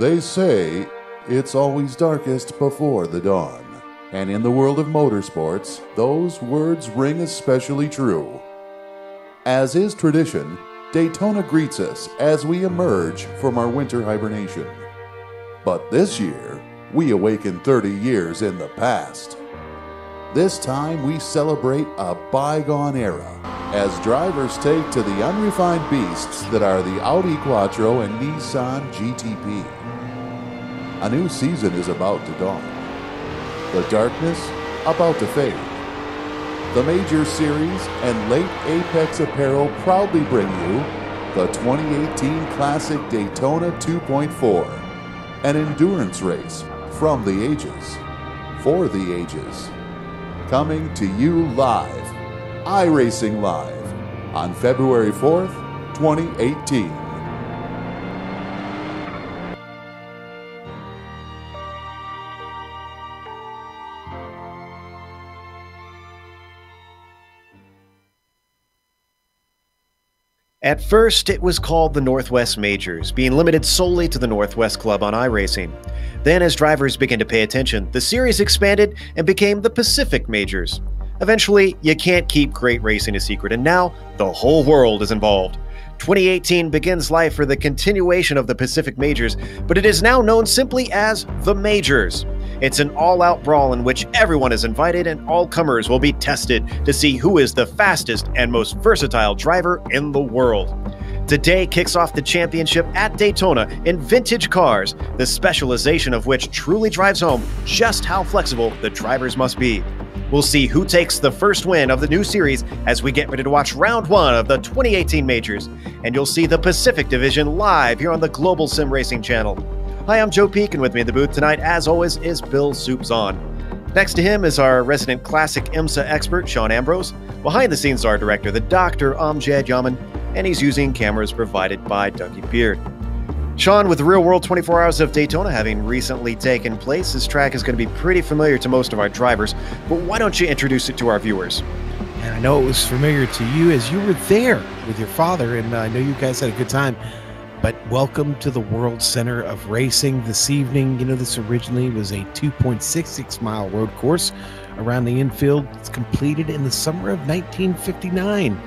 They say it's always darkest before the dawn. And in the world of motorsports, those words ring especially true. As is tradition, Daytona greets us as we emerge from our winter hibernation. But this year, we awaken 30 years in the past. This time we celebrate a bygone era as drivers take to the unrefined beasts that are the Audi Quattro and Nissan GTP. A new season is about to dawn. The darkness about to fade. The Major Series and Late Apex Apparel proudly bring you the 2018 Classic Daytona 2.4, an endurance race from the ages, for the ages. Coming to you live, iRacing Live, on February 4th, 2018. At first, it was called the Northwest Majors, being limited solely to the Northwest Club on iRacing. Then, as drivers began to pay attention, the series expanded and became the Pacific Majors. Eventually, you can't keep great racing a secret, and now the whole world is involved. 2018 begins life for the continuation of the Pacific Majors, but it is now known simply as the Majors. It's an all-out brawl in which everyone is invited and all comers will be tested to see who is the fastest and most versatile driver in the world. Today kicks off the championship at Daytona in vintage cars, the specialization of which truly drives home just how flexible the drivers must be. We'll see who takes the first win of the new series as we get ready to watch round one of the 2018 Majors, and you'll see the Pacific Division live here on the Global Sim Racing channel. Hi, I'm Joe Peak, and with me in the booth tonight, as always, is Bill Soupzon. Next to him is our resident classic IMSA expert, Sean Ambrose. Behind the scenes, our director, the Dr. Amjad Yaman, and he's using cameras provided by Dougie Beard. Sean, with the real world 24 Hours of Daytona having recently taken place, this track is going to be pretty familiar to most of our drivers, but why don't you introduce it to our viewers? And I know it was familiar to you as you were there with your father, and I know you guys had a good time. But welcome to the World Center of Racing this evening. You know, this originally was a 2.66 mile road course around the infield. It's completed in the summer of 1959,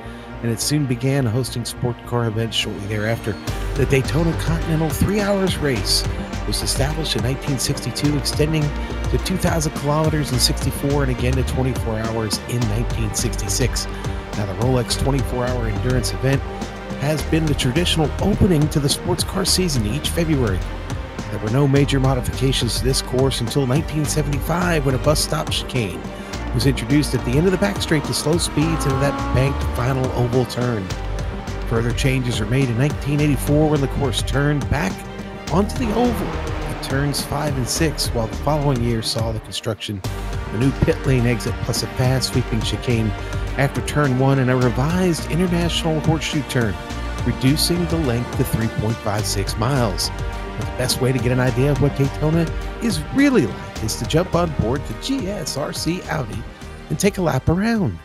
and it soon began hosting sport car events shortly thereafter. The Daytona Continental 3 Hours race was established in 1962, extending to 2,000 kilometers in 64 and again to 24 hours in 1966. Now, the Rolex 24-hour endurance event has been the traditional opening to the sports car season each February. There were no major modifications to this course until 1975 when a bus stop chicane was introduced at the end of the backstraight to slow speeds into that banked final oval turn. Further changes were made in 1984 when the course turned back onto the oval at turns 5 and 6, while the following year saw the construction of a new pit lane exit plus a fast sweeping chicane after turn 1 and a revised international horseshoe turn, reducing the length to 3.56 miles. But the best way to get an idea of what Daytona is really like is to jump on board the GSRC Audi and take a lap around.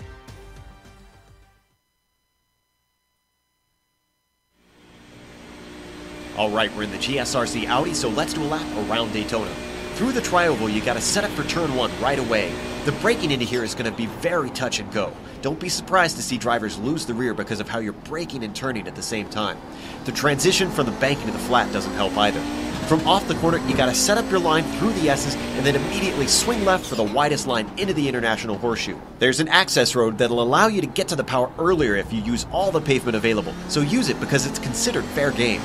All right, we're in the GSRC Audi, so let's do a lap around Daytona. Through the tri-oval, you got to set up for turn 1 right away. The braking into here is going to be very touch and go. Don't be surprised to see drivers lose the rear because of how you're braking and turning at the same time. The transition from the bank into the flat doesn't help either. From off the corner, you got to set up your line through the S's and then immediately swing left for the widest line into the International Horseshoe. There's an access road that'll allow you to get to the power earlier if you use all the pavement available, so use it because it's considered fair game.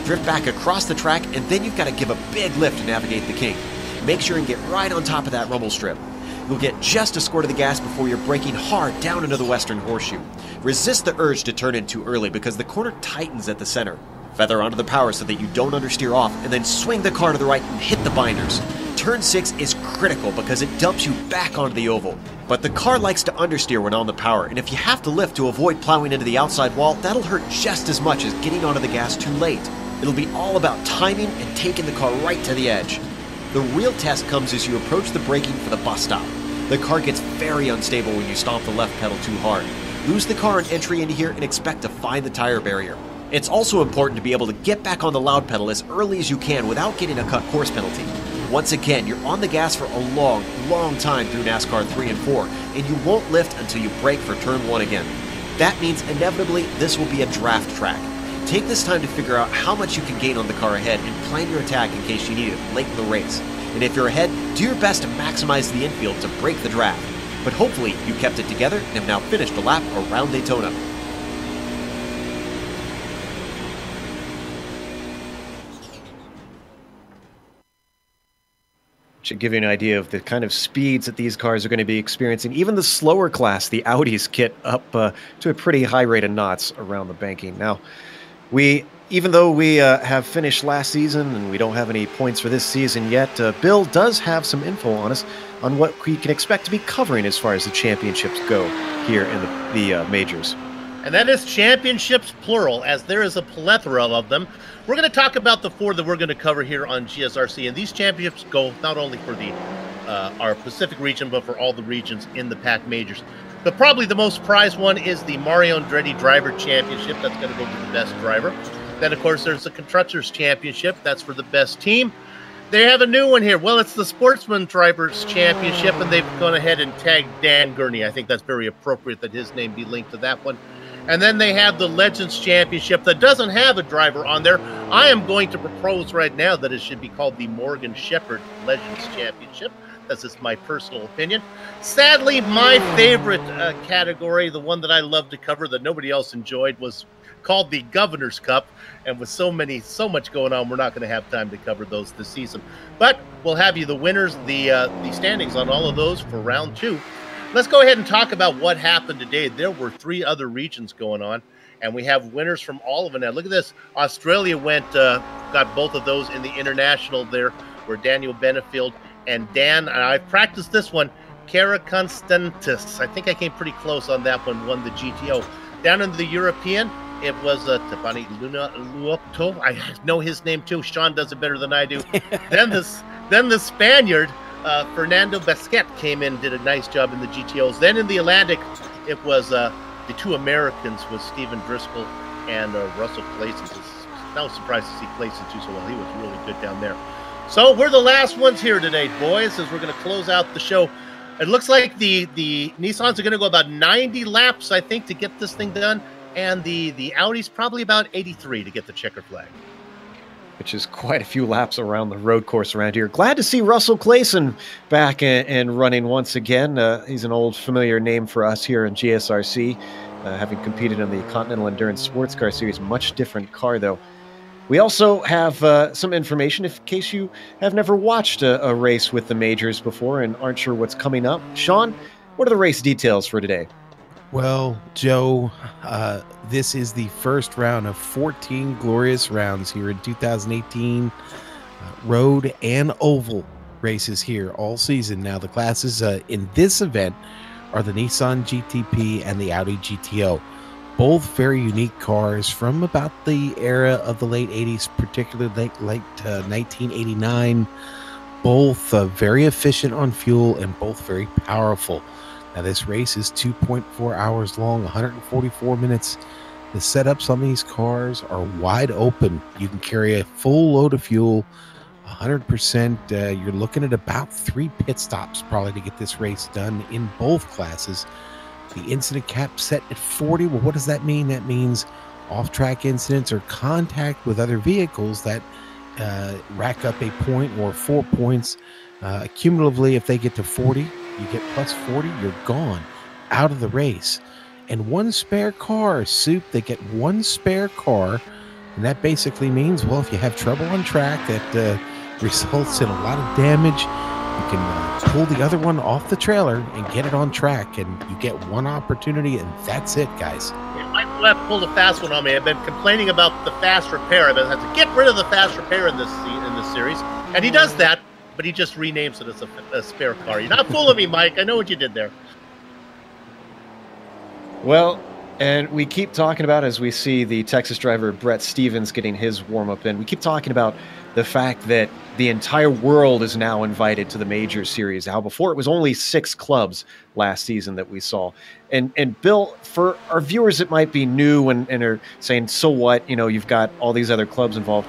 Drift back across the track, and then you've got to give a big lift to navigate the kink. Make sure and get right on top of that rumble strip. You'll get just a squirt of the gas before you're braking hard down into the Western Horseshoe. Resist the urge to turn in too early because the corner tightens at the center. Feather onto the power so that you don't understeer off, and then swing the car to the right and hit the binders. Turn 6 is critical because it dumps you back onto the oval. But the car likes to understeer when on the power, and if you have to lift to avoid plowing into the outside wall, that'll hurt just as much as getting onto the gas too late. It'll be all about timing and taking the car right to the edge. The real test comes as you approach the braking for the bus stop. The car gets very unstable when you stomp the left pedal too hard. Lose the car on entry into here and expect to find the tire barrier. It's also important to be able to get back on the loud pedal as early as you can without getting a cut course penalty. Once again, you're on the gas for a long, long time through NASCAR 3 and 4, and you won't lift until you brake for turn 1 again. That means inevitably this will be a draft track. Take this time to figure out how much you can gain on the car ahead and plan your attack in case you need it late in the race. And if you're ahead, do your best to maximize the infield to break the draft. But hopefully you kept it together and have now finished a lap around Daytona. Should give you an idea of the kind of speeds that these cars are going to be experiencing. Even the slower class, the Audis, get up to a pretty high rate of knots around the banking. Now, even though we have finished last season and we don't have any points for this season yet, Bill does have some info on us on what we can expect to be covering as far as the championships go here in the majors. And that is championships plural, as there is a plethora of them. We're going to talk about the 4 that we're going to cover here on GSRC, and these championships go not only for the our Pacific region, but for all the regions in the PAC majors. But probably the most prized one is the Mario Andretti Driver Championship. That's going to go to the best driver. Then, of course, there's the Constructors Championship. That's for the best team. They have a new one here. Well, it's the Sportsman Drivers Championship, and they've gone ahead and tagged Dan Gurney. I think that's very appropriate that his name be linked to that one. And then they have the Legends Championship that doesn't have a driver on there. I am going to propose right now that it should be called the Morgan Shepherd Legends Championship. That's just my personal opinion. Sadly, my favorite category, the one that I love to cover that nobody else enjoyed, was called the Governor's Cup. And with so much going on, we're not going to have time to cover those this season. But we'll have you the winners, the standings on all of those for round 2. Let's go ahead and talk about what happened today. There were 3 other regions going on, and we have winners from all of them now. Look at this. Australia got both of those in the international there, where Daniel Benefield and Dan, and I practiced this one, Kara Constantis, I think I came pretty close on that one, won the GTO. Down in the European, it was Tepani Luna Luopto. I know his name too. Sean does it better than I do. then the Spaniard, Fernando Basquet, came in and did a nice job in the GTOs. Then in the Atlantic, it was the 2 Americans with Stephen Driscoll and Russell Clayson. I was surprised to see Clayson do so well. He was really good down there. So we're the last ones here today, boys, as we're going to close out the show. It looks like the Nissans are going to go about 90 laps, I think, to get this thing done. And the Audis probably about 83 to get the checker flag. Which is quite a few laps around the road course around here. Glad to see Russell Clayson back and running once again. He's an old familiar name for us here in GSRC, having competed in the Continental Endurance Sports Car Series. Much different car, though. We also have some information in case you have never watched a race with the majors before and aren't sure what's coming up. Sean, what are the race details for today? Well, Joe, this is the first round of 14 glorious rounds here in 2018. Road and oval races here all season. Now, the classes in this event are the Nissan GTP and the Audi GTO. Both very unique cars from about the era of the late 80s, particularly late 1989. Both very efficient on fuel and both very powerful. Now, this race is 2.4 hours long, 144 minutes. The setups on these cars are wide open. You can carry a full load of fuel, 100%. You're looking at about 3 pit stops probably to get this race done in both classes. The incident cap set at 40. Well, what does that mean? That means off-track incidents or contact with other vehicles that rack up a point or 4 points. Cumulatively, if they get to 40, you get plus 40, you're gone, out of the race. And 1 spare car, Soup, they get 1 spare car. And that basically means, well, if you have trouble on track, that results in a lot of damage. You can pull the other one off the trailer and get it on track, and you get 1 opportunity, and that's it, guys. Yeah, Mike Left pulled a fast one on me. I've been complaining about the fast repair. I've had to get rid of the fast repair in this series, and he does that, but he just renames it as a spare car. You're not fooling me, Mike. I know what you did there. Well, and we keep talking about, as we see the Texas driver Brett Stevens getting his warm-up in, we keep talking about the fact that the entire world is now invited to the major series. How before it was only 6 clubs last season that we saw. And Bill, for our viewers that might be new and are saying, so what? You know, you've got all these other clubs involved.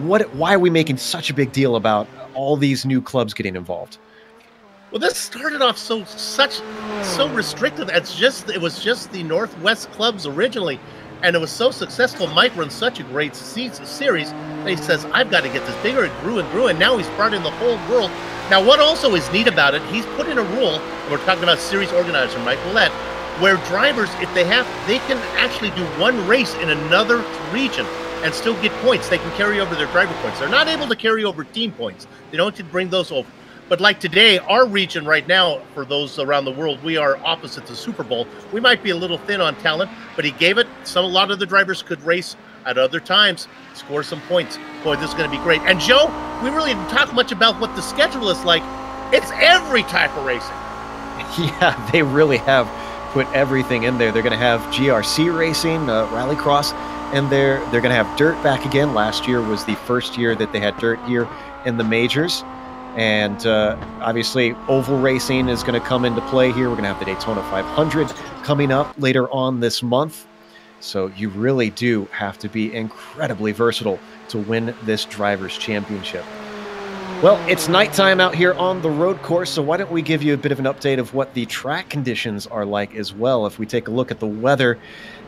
Why are we making such a big deal about all these new clubs getting involved? Well, this started off so restricted. It was just the Northwest clubs originally, and it was so successful. Mike runs such a great series that he says, I've got to get this bigger. It grew, and now he's brought in the whole world. Now, what also is neat about it, he's put in a rule, and we're talking about series organizer Mike Willett, where drivers, if they can actually do one race in another region and still get points. They can carry over their driver points. They're not able to carry over team points. They don't get to bring those over. But like today, our region right now, for those around the world, we are opposite the Super Bowl. We might be a little thin on talent, but he gave it. A lot of the drivers could race at other times, score some points. Boy, this is going to be great. And Joe, we really didn't talk much about what the schedule is like. It's every type of racing. Yeah, they really have put everything in there. They're going to have GRC racing, rallycross, and they're going to have dirt back again. Last year was the first year that they had dirt here in the majors. And obviously, oval racing is going to come into play here. We're going to have the Daytona 500 coming up later on this month. So you really do have to be incredibly versatile to win this Drivers' Championship. Well, it's nighttime out here on the road course, so why don't we give you a bit of an update of what the track conditions are like as well. If we take a look at the weather,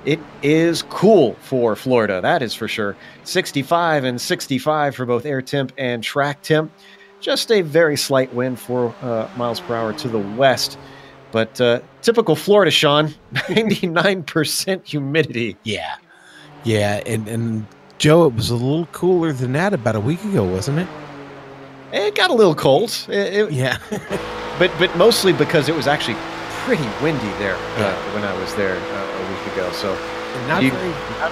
it is cool for Florida, that is for sure. 65 and 65 for both air temp and track temp. Just a very slight wind, 4 miles per hour to the west. But typical Florida, Sean, 99% humidity. Yeah. And Joe, it was a little cooler than that about a week ago, wasn't it? It got a little cold. Yeah. but mostly because it was actually pretty windy there when I was there a week ago. So not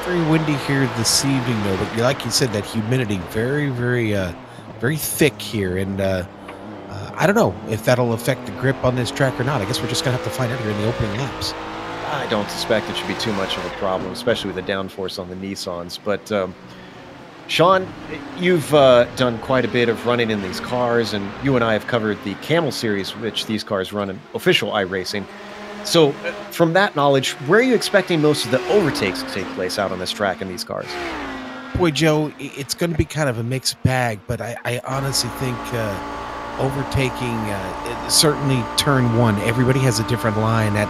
very windy here this evening, though. But like you said, that humidity very, very thick here. And I don't know if that'll affect the grip on this track or not. I guess we're just going to have to find out here in the opening laps. I don't suspect it should be too much of a problem, especially with the downforce on the Nissans. But Sean, you've done quite a bit of running in these cars, and you and I have covered the Camel Series, which these cars run in official iRacing. So from that knowledge, where are you expecting most of the overtakes to take place out on this track in these cars? Boy, Joe, it's going to be kind of a mixed bag, but I honestly think overtaking, certainly turn 1, everybody has a different line. That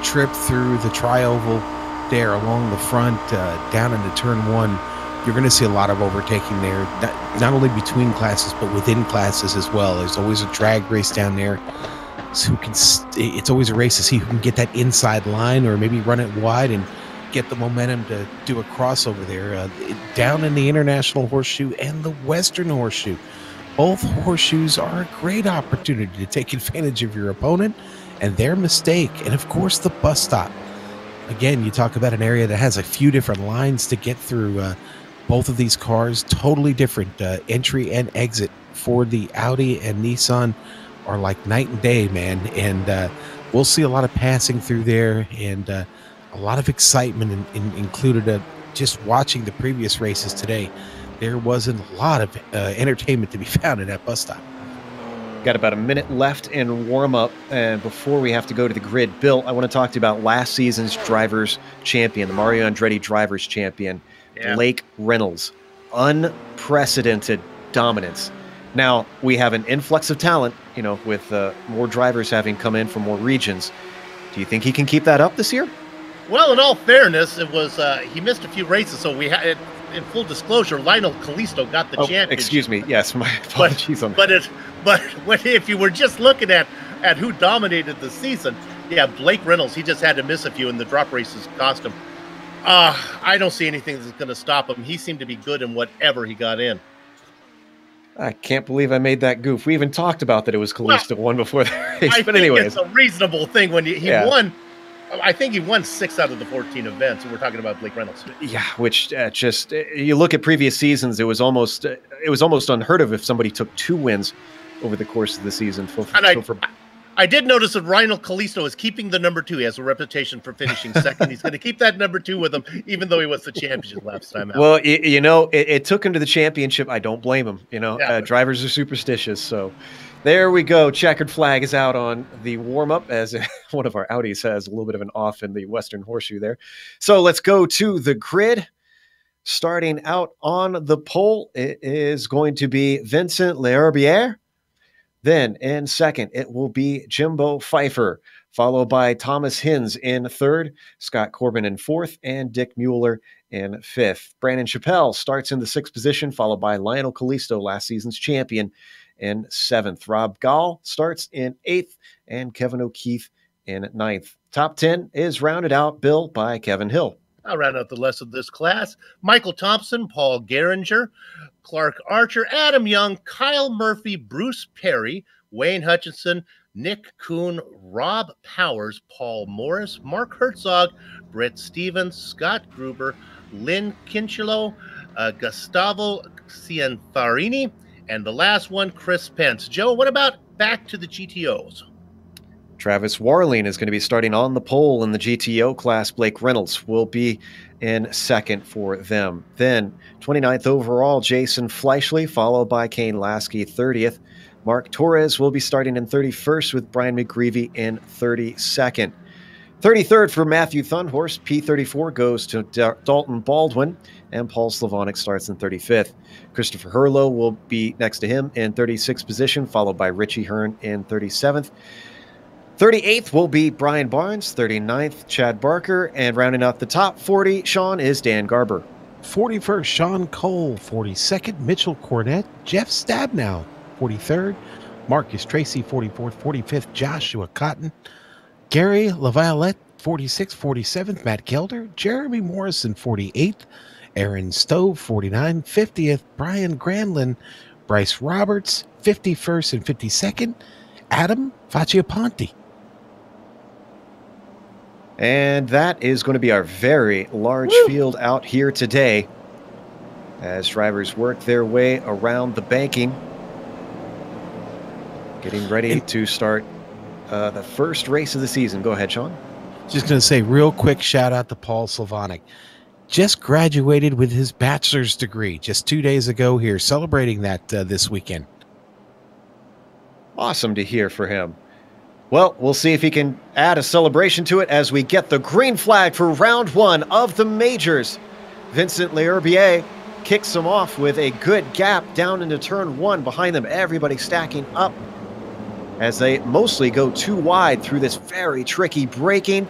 trip through the tri-oval there along the front, down into turn 1, you're going to see a lot of overtaking there, not only between classes, but within classes as well. There's always a drag race down there. So it's always a race to see who can get that inside line or maybe run it wide and get the momentum to do a crossover there. Down in the International Horseshoe and the Western Horseshoe. Both horseshoes are a great opportunity to take advantage of your opponent and their mistake. And of course, the bus stop. Again, you talk about an area that has a few different lines to get through. Both of these cars, totally different entry and exit for the Audi and Nissan are like night and day, man. And we'll see a lot of passing through there and a lot of excitement included. Just watching the previous races today, there wasn't a lot of entertainment to be found in that bus stop. Got about a minute left in warm-up, and before we have to go to the grid, Bill, I want to talk to you about last season's Drivers' Champion, the Mario Andretti Drivers' Champion. Yeah. Blake Reynolds, unprecedented dominance. Now, we have an influx of talent, with more drivers having come in from more regions. Do you think he can keep that up this year? Well, in all fairness, it was he missed a few races, so we had, in full disclosure, Lionel Callisto got the championship. Excuse me. Yes, my apologies on that. But if you were just looking at who dominated the season, yeah, Blake Reynolds, he just had to miss a few, and the drop races cost him. I don't see anything that's going to stop him. He seemed to be good in whatever he got in. I can't believe I made that goof. We even talked about that it was Callisto won before the race. But anyways, it's a reasonable thing when he won. I think he won 6 out of the 14 events, and we're talking about Blake Reynolds. Yeah, which just you look at previous seasons, it was almost unheard of if somebody took 2 wins over the course of the season. I did notice that Reinald Kalisto is keeping the number 2. He has a reputation for finishing second. He's going to keep that number 2 with him, even though he was the championship last time out. Well, it took him to the championship. I don't blame him. Drivers are superstitious. So there we go. Checkered flag is out on the warm-up as one of our Audis has a little bit of an off in the Western Horseshoe there. So let's go to the grid. Starting out on the pole, it is going to be Vincent L'Herbier. Then in second, it will be Jimbo Pfeiffer, followed by Thomas Hinz in third, Scott Corbin in fourth, and Dick Mueller in fifth. Brandon Chappell starts in the sixth position, followed by Lionel Kalisto, last season's champion, in seventh. Rob Gall starts in eighth, and Kevin O'Keefe in ninth. Top 10 is rounded out, Bill, by Kevin Hill. I'll round out the rest of this class. Michael Thompson, Paul Geringer, Clark Archer, Adam Young, Kyle Murphy, Bruce Perry, Wayne Hutchinson, Nick Kuhn, Rob Powers, Paul Morris, Mark Herzog, Brett Stevens, Scott Gruber, Lynn Kinchelo, Gustavo Cianfarini, and the last one, Chris Pence. Joe, what about back to the GTOs? Travis Warling is going to be starting on the pole in the GTO class. Blake Reynolds will be in second for them. Then 29th overall, Jason Fleischle, followed by Kane Lasky, 30th. Mark Torres will be starting in 31st with Brian McGreevy in 32nd. 33rd for Matthew Thunhorst. P34 goes to Dalton Baldwin, and Paul Slavonic starts in 35th. Christopher Herlow will be next to him in 36th position, followed by Richie Hearn in 37th. 38th will be Brian Barnes, 39th, Chad Barker, and rounding out the top 40, Sean, is Dan Garber. 41st, Sean Cole. 42nd, Mitchell Cornett. Jeff Stabnow, 43rd. Marcus Tracy, 44th. 45th, Joshua Cotton. Gary LaViolette, 46th. 47th, Matt Kelder. Jeremy Morrison, 48th. Aaron Stove, 49th. 50th, Brian Granlin. Bryce Roberts, 51st and 52nd. Adam Facciaponte. And that is going to be our very large field out here today as drivers work their way around the banking, getting ready to start the first race of the season. Go ahead, Sean. Just going to say real quick shout out to Paul Slavonic. Just graduated with his bachelor's degree just 2 days ago here, celebrating that this weekend. Awesome to hear for him. Well, we'll see if he can add a celebration to it as we get the green flag for round one of the majors. Vincent L'Herbier kicks them off with a good gap down into turn one. Behind them, everybody stacking up as they mostly go too wide through this very tricky braking.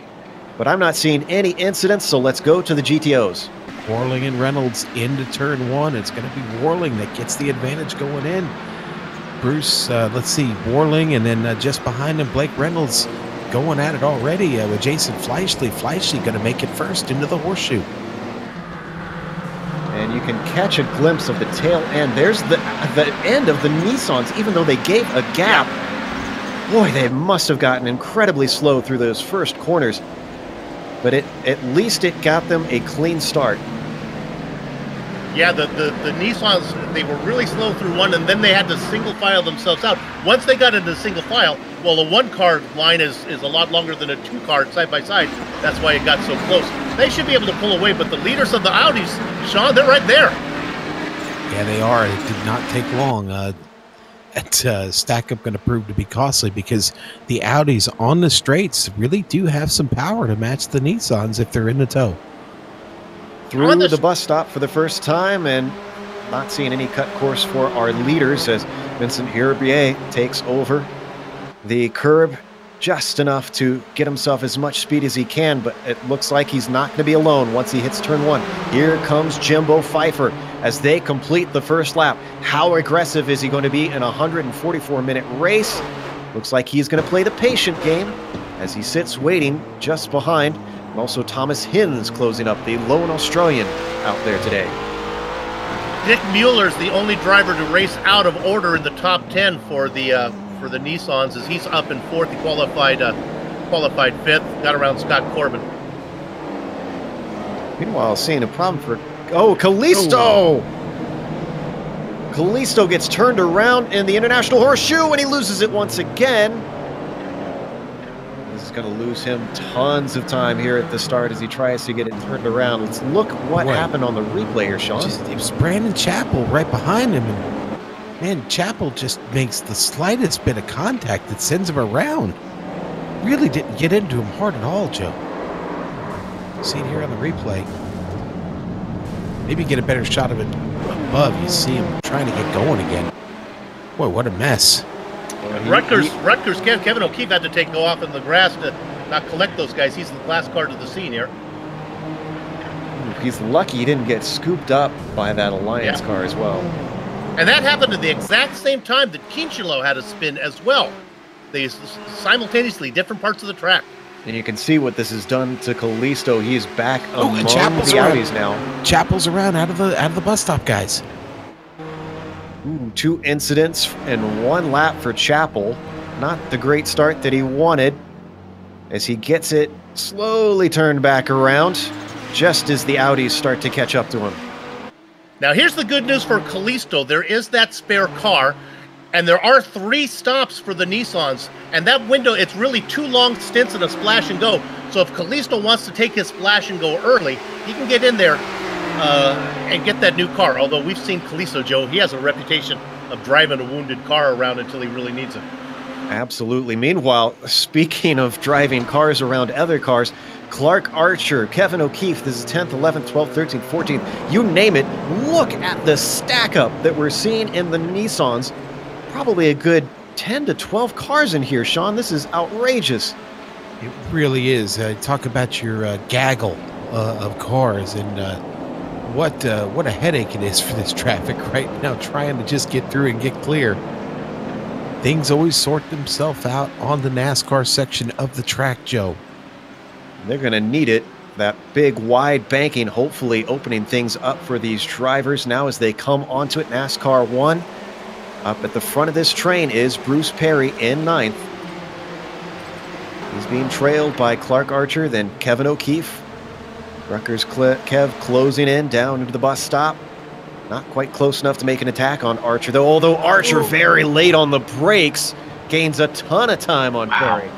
But I'm not seeing any incidents, so let's go to the GTOs. Warling and Reynolds into turn one. It's going to be Warling that gets the advantage going in. Bruce, let's see, Warling, and then just behind him, Blake Reynolds going at it already with Jason Fleischle. Fleischle going to make it first into the horseshoe. And you can catch a glimpse of the tail end. There's the end of the Nissans, even though they gave a gap. Boy, they must have gotten incredibly slow through those first corners. But at least it got them a clean start. Yeah, the Nissans, they were really slow through one, and then they had to single file themselves out. Once they got into single file, well, a one-car line is a lot longer than a two-car side by side. That's why it got so close. They should be able to pull away, but the leaders of the Audis, Sean, they're right there. Yeah, they are. It did not take long. That stack-up going to prove to be costly because the Audis on the straights really do have some power to match the Nissans if they're in the tow. Through the bus stop for the first time, and not seeing any cut course for our leaders as Vincent Herbier takes over the curb just enough to get himself as much speed as he can, but it looks like he's not going to be alone once he hits turn one. Here comes Jimbo Pfeiffer as they complete the first lap. How aggressive is he going to be in a 144-minute race? Looks like he's going to play the patient game as he sits waiting just behind. And also Thomas Hinz closing up, the lone Australian out there today. Dick Mueller's the only driver to race out of order in the top 10 for the Nissans, as he's up in fourth. He qualified fifth, got around Scott Corbin. Meanwhile, seeing a problem for Kalisto. Kalisto gets turned around in the International Horseshoe, and he loses it once again. This is going to lose him tons of time here at the start as he tries to get it turned around. Let's look what happened on the replay here, Sean. It was Brandon Chappell right behind him. And man, Chappell just makes the slightest bit of contact that sends him around. Really didn't get into him hard at all, Joe. See it here on the replay. Maybe get a better shot of it above. You see him trying to get going again. Boy, what a mess. Rutgers, Kevin O'Keefe had to go off in the grass to not collect those guys. He's the last car to the scene here. He's lucky he didn't get scooped up by that Alliance car as well. And that happened at the exact same time that Kinchelo had a spin as well. They simultaneously, different parts of the track. And you can see what this has done to Kalisto. He's back among the Chappell's Audis now. Chappell's around out of the bus stop, guys. Ooh, 2 incidents and 1 lap for Chappell. Not the great start that he wanted as he gets it slowly turned back around just as the Audis start to catch up to him. Now here's the good news for Kalisto. There is that spare car, and there are 3 stops for the Nissans. And that window, it's really 2 long stints in a splash and go. So if Kalisto wants to take his splash and go early, he can get in there and get that new car. Although we've seen Kalisto, Joe, he has a reputation of driving a wounded car around until he really needs it. Absolutely. Meanwhile, speaking of driving cars around other cars, Clark Archer, Kevin O'Keefe, this is 10th, 11th, 12th, 13th, 14th, you name it. Look at the stack up that we're seeing in the Nissans. Probably a good 10 to 12 cars in here, Sean. This is outrageous. It really is. Talk about your gaggle of cars, and what a headache it is for this traffic right now, trying to just get through and get clear. Things always sort themselves out on the NASCAR section of the track, Joe. They're going to need it. That big wide banking hopefully opening things up for these drivers now as they come onto it. NASCAR 1. Up at the front of this train is Bruce Perry in 9th. He's being trailed by Clark Archer, then Kevin O'Keefe. Rutgers Kev closing in down into the bus stop. Not quite close enough to make an attack on Archer, though. Although Archer very late on the brakes, gains a ton of time on Perry.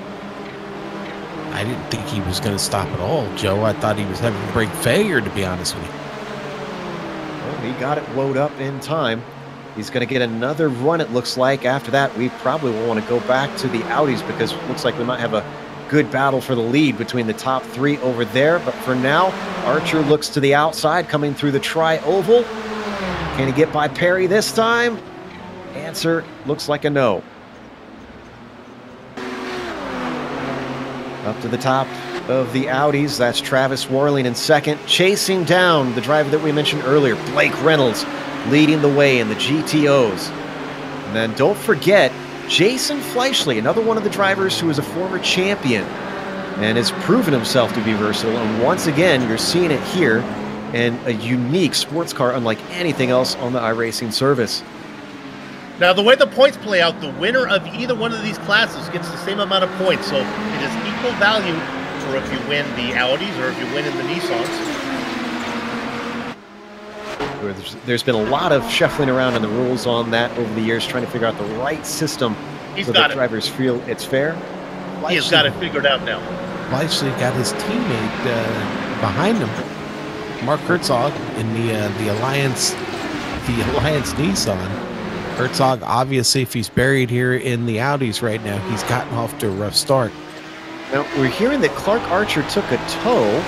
I didn't think he was going to stop at all, Joe. I thought he was having brake failure, to be honest with you. Well, he got it woed up in time. He's going to get another run, it looks like. After that, we probably will want to go back to the Audis because it looks like we might have a good battle for the lead between the top 3 over there. But for now, Archer looks to the outside, coming through the tri-oval. Can he get by Perry this time? Answer looks like a no. Up to the top of the Audis, that's Travis Warling in 2nd, chasing down the driver that we mentioned earlier, Blake Reynolds, leading the way in the GTOs. And then don't forget, Jason Fleischle, another one of the drivers who is a former champion and has proven himself to be versatile. And once again, you're seeing it here in a unique sports car unlike anything else on the iRacing service. Now, the way the points play out, the winner of either one of these classes gets the same amount of points. So it is equal value for if you win the Audis or if you win in the Nissans. There's been a lot of shuffling around in the rules on that over the years, trying to figure out the right system so that drivers feel it's fair. He has got it figured out now. Fleischle got his teammate behind him, Mark Herzog, in the Alliance Nissan. Herzog, obviously, if he's buried here in the Audis right now, he's gotten off to a rough start. Now, we're hearing that Clark Archer took a tow,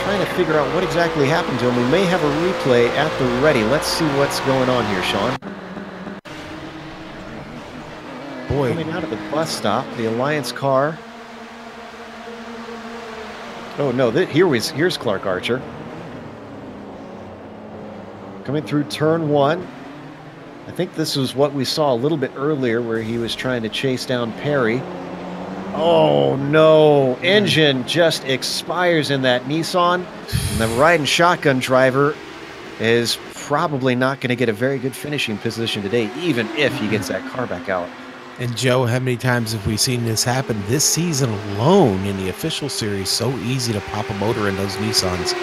trying to figure out what exactly happened to him. We may have a replay at the ready. Let's see what's going on here, Sean. Boy. Coming out of the bus stop, the Alliance car. Oh, no, here's Clark Archer. Coming through turn 1. I think this was what we saw a little bit earlier where he was trying to chase down Perry. Oh, no. Engine just expires in that Nissan. And the riding shotgun driver is probably not going to get a very good finishing position today, even if he gets that car back out. And Joe, how many times have we seen this happen this season alone in the official series? So easy to pop a motor in those Nissans.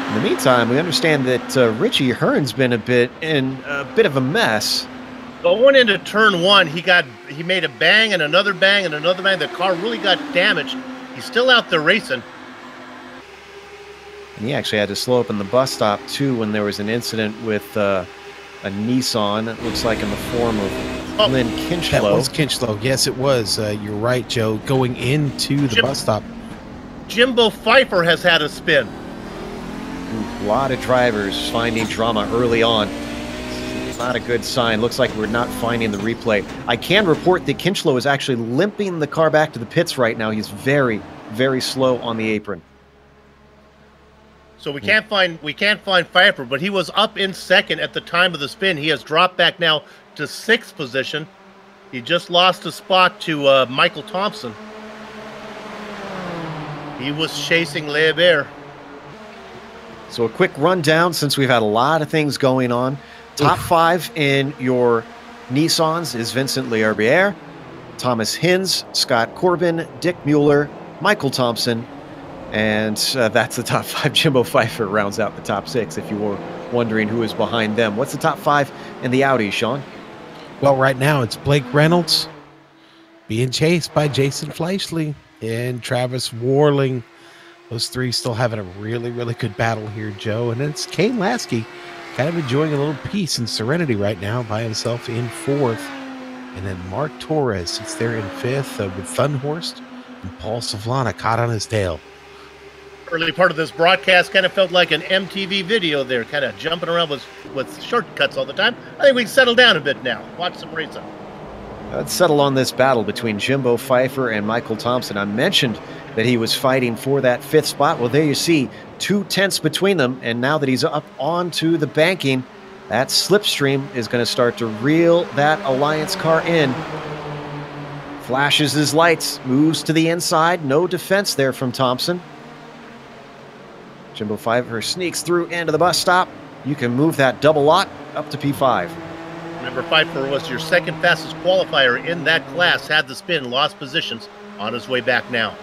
In the meantime, we understand that Richie Hearn's been a bit of a mess. Going into turn one, he made a bang and another bang and another bang. The car really got damaged. He's still out there racing. And he actually had to slow up in the bus stop, too, when there was an incident with a Nissan, it looks like in the form of Lynn Kinchlow. That was Kinchlow. Yes, it was. You're right, Joe. Going into the bus stop. Jimbo Pfeiffer has had a spin. A lot of drivers finding drama early on. It's not a good sign. Looks like we're not finding the replay. I can report that Kinchlow is actually limping the car back to the pits right now. He's very, very slow on the apron. So we can't find Pfeiffer, but he was up in second at the time of the spin. He has dropped back now to 6th position. He just lost a spot to Michael Thompson. He was chasing Leibert. So a quick rundown, since we've had a lot of things going on. Top 5 in your Nissans is Vincent Leibert, Thomas Hinz, Scott Corbin, Dick Mueller, Michael Thompson, and that's the top 5. Jimbo Pfeiffer rounds out the top 6, if you were wondering who is behind them. What's the top 5 in the Audi, Sean? Well, right now it's Blake Reynolds being chased by Jason Fleischle and Travis Warling. Those three still having a really, really good battle here, Joe. And it's Kane Lasky kind of enjoying a little peace and serenity right now by himself in 4th. And then Mark Torres sits there in 5th with Thunhorst and Paul Savlana caught on his tail. Early part of this broadcast kind of felt like an MTV video there, kind of jumping around with shortcuts all the time. I think we can settle down a bit now. Watch some racing. Let's settle on this battle between Jimbo Pfeiffer and Michael Thompson. I mentioned that he was fighting for that 5th spot. Well, there you see 2 tenths between them, and now that he's up onto the banking, that slipstream is going to start to reel that Alliance car in. Flashes his lights, moves to the inside. No defense there from Thompson. Jimbo Pfeiffer sneaks through into the bus stop. You can move that double lot up to P5. Remember, Pfeiffer was your second fastest qualifier in that class, had the spin, lost positions, on his way back now.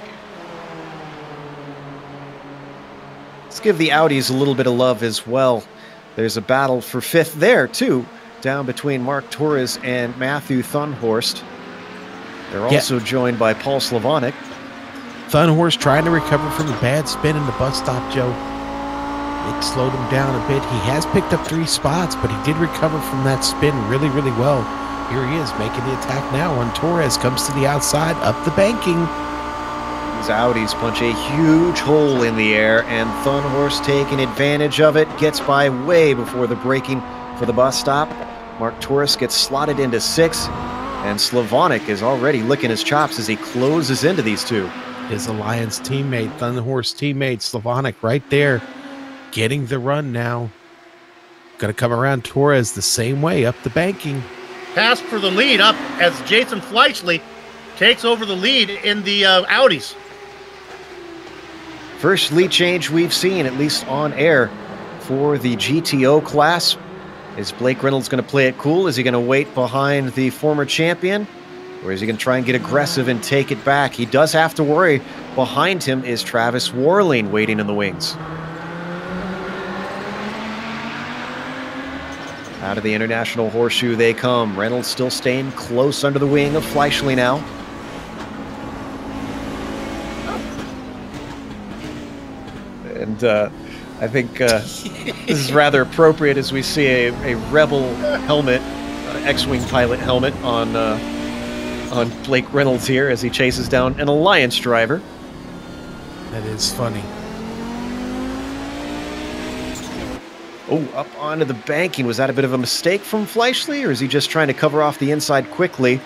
Let's give the Audis a little bit of love as well. There's a battle for 5th there, too, down between Mark Torres and Matthew Thunhorst. They're also joined by Paul Slavonic. Thunhorst trying to recover from a bad spin in the bus stop, Joe. It slowed him down a bit. He has picked up 3 spots, but he did recover from that spin really, really well. Here he is making the attack now when Torres comes to the outside, up the banking. These Audis punch a huge hole in the air, and Thunhorst taking advantage of it, gets by way before the braking for the bus stop. Mark Torres gets slotted into 6th, and Slavonic is already licking his chops as he closes into these two. His Alliance teammate, Thunhorst teammate, Slavonic right there, getting the run now. Going to come around Torres the same way, up the banking. Pass for the lead up as Jason Fleischle takes over the lead in the Audis. First lead change we've seen, at least on air, for the GTO class. Is Blake Reynolds going to play it cool? Is he going to wait behind the former champion? Or is he going to try and get aggressive and take it back? He does have to worry. Behind him is Travis Warling waiting in the wings. Out of the International Horseshoe they come. Reynolds still staying close under the wing of Fleischle now. And I think this is rather appropriate as we see a Rebel helmet, X-Wing pilot helmet on Blake Reynolds here as he chases down an Alliance driver. That is funny. Oh, up onto the banking. Was that a bit of a mistake from Fleischle, or is he just trying to cover off the inside quickly?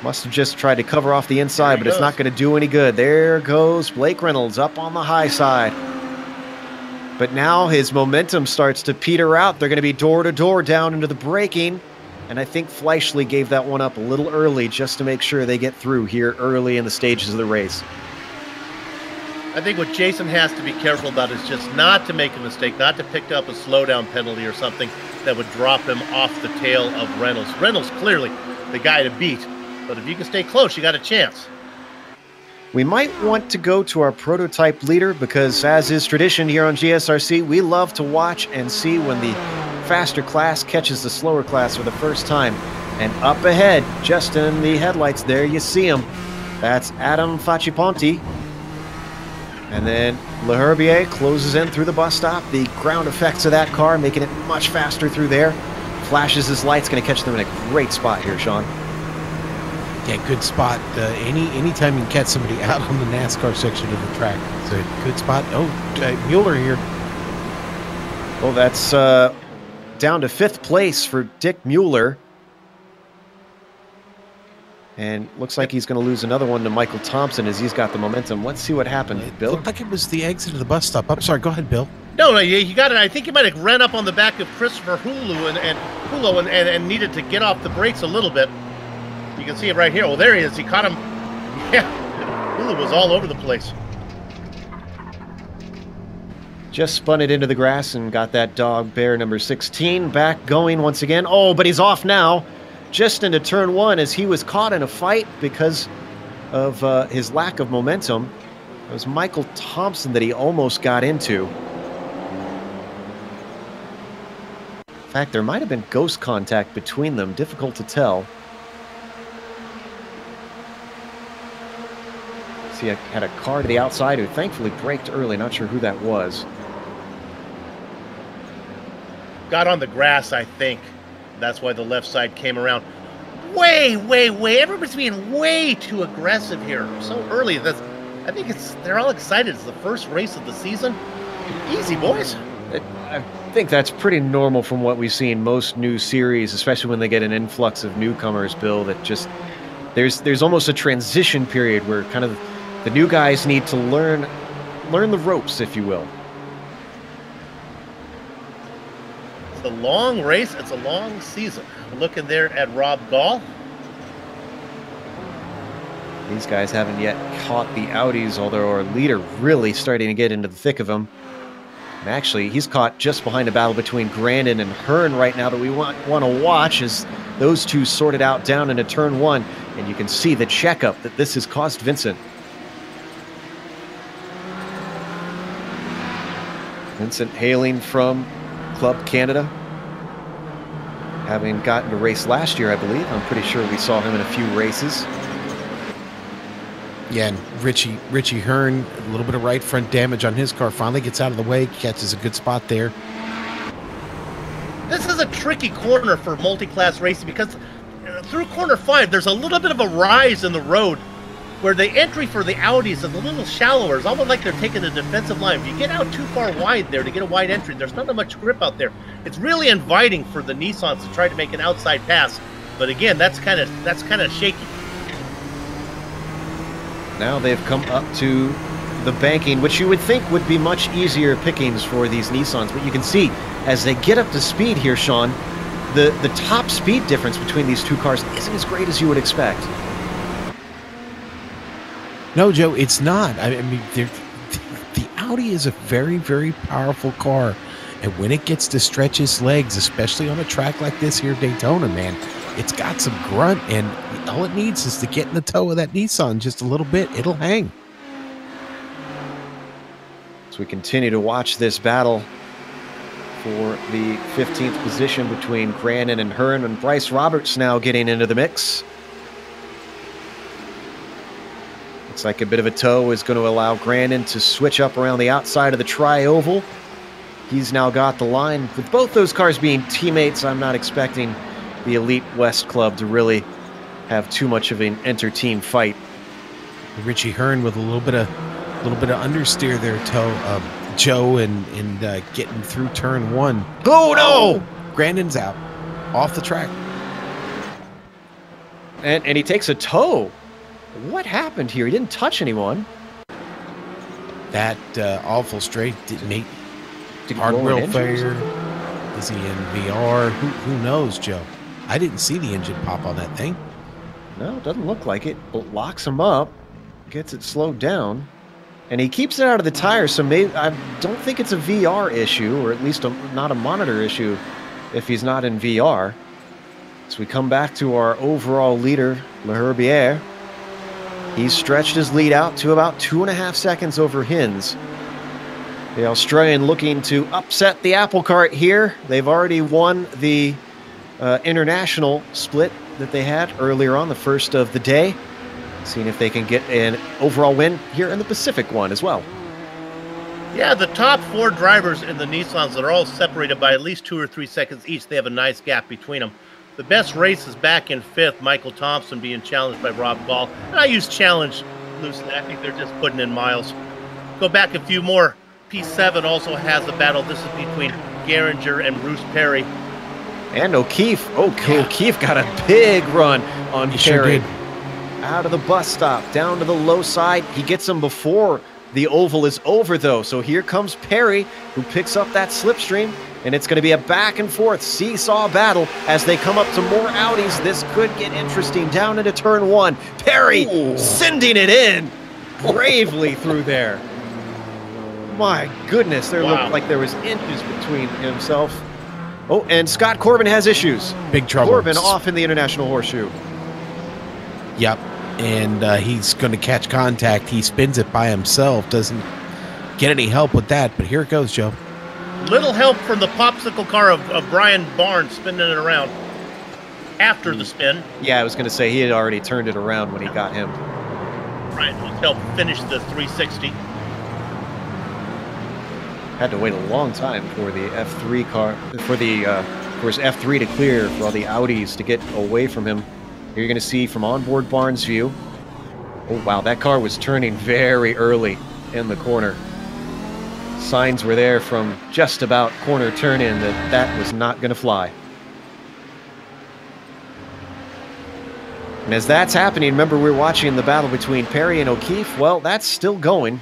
Must have just tried to cover off the inside, but it's not going to do any good. There goes Blake Reynolds up on the high side. But now his momentum starts to peter out. They're going to be door-to-door down into the braking. And I think Fleischle gave that one up a little early just to make sure they get through here early in the stages of the race. I think what Jason has to be careful about is just not to make a mistake, not to pick up a slowdown penalty or something that would drop him off the tail of Reynolds. Reynolds clearly the guy to beat, but if you can stay close, you got a chance. We might want to go to our prototype leader because, as is tradition here on GSRC, we love to watch and see when the faster class catches the slower class for the first time. And up ahead, just in the headlights there, you see him. That's Adam Facciponti. And then Leherbier closes in through the bus stop. The ground effects of that car making it much faster through there. Flashes his lights, going to catch them in a great spot here, Sean. Yeah, good spot. Anytime you can catch somebody out on the NASCAR section of the track, it's a good spot. Oh, Mueller here. Well, that's down to 5th place for Dick Mueller. And looks like he's going to lose another one to Michael Thompson as he's got the momentum. Let's see what happened, Bill. Looked like it was the exit of the bus stop. I'm sorry, go ahead, Bill. No, he got it. I think he might have ran up on the back of Christopher Hulu and needed to get off the brakes a little bit. You can see it right here. Oh, there he is. He caught him. Yeah, Hulu was all over the place. Just spun it into the grass and got that dog bear number 16 back going once again. Oh, but he's off now. Just into turn 1 as he was caught in a fight because of his lack of momentum. It was Michael Thompson that he almost got into. In fact, there might have been ghost contact between them. Difficult to tell. See, I had a car to the outside who thankfully braked early. Not sure who that was. Got on the grass, I think. That's why the left side came around. Way. Everybody's being way too aggressive here so early. I think they're all excited. It's the first race of the season. Easy, boys. I think that's pretty normal from what we see in most new series, especially when they get an influx of newcomers, Bill, that just there's almost a transition period where kind of the new guys need to learn the ropes, if you will. It's a long race. It's a long season. Looking there at Rob Gall. These guys haven't yet caught the Audis, although our leader really starting to get into the thick of them. And actually, he's caught just behind a battle between Grandin and Hearn right now that we want to watch as those two sort it out down into turn 1. And you can see the checkup that this has cost Vincent. Vincent hailing from Club Canada, having gotten to race last year, I believe. I'm pretty sure we saw him in a few races. Yeah, and Richie Hearn, a little bit of right front damage on his car, finally gets out of the way, catches a good spot there. This is a tricky corner for multi-class racing because through corner 5, there's a little bit of a rise in the road where the entry for the Audis is a little shallower. It's almost like they're taking a defensive line. If you get out too far wide there to get a wide entry, there's not that much grip out there. It's really inviting for the Nissans to try to make an outside pass. But again, that's kind of shaky. Now they've come up to the banking, which you would think would be much easier pickings for these Nissans. But you can see as they get up to speed here, Sean, the top speed difference between these two cars isn't as great as you would expect. No, Joe, it's not. I mean, the Audi is a very, very powerful car. And when it gets to stretch its legs, especially on a track like this here, Daytona, man, it's got some grunt. And all it needs is to get in the toe of that Nissan just a little bit. It'll hang. As we continue to watch this battle for the 15th position between Grandin and Hearn, and Bryce Roberts now getting into the mix. Looks like a bit of a toe is going to allow Grandin to switch up around the outside of the tri-oval. He's now got the line. With both those cars being teammates, I'm not expecting the Elite West Club to really have too much of an inter-team fight. Richie Hearn with a little bit of understeer there, Joe, and getting through turn 1. Oh no! Grandin's out, off the track, and he takes a toe. What happened here? He didn't touch anyone. That awful straight didn't Did hardware failure. Is he in VR? Who knows, Joe? I didn't see the engine pop on that thing. No, it doesn't look like it. But locks him up, gets it slowed down, and he keeps it out of the tire. So maybe I don't think it's a VR issue, or at least not a monitor issue, if he's not in VR. So we come back to our overall leader, Leherbier. He's stretched his lead out to about 2.5 seconds over Hins. The Australian looking to upset the apple cart here. They've already won the international split that they had earlier on, the first of the day. Seeing if they can get an overall win here in the Pacific one as well. Yeah, the top 4 drivers in the Nissans are all separated by at least 2 or 3 seconds each. They have a nice gap between them. The best race is back in 5th, Michael Thompson being challenged by Rob Gall. And I use challenge loosely. I think they're just putting in miles. Go back a few more. P7 also has a battle. This is between Geringer and Bruce Perry. And O'Keefe. O'Keefe got a big run on Perry. Sure did. Out of the bus stop, down to the low side. He gets him before the oval is over, though. So here comes Perry, who picks up that slipstream, and it's going to be a back and forth seesaw battle as they come up to more Audis. This could get interesting down into turn 1. Perry sending it in bravely through there. My goodness, there looked like there was inches between himself. Oh, and Scott Corbin has issues. Big trouble. Corbin off in the International Horseshoe. Yep. And he's going to catch contact. He spins it by himself. Doesn't get any help with that. But here it goes, Joe. Little help from the popsicle car of Brian Barnes spinning it around after the spin. Yeah, I was going to say he had already turned it around when he got him. Brian was helped finish the 360. Had to wait a long time for the F3 car, for his F3 to clear, for all the Audis to get away from him. Here you're going to see from onboard Barnes' view. Oh, wow, that car was turning very early in the corner. Signs were there from just about corner turn-in that that was not going to fly. And as that's happening, remember we're watching the battle between Perry and O'Keefe. Well, that's still going.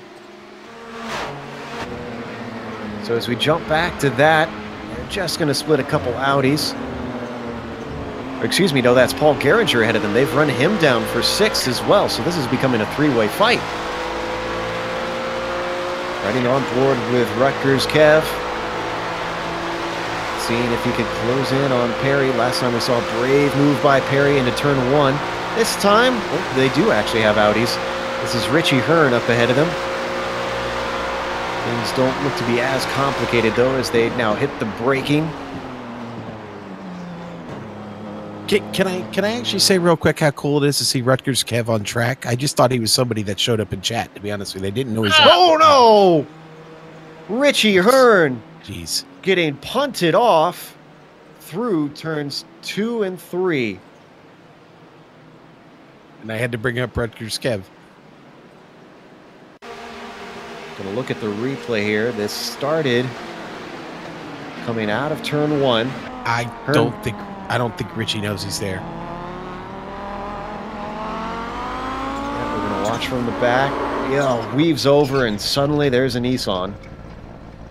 So as we jump back to that, they're just going to split a couple Audis. Excuse me, no, that's Paul Geringer ahead of them. They've run him down for 6th as well, so this is becoming a 3-way fight. Riding on board with Rutgers Kev. Seeing if he could close in on Perry. Last time we saw a brave move by Perry into turn 1. This time, oh, they do actually have Audis. This is Richie Hearn up ahead of them. Things don't look to be as complicated, though, as they now hit the braking. Can I actually say real quick how cool it is to see Rutgers Kev on track? I just thought he was somebody that showed up in chat, to be honest with you. They didn't know he's... Oh, no! Richie Hearn. Jeez. Getting punted off through turns 2 and 3. And I had to bring up Rutgers Kev. Gonna look at the replay here. This started coming out of turn 1. I don't think Richie knows he's there. Yeah, we're gonna watch from the back. Yeah, weaves over, and suddenly there's a Nissan.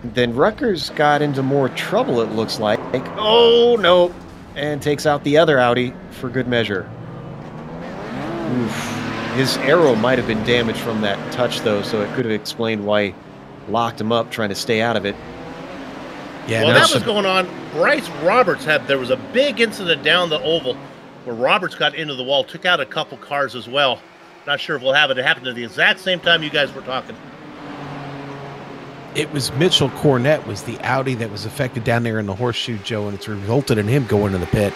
Then Rutgers got into more trouble, it looks like. Oh, no. And takes out the other Audi for good measure. Oof. His arrow might have been damaged from that touch, though, so it could have explained why he locked him up, trying to stay out of it. Yeah, well, that was going on. Bryce Roberts there was a big incident down the oval where Roberts got into the wall, took out a couple cars as well. Not sure if we'll have it. It happened at the exact same time you guys were talking. It was Mitchell Cornett was the Audi that was affected down there in the horseshoe, Joe, and it's resulted in him going to the pit.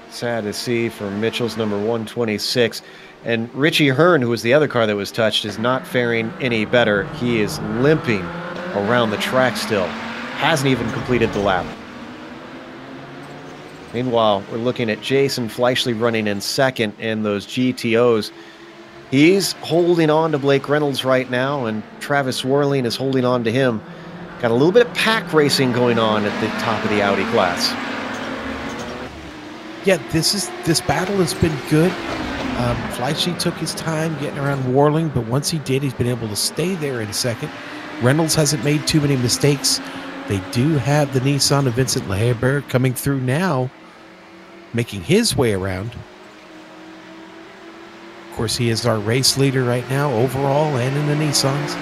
Sad to see for Mitchell's number 126. And Richie Hearn, who was the other car that was touched, is not faring any better. He is limping around the track still. Hasn't even completed the lap. Meanwhile, we're looking at Jason Fleischle running in second in those GTOs. He's holding on to Blake Reynolds right now, and Travis Worling is holding on to him. Got a little bit of pack racing going on at the top of the Audi class. Yeah, this battle has been good. Fleischle took his time getting around Worling, but once he did, he's been able to stay there in second. Reynolds hasn't made too many mistakes. They do have the Nissan of Vincent Leherberg coming through now, making his way around. Of course, he is our race leader right now, overall and in the Nissans.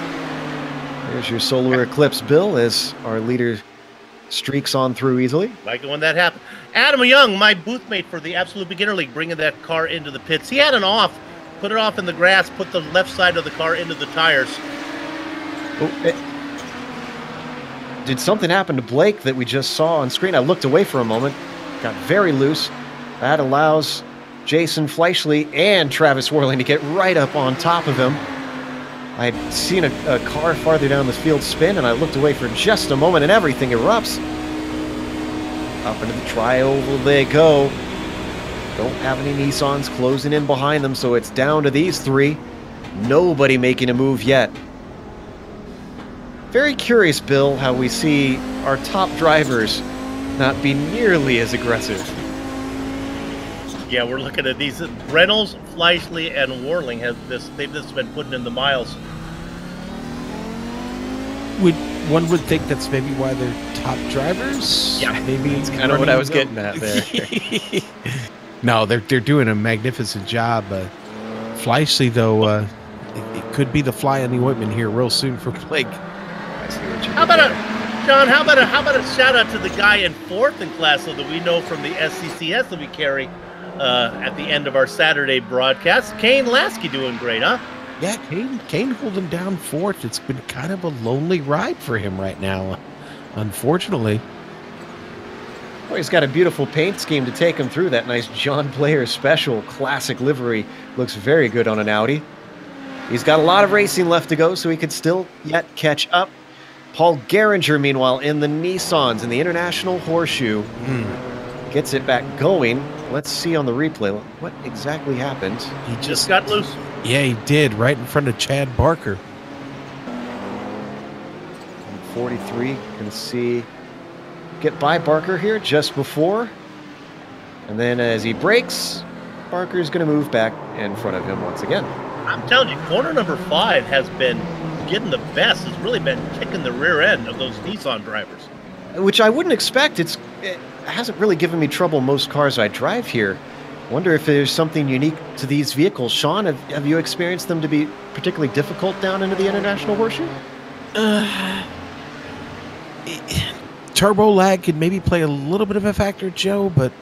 There's your solar eclipse, Bill, as our leader streaks on through easily. Like when that happened. Adam Young, my booth mate for the Absolute Beginner League, bringing that car into the pits. He had an off, put it off in the grass, put the left side of the car into the tires. Did something happen to Blake that we just saw on screen? I looked away for a moment, got very loose. That allows Jason Fleischle and Travis Worling to get right up on top of him. I'd seen a car farther down the field spin, and I looked away for just a moment, and everything erupts. Up into the tri-oval they go. Don't have any Nissans closing in behind them, so it's down to these three. Nobody making a move yet. Very curious, Bill, how we see our top drivers not be nearly as aggressive. Yeah, we're looking at these. Reynolds, Fleischle, and Worling they've just been putting in the miles. One would think that's maybe why they're top drivers. Yeah, maybe it's kind of what I was getting at there. No, they're doing a magnificent job. Fleischle, though, it could be the fly on the ointment here real soon for Blake. How about a shout out to the guy in fourth in class, so that we know from the SCCS that we carry at the end of our Saturday broadcast. Kane Lasky doing great, huh? Yeah, Kane holding down fourth. It's been kind of a lonely ride for him right now, unfortunately. Well, he's got a beautiful paint scheme to take him through. That nice John Player special classic livery looks very good on an Audi. He's got a lot of racing left to go, so he could still yet catch up. Paul Geringer, meanwhile, in the Nissans, in the International Horseshoe, gets it back going. Let's see on the replay what exactly happened. He just got loose. Yeah, he did, right in front of Chad Barker. 43 can see get by Barker here just before. And then as he brakes, Barker's going to move back in front of him once again. I'm telling you, corner number 5 has been getting the best. It's really been kicking the rear end of those Nissan drivers. Which I wouldn't expect. It hasn't really given me trouble most cars I drive here. Wonder if there's something unique to these vehicles. Sean, have you experienced them to be particularly difficult down into the International Horseshoe? Turbo lag could maybe play a little bit of a factor, Joe, but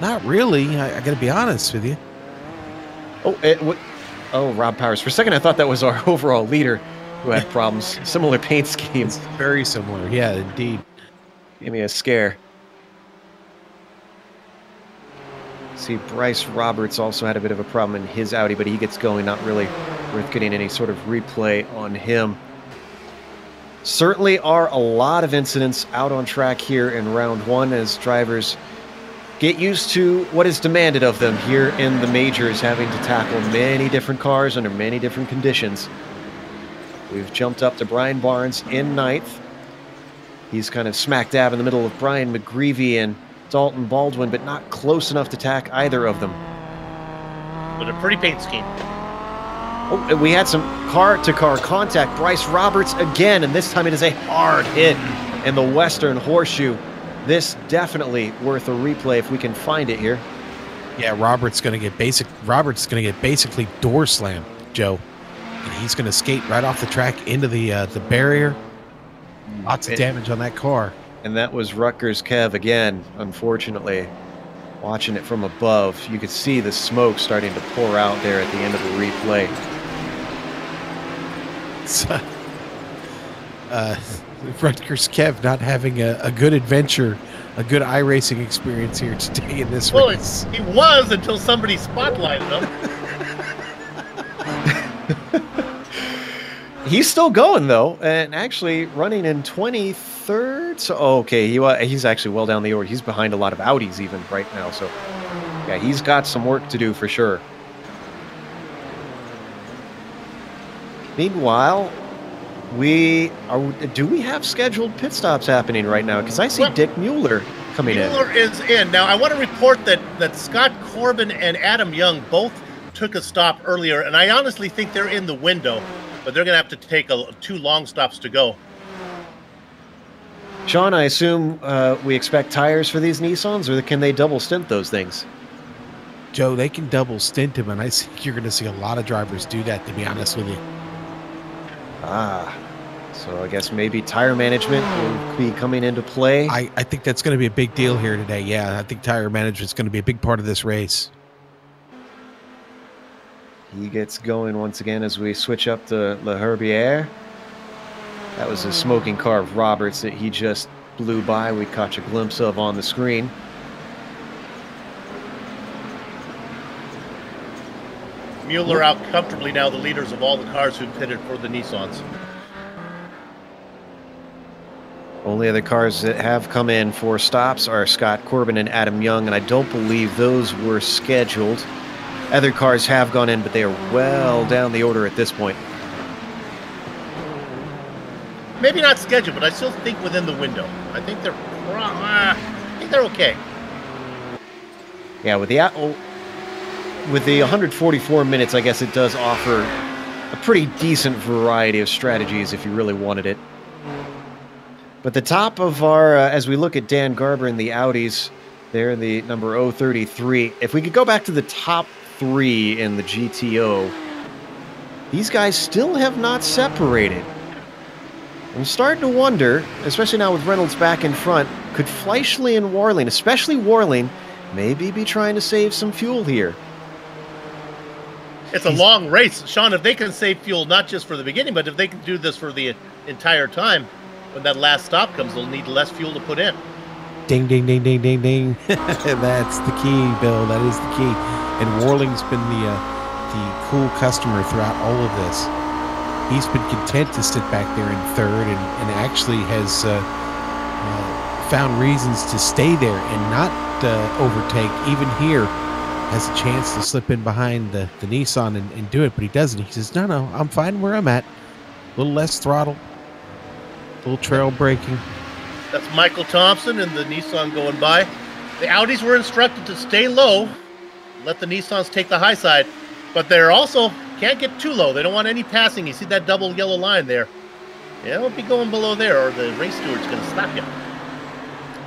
not really. I got to be honest with you. Oh, Rob Powers. For a second, I thought that was our overall leader who had problems. Similar paint schemes. Very similar. Yeah, indeed. Give me a scare. See, Bryce Roberts also had a bit of a problem in his Audi, but he gets going. Not really worth getting any sort of replay on him. Certainly are a lot of incidents out on track here in round 1 as drivers get used to what is demanded of them here in the majors, having to tackle many different cars under many different conditions. We've jumped up to Brian Barnes in 9th. He's kind of smack dab in the middle of Brian McGreevy and Dalton Baldwin, but not close enough to tack either of them. But a pretty paint scheme. Oh, and we had some car-to-car contact. Bryce Roberts again, and this time it is a hard hit in the Western Horseshoe. This definitely worth a replay if we can find it here. Yeah, Roberts going to get basically door slammed, Joe. And he's going to skate right off the track into the barrier. Lots of damage on that car. And that was Rutgers Kev again, unfortunately. Watching it from above, you could see the smoke starting to pour out there at the end of the replay. Rutgers Kev not having a good adventure, a good iRacing experience here today in this race. He was until somebody spotlighted him. He's still going, though, and actually running in 23rd. So, okay, he's actually well down the order. He's behind a lot of Audis even right now. So, yeah, he's got some work to do for sure. Meanwhile, do we have scheduled pit stops happening right now? Because I see Dick Mueller coming in. Mueller is in. Now, I want to report that Scott Corbin and Adam Young both took a stop earlier, and I honestly think they're in the window, but they're going to have to take 2 long stops to go. Sean, I assume we expect tires for these Nissans, or can they double stint those things? Joe, they can double stint them, and I think you're going to see a lot of drivers do that, to be honest with you. So I guess maybe tire management will be coming into play. I think that's going to be a big deal here today. Yeah, I think tire management is going to be a big part of this race. He gets going once again as we switch up to La Herbiere. That was a smoking car of Roberts that he just blew by. We caught a glimpse of on the screen. Mueller out comfortably now, the leaders of all the cars who pitted for the Nissans. Only other cars that have come in for stops are Scott Corbin and Adam Young, and I don't believe those were scheduled. Other cars have gone in, but they are well down the order at this point. Maybe not scheduled, but I still think within the window. I think they're okay. Yeah, with the 144 minutes, I guess it does offer a pretty decent variety of strategies if you really wanted it. But the top of our, as we look at Dan Garber and the Audis, there in the number 033, if we could go back to the top 3 in the GTO, these guys still have not separated. I'm starting to wonder, especially now with Reynolds back in front, could Fleischle and Warling, especially Warling, maybe be trying to save some fuel here? It's a long race. Sean, if they can save fuel, not just for the beginning, but if they can do this for the entire time, when that last stop comes, they'll need less fuel to put in. Ding, ding, ding, ding, ding, ding. That's the key, Bill. That is the key. And Warling's been the cool customer throughout all of this. He's been content to sit back there in third and actually has found reasons to stay there and not overtake. Even here, has a chance to slip in behind the Nissan and do it, but he doesn't. He says, no, I'm fine where I'm at. A little less throttle. A little trail braking. That's Michael Thompson and the Nissan going by. The Audis were instructed to stay low, let the Nissans take the high side, but they're also can't get too low. They don't want any passing. You see that double yellow line there. Yeah, don't be going below there or the race steward's going to stop you.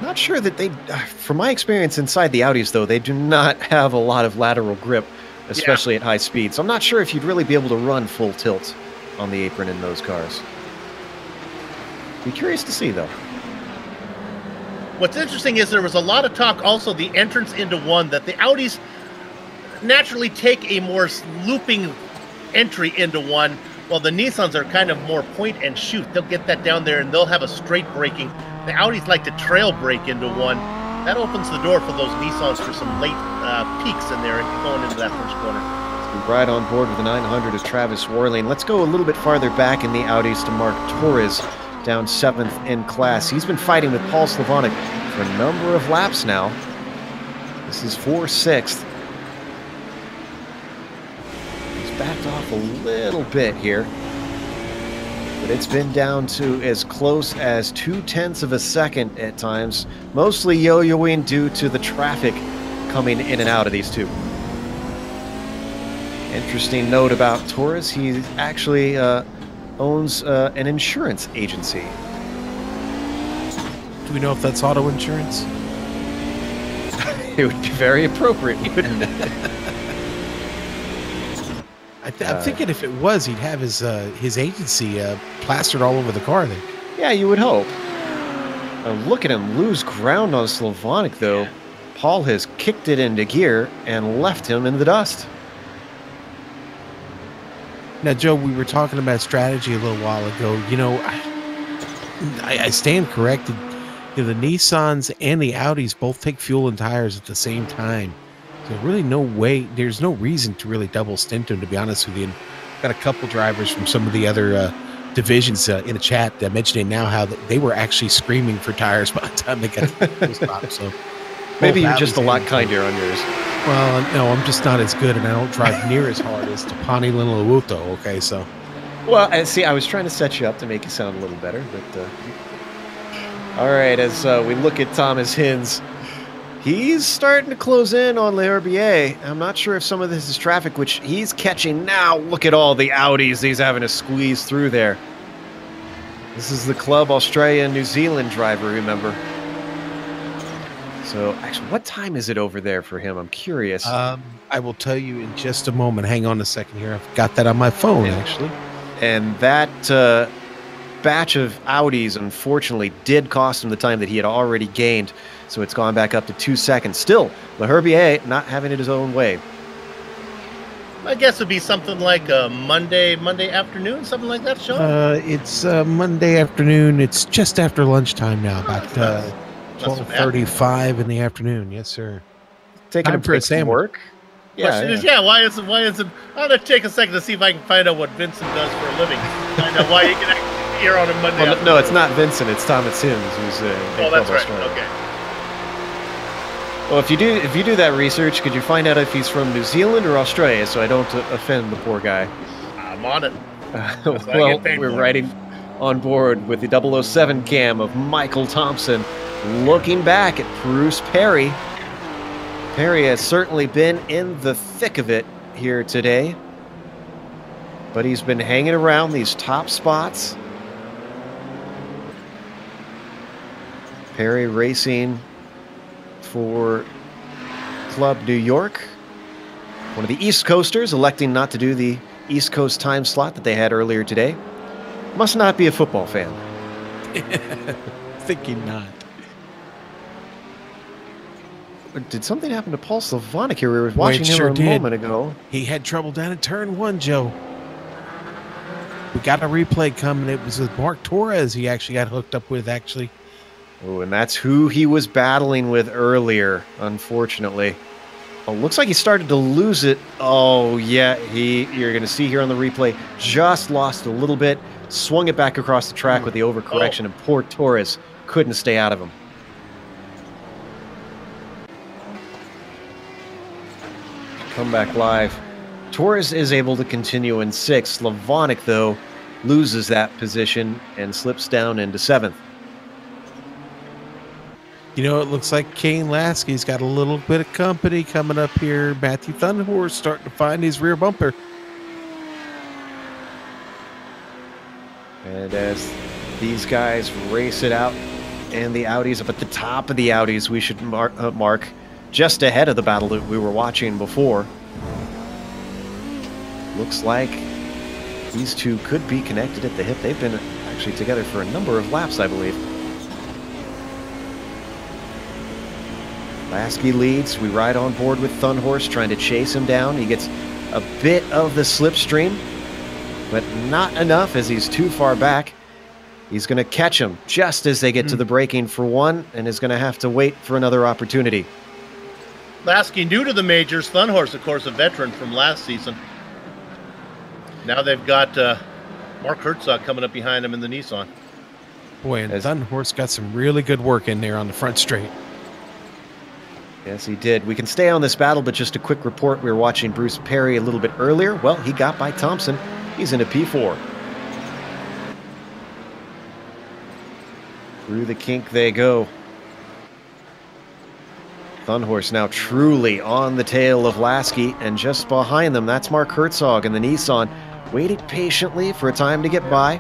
Not sure that they, from my experience inside the Audis though, they do not have a lot of lateral grip, especially at high speed. So I'm not sure if you'd really be able to run full tilt on the apron in those cars. Be curious to see, though. What's interesting is there was a lot of talk also the entrance into one that the Audis naturally take a more looping entry into one, while the Nissans are kind of more point and shoot. They'll get that down there and they'll have a straight braking. The Audis like to trail brake into one. That opens the door for those Nissans for some late peaks in there going into that first corner. We ride on board with the 900 of Travis Warling. Let's go a little bit farther back in the Audis to Mark Torres, down 7th in class. He's been fighting with Paul Slavonic for a number of laps now. This is for 6th. He's backed off a little bit here, but it's been down to as close as 0.2 of a second at times, mostly yo-yoing due to the traffic coming in and out of these two. Interesting note about Torres, he actually owns an insurance agency. Do we know if that's auto insurance? It would be very appropriate, wouldn't it? I'm thinking if it was, he'd have his agency plastered all over the car then. Yeah, you would hope. Look at him lose ground on Slavonic, though. Yeah. Paul has kicked it into gear and left him in the dust. Now, Joe, we were talking about strategy a little while ago. You know, I stand corrected. You know, the Nissans and the Audis both take fuel and tires at the same time. There's really no way, there's no reason to really double stint them, to be honest with you. And got a couple drivers from some of the other divisions in the chat that mentioning now how they were actually screaming for tires by the time they got to the stop. So maybe you're just a lot kinder on yours. Well, no, I'm just not as good, and I don't drive near as hard as Tapani Linalawuto, okay, so. Well, see, I was trying to set you up to make you sound a little better, but... All right, as we look at Thomas Hins, he's starting to close in on L'Herbier. I'm not sure if some of this is traffic, which he's catching now. Look at all the Audis he's having to squeeze through there. This is the Club Australia and New Zealand driver, remember? So, actually, what time is it over there for him? I'm curious. I will tell you in just a moment. Hang on a second here. I've got that on my phone, actually. And that batch of Audis, unfortunately, did cost him the time that he had already gained. So it's gone back up to 2 seconds. Still, L'Herbier not having it his own way. I guess it'd be something like a Monday afternoon, something like that, Sean? It's Monday afternoon. It's just after lunchtime now, about 12:35 in the afternoon. Yes, sir. Taking Time a for a break from sandwich. work. Question is, why is it? I'm gonna take a second to see if I can find out what Vincent does for a living. Find out why he can actually be here on a Monday. Well, no, it's not Vincent. It's Thomas Sims, who's Oh, that's right. Okay. Well, if you do that research, could you find out if he's from New Zealand or Australia, so I don't offend the poor guy? I'm on it. Well, we're riding on board with the 007 cam of Michael Thompson, looking back at Bruce Perry. Perry has certainly been in the thick of it here today, but he's been hanging around these top spots. Perry racing for Club New York, one of the East Coasters, electing not to do the East Coast time slot that they had earlier today. Must not be a football fan. Thinking not. Did something happen to Paul Slavonic here? We were watching him sure a moment ago. He had trouble down at turn 1, Joe. We got a replay coming. It was with Mark Torres he actually got hooked up with, actually. Oh, and that's who he was battling with earlier, unfortunately. Oh, looks like he started to lose it. Oh, yeah, you're going to see here on the replay, just lost a little bit, swung it back across the track with the overcorrection, and poor Torres couldn't stay out of him. Come back live. Torres is able to continue in 6th. Slavonic, though, loses that position and slips down into 7th. You know, it looks like Kane Lasky's got a little bit of company coming up here. Matthew Thunderhorse starting to find his rear bumper. And as these guys race it out, and the Audis up at the top of the Audis, we should mark just ahead of the battle that we were watching before. Looks like these two could be connected at the hip. They've been actually together for a number of laps, I believe. Lasky leads. We ride on board with Thunhorse, trying to chase him down. He gets a bit of the slipstream, but not enough as he's too far back. He's going to catch him just as they get to the braking for one, and is going to have to wait for another opportunity. Lasky new to the majors. Thunhorse, of course, a veteran from last season. Now they've got Mark Herzog coming up behind him in the Nissan. Boy, and Thunhorse got some really good work in there on the front straight. Yes, he did. We can stay on this battle, but just a quick report. We were watching Bruce Perry a little bit earlier. Well, he got by Thompson. He's in a P4. Through the kink they go. Thunhorse now truly on the tail of Lasky, and just behind them, that's Mark Herzog in the Nissan, waiting patiently for a time to get by.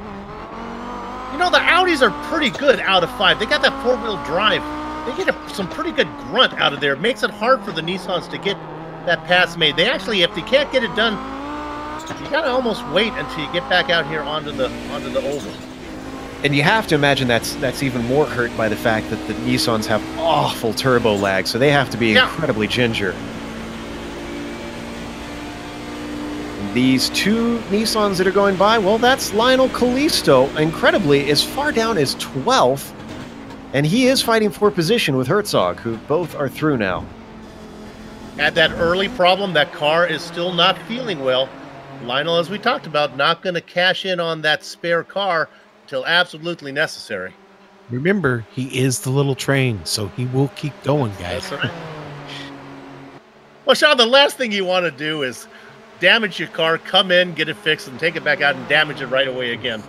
You know, the Audis are pretty good out of 5. They got that 4-wheel drive. They get some pretty good grunt out of there. It makes it hard for the Nissans to get that pass made. They actually, if they can't get it done, you got to almost wait until you get back out here onto the oval. And you have to imagine that's even more hurt by the fact that the Nissans have awful turbo lag, so they have to be incredibly ginger. These two Nissans that are going by, well, that's Lionel Callisto, incredibly, as far down as 12th, and he is fighting for position with Herzog, who both are through now. Had that early problem, that car is still not feeling well. Lionel, as we talked about, not going to cash in on that spare car till absolutely necessary. Remember, he is the little train, so he will keep going, guys. That's right. Well, Sean, the last thing you want to do is damage your car, come in, get it fixed, and take it back out and damage it right away again.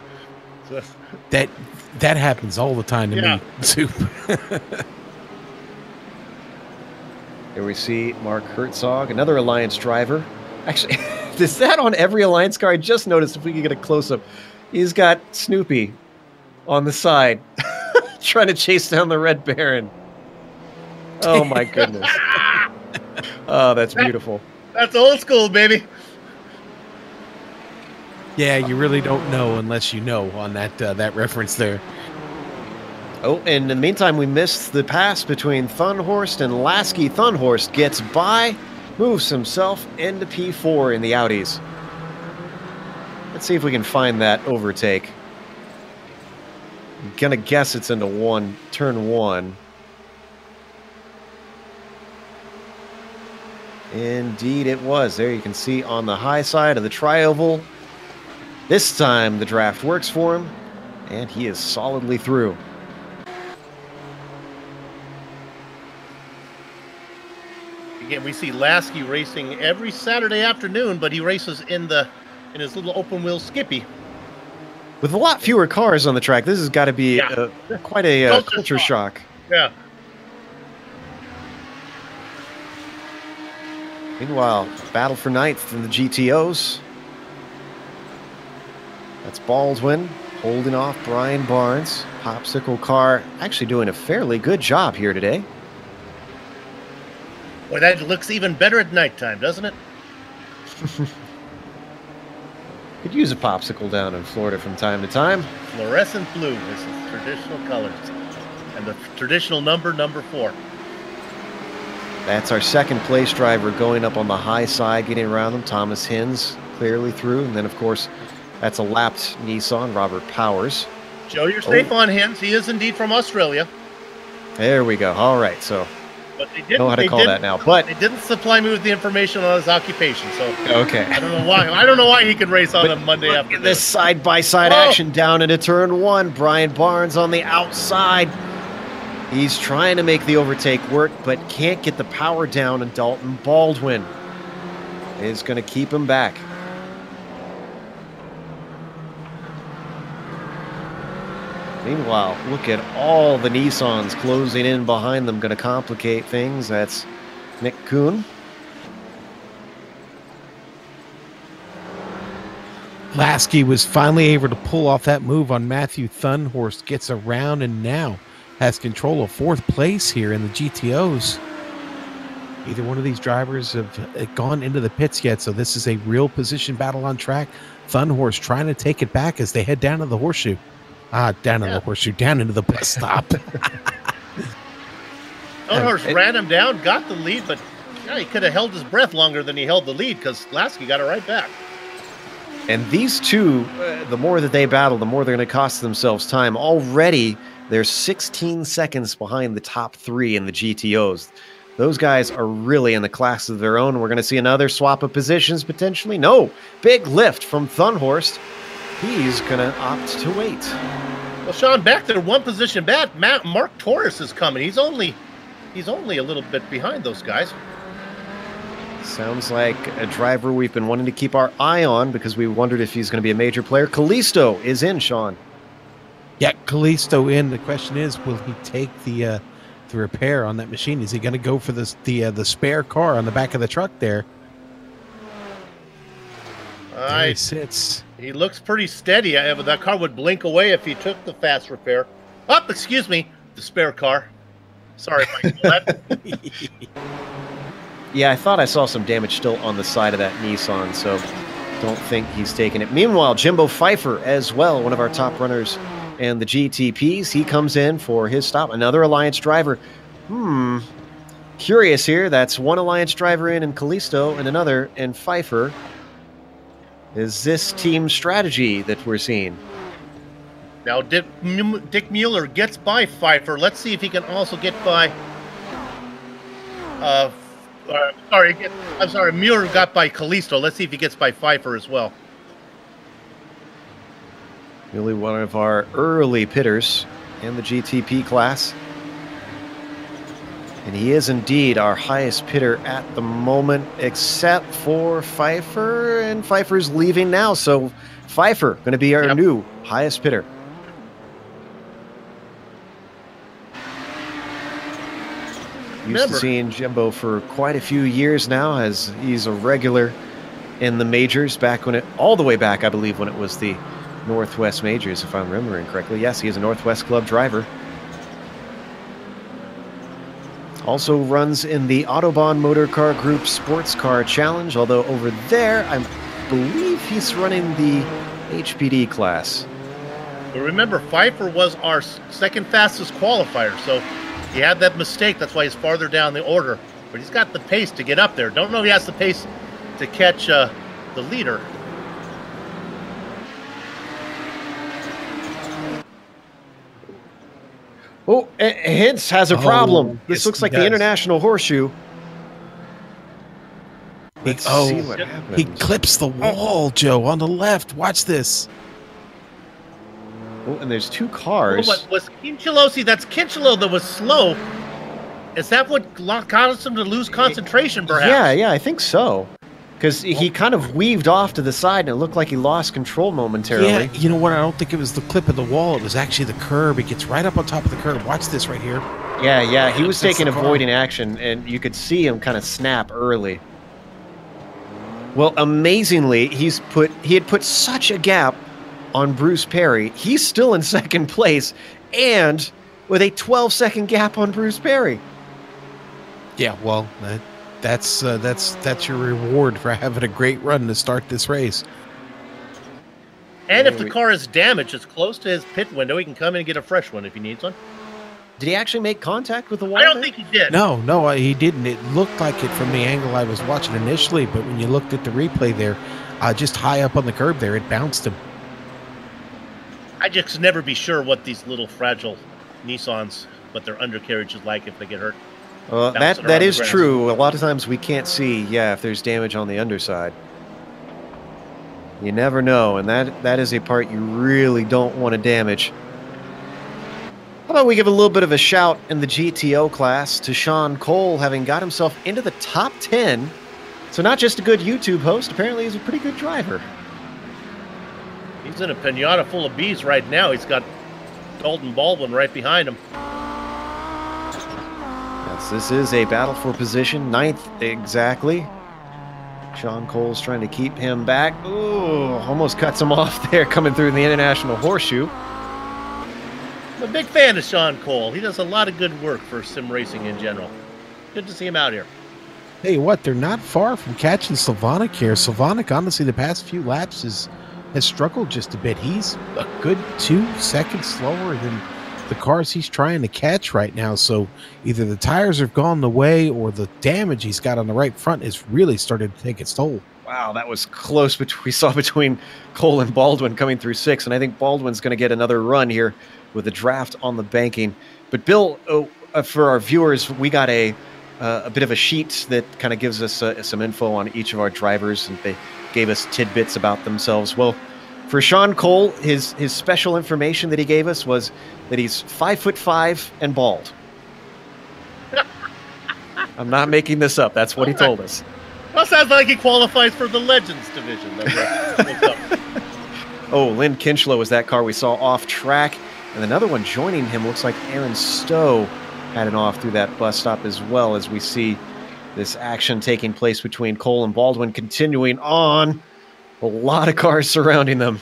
So, that happens all the time to me, Soup. Here we see Mark Herzog, another Alliance driver. Actually, is that on every Alliance car? I just noticed, if we could get a close-up. He's got Snoopy on the side, trying to chase down the Red Baron. Oh, my goodness. Oh, that's beautiful. That's old school, baby. Yeah, you really don't know unless you know on that reference there. Oh, and in the meantime, we missed the pass between Thunhorst and Lasky. Thunhorst gets by, moves himself into P4 in the Audis. Let's see if we can find that overtake. I'm gonna guess it's into turn one. Indeed it was. There you can see on the high side of the tri-oval. This time the draft works for him, and he is solidly through. Again, we see Lasky racing every Saturday afternoon, but he races in his little open wheel Skippy. With a lot fewer cars on the track, this has got to be quite a culture shock. Yeah. Meanwhile, battle for ninth in the GTOs. That's Baldwin holding off Brian Barnes. Popsicle car actually doing a fairly good job here today. Boy, that looks even better at nighttime, doesn't it? Could use a popsicle down in Florida from time to time. Fluorescent blue is its traditional colors. And the traditional number 4. That's our second place driver going up on the high side, getting around them. Thomas Hins clearly through. And then, of course, that's a lapped Nissan, Robert Powers. Joe, you're safe on Hins. He is indeed from Australia. There we go. All right, so but they didn't know how to call that now. But they didn't supply me with the information on his occupation, so okay. I don't know why. I don't know why he can race on a Monday afternoon. This side-by-side action down into turn one. Brian Barnes on the outside. He's trying to make the overtake work, but can't get the power down, and Dalton Baldwin is going to keep him back. Meanwhile, look at all the Nissans closing in behind them, going to complicate things. That's Nick Kuhn. Lasky was finally able to pull off that move on Matthew Thunhorst, gets around and now has control of fourth place here in the GTOs. Either one of these drivers have gone into the pits yet, so this is a real position battle on track. Thunhorst trying to take it back as they head down to the horseshoe. Down in the horseshoe, down into the bus stop. Thunhorst ran him down, got the lead, but he could have held his breath longer than he held the lead because Lasky got it right back. And these two, the more that they battle, the more they're going to cost themselves time. Already, they're 16 seconds behind the top three in the GTOs. Those guys are really in the class of their own. We're going to see another swap of positions potentially. No, big lift from Thunhorst. He's going to opt to wait. Well, Sean, back there, one position back. Mark Torres is coming. He's only a little bit behind those guys. Sounds like a driver we've been wanting to keep our eye on because we wondered if he's going to be a major player. Callisto is in, Sean. Yeah, Callisto in. The question is, will he take the repair on that machine? Is he going to go for the spare car on the back of the truck there? There he sits. He looks pretty steady. That car would blink away if he took the fast repair. Oh, excuse me, the spare car. Sorry, Mike. Yeah, I thought I saw some damage still on the side of that Nissan, so don't think he's taking it. Meanwhile, Jimbo Pfeiffer as well, one of our top runners in the GTPs. He comes in for his stop. Another Alliance driver. Curious here. That's one Alliance driver in Callisto and another in Pfeiffer. Is this team strategy that we're seeing? Now, Dick Mueller gets by Pfeiffer. Let's see if he can also get by... Mueller got by Callisto. Let's see if he gets by Pfeiffer as well. Really one of our early pitters in the GTP class. And he is indeed our highest pitter at the moment, except for Pfeiffer. And Pfeiffer's leaving now, so Pfeiffer going to be our new highest pitter. Used to seeing Jimbo for quite a few years now, as he's a regular in the majors back when all the way back, I believe, when it was the Northwest Majors, if I'm remembering correctly. Yes, he is a Northwest Club driver. Also runs in the Autobahn Motor Car Group Sports Car Challenge, although over there, I believe he's running the HPD class. But remember, Pfeiffer was our second fastest qualifier, so he had that mistake. That's why he's farther down the order. but he's got the pace to get up there. Don't know if he has the pace to catch the leader. Oh, Hintz has a problem. This yes, looks like he the does. International Horseshoe. Let's see what He happens. clips the wall, Joe, on the left. Watch this. Oh, and there's two cars. What was Kinchelo? See, that's Kinchelo that was slow. Is that what caused him to lose concentration, perhaps? Yeah, I think so. Because he kind of weaved off to the side, and it looked like he lost control momentarily. Yeah, you know what? I don't think it was the clip of the wall. It was actually the curb. He gets right up on top of the curb. Watch this right here. Yeah, he was That's taking the car. avoiding action, and you could see him kind of snap early. Well, amazingly, he had put such a gap on Bruce Perry. He's still in second place, and with a 12-second gap on Bruce Perry. Yeah, well, that's your reward for having a great run to start this race. And if the car is damaged, it's close to his pit window. He can come in and get a fresh one if he needs one. Did he actually make contact with the wall? I don't there? think he did. No, he didn't. It looked like it from the angle I was watching initially, but when you looked at the replay there, just high up on the curb there, it bounced him. I just never be sure what these little fragile Nissans, what their undercarriage is like if they get hurt. Well, Bouncing that around is the grass. true. A lot of times we can't see, if there's damage on the underside. You never know, and that is a part you really don't want to damage. How about we give a little bit of a shout in the GTO class to Sean Cole, having got himself into the top 10. So not just a good YouTube host, apparently he's a pretty good driver. He's in a pinata full of bees right now. He's got Dalton Baldwin right behind him. Yes, this is a battle for position, 9th exactly. Sean Cole's trying to keep him back. Ooh, almost cuts him off there coming through the International Horseshoe. I'm a big fan of Sean Cole. He does a lot of good work for sim racing in general. Good to see him out here. Hey, what? They're not far from catching Slavonic here. Slavonic, honestly, the past few laps has struggled just a bit. He's a good 2 seconds slower than the cars he's trying to catch right now. So either the tires have gone the way or the damage he's got on the right front has really started to take its toll. Wow, that was close. We saw between Cole and Baldwin coming through 6, and I think Baldwin's going to get another run here with a draft on the banking. But Bill, for our viewers, we got a bit of a sheet that kind of gives us some info on each of our drivers, and they gave us tidbits about themselves. Well, for Sean Cole, his special information that he gave us was that he's 5'5" and bald. I'm not making this up. That's what he told us. Well, sounds like he qualifies for the Legends division. Oh, Lynn Kinchlow was that car we saw off track. And another one joining him looks like Aaron Stowe had it off through that bus stop as well, as we see this action taking place between Cole and Baldwin continuing on. A lot of cars surrounding them.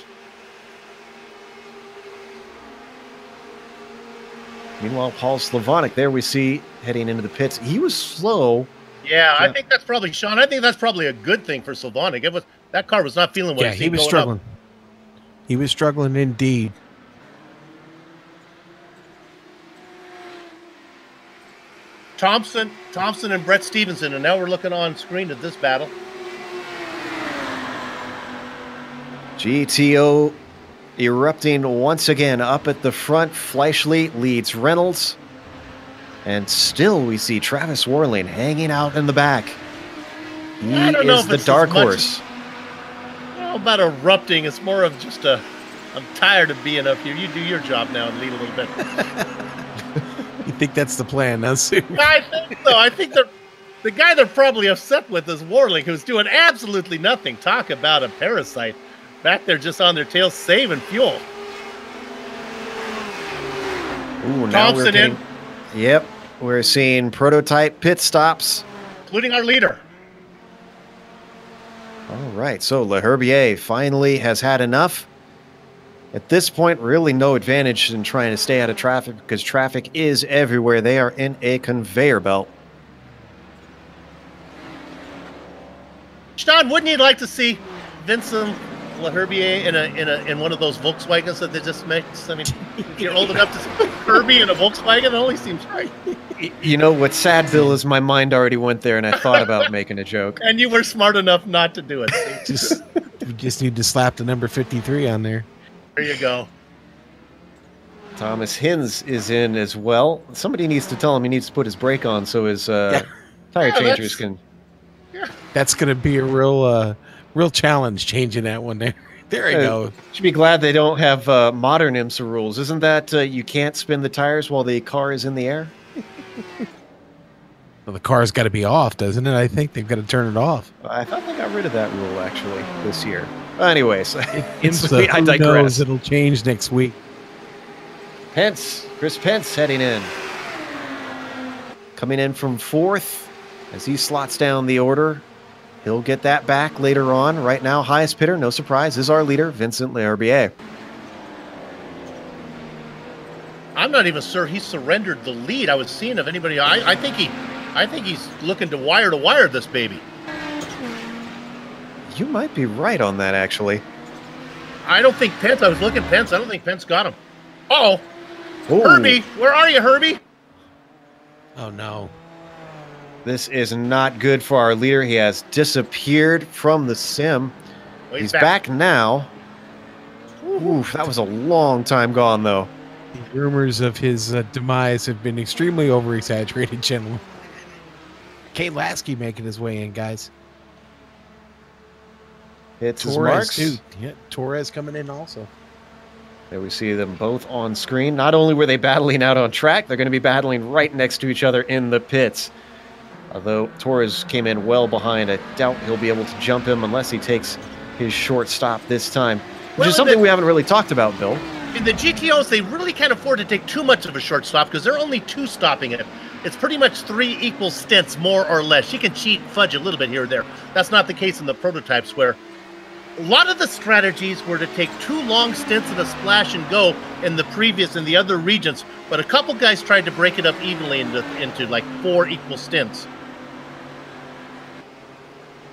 Meanwhile, Paul Slavonic, there we see heading into the pits. He was slow. Yeah, I think that's probably, Sean, I think that's probably a good thing for Slavonic. That car was not feeling what Yeah, he was struggling. He was struggling indeed. Thompson and Brett Stevenson, and now we're looking on screen at this battle. GTO erupting once again up at the front. Fleischle leads Reynolds. And still we see Travis Warling hanging out in the back. He is the dark horse. How about erupting? It's more of just I'm tired of being up here. You do your job now and lead a little bit. You think that's the plan, huh, Sue? I think so. I think the guy they're probably upset with is Warling, who's doing absolutely nothing. Talk about a parasite. Back there just on their tails saving fuel. Ooh, now Thompson in. Yep, we're seeing prototype pit stops. Including our leader. All right, so Le Herbier finally has had enough. At this point, really no advantage in trying to stay out of traffic because traffic is everywhere. They are in a conveyor belt. Sean, wouldn't you like to see Vincent Herbier in one of those Volkswagens that they just make? I mean, if you're old enough to see Herbie in a Volkswagen, it only seems right. You know what's sad, Bill, is my mind already went there, and I thought about making a joke. And you were smart enough not to do it. You just need to slap the number 53 on there. There you go. Thomas Hins is in as well. Somebody needs to tell him he needs to put his brake on so his tire changers can. Yeah. That's going to be a real challenge changing that one there. There you go. Should be glad they don't have modern IMSA rules. Isn't that you can't spin the tires while the car is in the air? Well, the car's got to be off, doesn't it? I think they've got to turn it off. I thought they got rid of that rule actually this year. Anyways, IMSA, I who digress. knows, it'll change next week. Chris Pence heading in. Coming in from 4th as he slots down the order. He'll get that back later on. Right now, highest pitter, no surprise, is our leader, Vincent L'Herbier. I'm not even sure he surrendered the lead. I was seeing if anybody. I think he's looking to wire this baby. You might be right on that, actually. I don't think Pence. I was looking at Pence. I don't think Pence got him. Oh, Ooh. Herbie, where are you, Herbie? Oh, no. This is not good for our leader. He has disappeared from the sim. Oh, he's back now. Oof, that was a long time gone, though. The rumors of his demise have been extremely over-exaggerated, gentlemen. Kate Lasky making his way in, guys. It's his Torres, marks. too. Yeah, Torres coming in also. There we see them both on screen. Not only were they battling out on track, they're going to be battling right next to each other in the pits. Although Torres came in well behind, I doubt he'll be able to jump him unless he takes his short stop this time, which is something we haven't really talked about, Bill. In the GTOs, they really can't afford to take too much of a short stop because they're only 2 stopping it. It's pretty much 3 equal stints, more or less. You can cheat, fudge a little bit here or there. That's not the case in the prototypes, where a lot of the strategies were to take 2 long stints and a splash and go in the other regions, but a couple guys tried to break it up evenly into like 4 equal stints.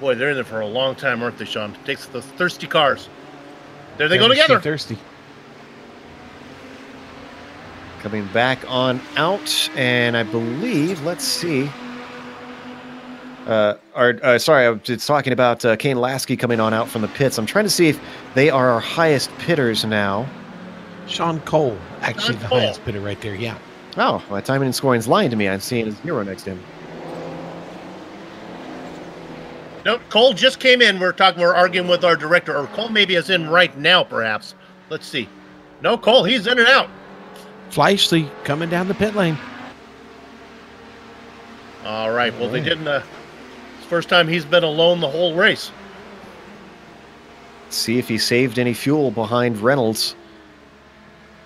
Boy, they're in there for a long time, aren't they, Sean? It takes the thirsty cars. There they go together. Thirsty. Coming back on out, and I believe, let's see. Sorry, I was talking about Kane Lasky coming on out from the pits. I'm trying to see if they are our highest pitters now. Sean Cole, actually the highest bidder right there, yeah. Oh, my timing and scoring's lying to me. I'm seeing a 0 next to him. No, Cole just came in. We're arguing with our director, or Cole maybe is in right now, perhaps. Let's see. No, Cole, he's in and out. Fleischle coming down the pit lane. All right. Well, they didn't. It's the first time he's been alone the whole race. See if he saved any fuel behind Reynolds.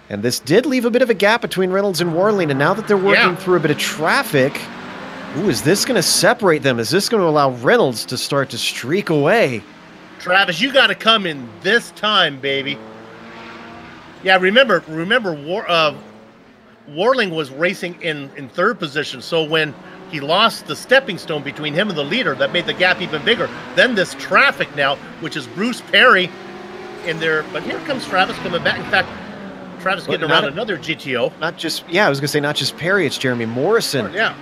And this did leave a bit of a gap between Reynolds and Warling. And now that they're working through a bit of traffic, ooh, is this going to separate them? Is this going to allow Reynolds to start to streak away? Travis, you got to come in this time, baby. Yeah, remember, Warling was racing in 3rd position, so when he lost the stepping stone between him and the leader, that made the gap even bigger. Then this traffic now, which is Bruce Perry in there, but here comes Travis coming back. In fact, Travis getting around another GTO. I was going to say not just Perry, it's Jeremy Morrison. Yeah.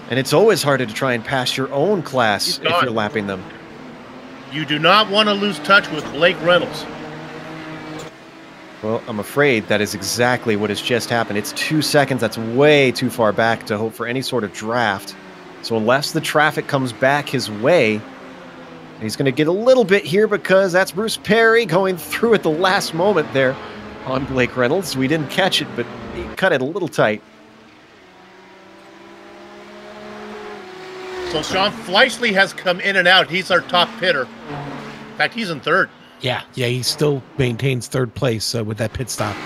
And it's always harder to try and pass your own class if you're lapping them. You do not want to lose touch with Blake Reynolds. Well, I'm afraid that is exactly what has just happened. It's 2 seconds. That's way too far back to hope for any sort of draft. So unless the traffic comes back his way, he's going to get a little bit here because that's Bruce Perry going through at the last moment there on Blake Reynolds. We didn't catch it, but he cut it a little tight. So Sean Fleischle has come in and out. He's our top pitter. In fact, he's in 3rd. Yeah, he still maintains 3rd place with that pit stop.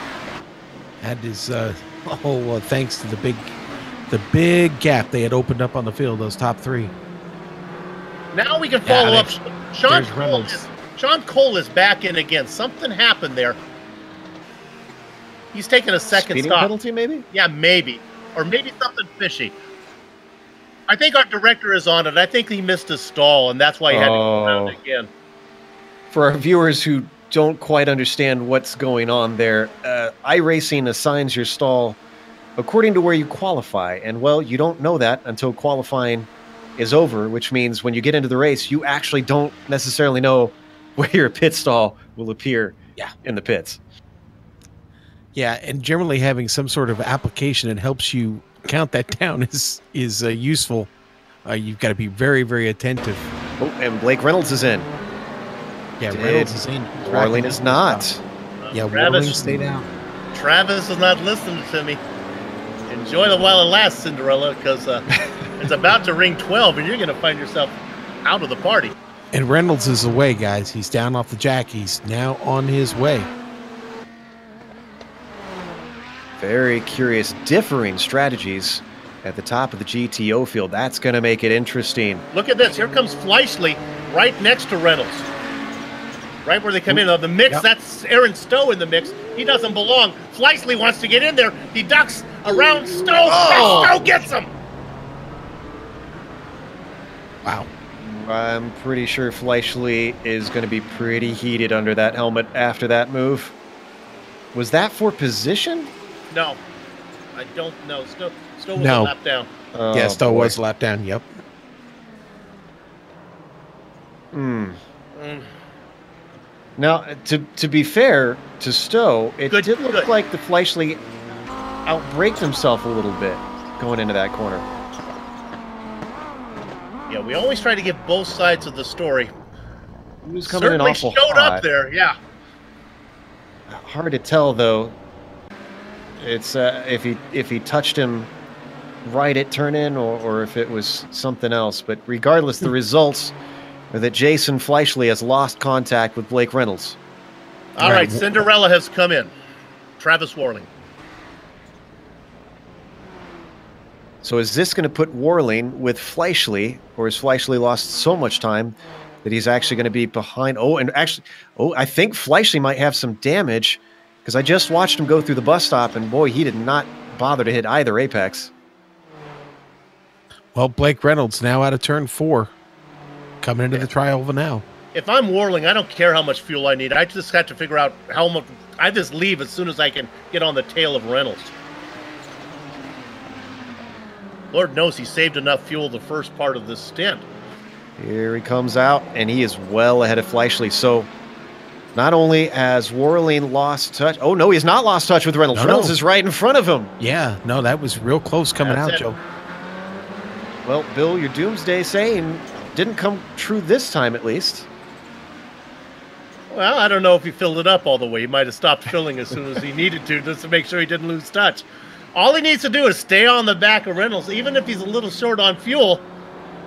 Had his thanks to the big gap they had opened up on the field, those top 3. Now we can follow up. Sean Cole is back in again. Something happened there. He's taking a second Speeding stop. Penalty, maybe? Yeah, maybe. Or maybe something fishy. I think our director is on it. I think he missed his stall, and that's why he had to go around again. For our viewers who don't quite understand what's going on there. iRacing assigns your stall according to where you qualify. And, well, you don't know that until qualifying is over, which means when you get into the race, you actually don't necessarily know where your pit stall will appear in the pits. Yeah, and generally having some sort of application that helps you count that down is useful. You've got to be very, very attentive. Oh, and Blake Reynolds is in. Yeah, Reynolds is in. Worling is not. Yeah, Worling stayed out. Travis is not listening to me. Enjoy the while it lasts, Cinderella, because it's about to ring 12, and you're going to find yourself out of the party. And Reynolds is away, guys. He's down off the jack. He's now on his way. Very curious, differing strategies at the top of the GTO field. That's going to make it interesting. Look at this. Here comes Fleischle right next to Reynolds. Right where they come in. The mix, that's Aaron Stowe in the mix. He doesn't belong. Fleischle wants to get in there. He ducks around Stowe. Oh! Stowe gets him. Wow. I'm pretty sure Fleischle is going to be pretty heated under that helmet after that move. Was that for position? No. I don't know. Stowe was a lap down. Yeah, Stowe was a lap down. Yep. Now, to be fair to Stowe, it did look like the Fleischle outbraked himself a little bit going into that corner. Yeah, we always try to get both sides of the story. He was coming in awful hot. Showed up there, yeah. Hard to tell though. It's if he touched him right at turn in or if it was something else. But regardless, the results are that Jason Fleischle has lost contact with Blake Reynolds. All right, Cinderella has come in. Travis Worling. So is this going to put Worling with Fleischle, or has Fleischle lost so much time that he's actually going to be behind? I think Fleischle might have some damage because I just watched him go through the bus stop, and boy, he did not bother to hit either apex. Well, Blake Reynolds now out of turn 4, coming into the trial now. If I'm Worling, I don't care how much fuel I need. I just have to figure out how much. I just leave as soon as I can get on the tail of Reynolds. Lord knows he saved enough fuel the first part of this stint. Here he comes out, and he is well ahead of Fleischle. So not only has Worling lost touch. Oh, no, he's not lost touch with Reynolds. Reynolds is right in front of him. Yeah, no, that was real close coming out, Joe. Well, Bill, your doomsday saying didn't come true this time, at least. Well, I don't know if he filled it up all the way. He might have stopped filling as soon as he needed to, just to make sure he didn't lose touch. All he needs to do is stay on the back of Reynolds, even if he's a little short on fuel.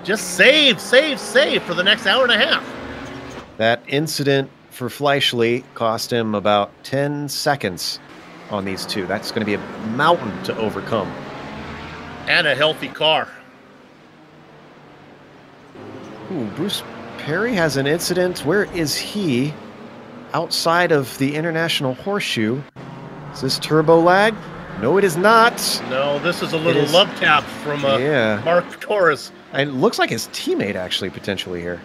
Just save for the next hour and a half. That incident for Fleischle cost him about 10 seconds on these two. That's going to be a mountain to overcome. And a healthy car. Ooh, Bruce Perry has an incident. Where is he? Outside of the International Horseshoe. Is this turbo lag? No, it is not. No, this is a little love tap from Mark Torres. And it looks like his teammate, actually, potentially here.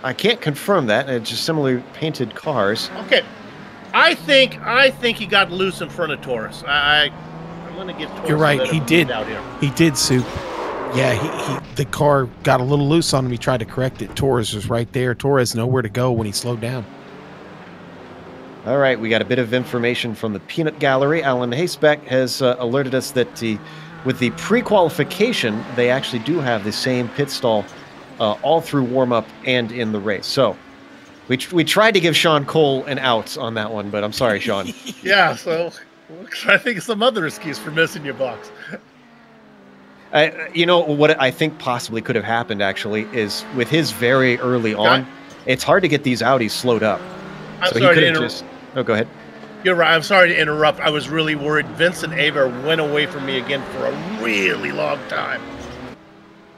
I can't confirm that. It's just similarly painted cars. Okay. I think he got loose in front of Torres. I'm going to give Torres You're right. He did. Out here. He did, Soup. Yeah, the car got a little loose on him. He tried to correct it. Torres was right there. Torres nowhere to go when he slowed down. All right, we got a bit of information from the Peanut Gallery. Alan Hasebeck has alerted us that with the pre-qualification, they actually do have the same pit stall all through warm-up and in the race. So we tried to give Sean Cole an out on that one, but I'm sorry, Sean. Yeah, so we'll try to think of some other excuse for missing your box. You know, what I think possibly could have happened, actually, is with his very early on, it's hard to get these Audis slowed up. I'm sorry to interrupt. Oh, go ahead. You're right. I'm sorry to interrupt. I was really worried. Vincent Aver went away from me again for a really long time.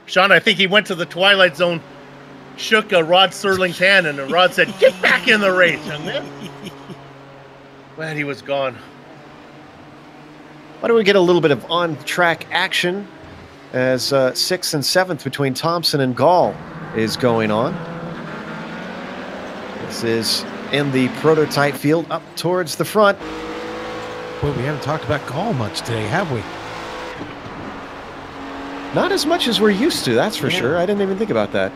Sean, I think he went to the Twilight Zone, shook Rod Serling's hand, and Rod said, "Get back in the race, young man." Glad he was gone. Why don't we get a little bit of on-track action as 6th and 7th between Thompson and Gall is going on. This is in the prototype field up towards the front. Boy, we haven't talked about Gall much today, have we? Not as much as we're used to, that's for sure. I didn't even think about that.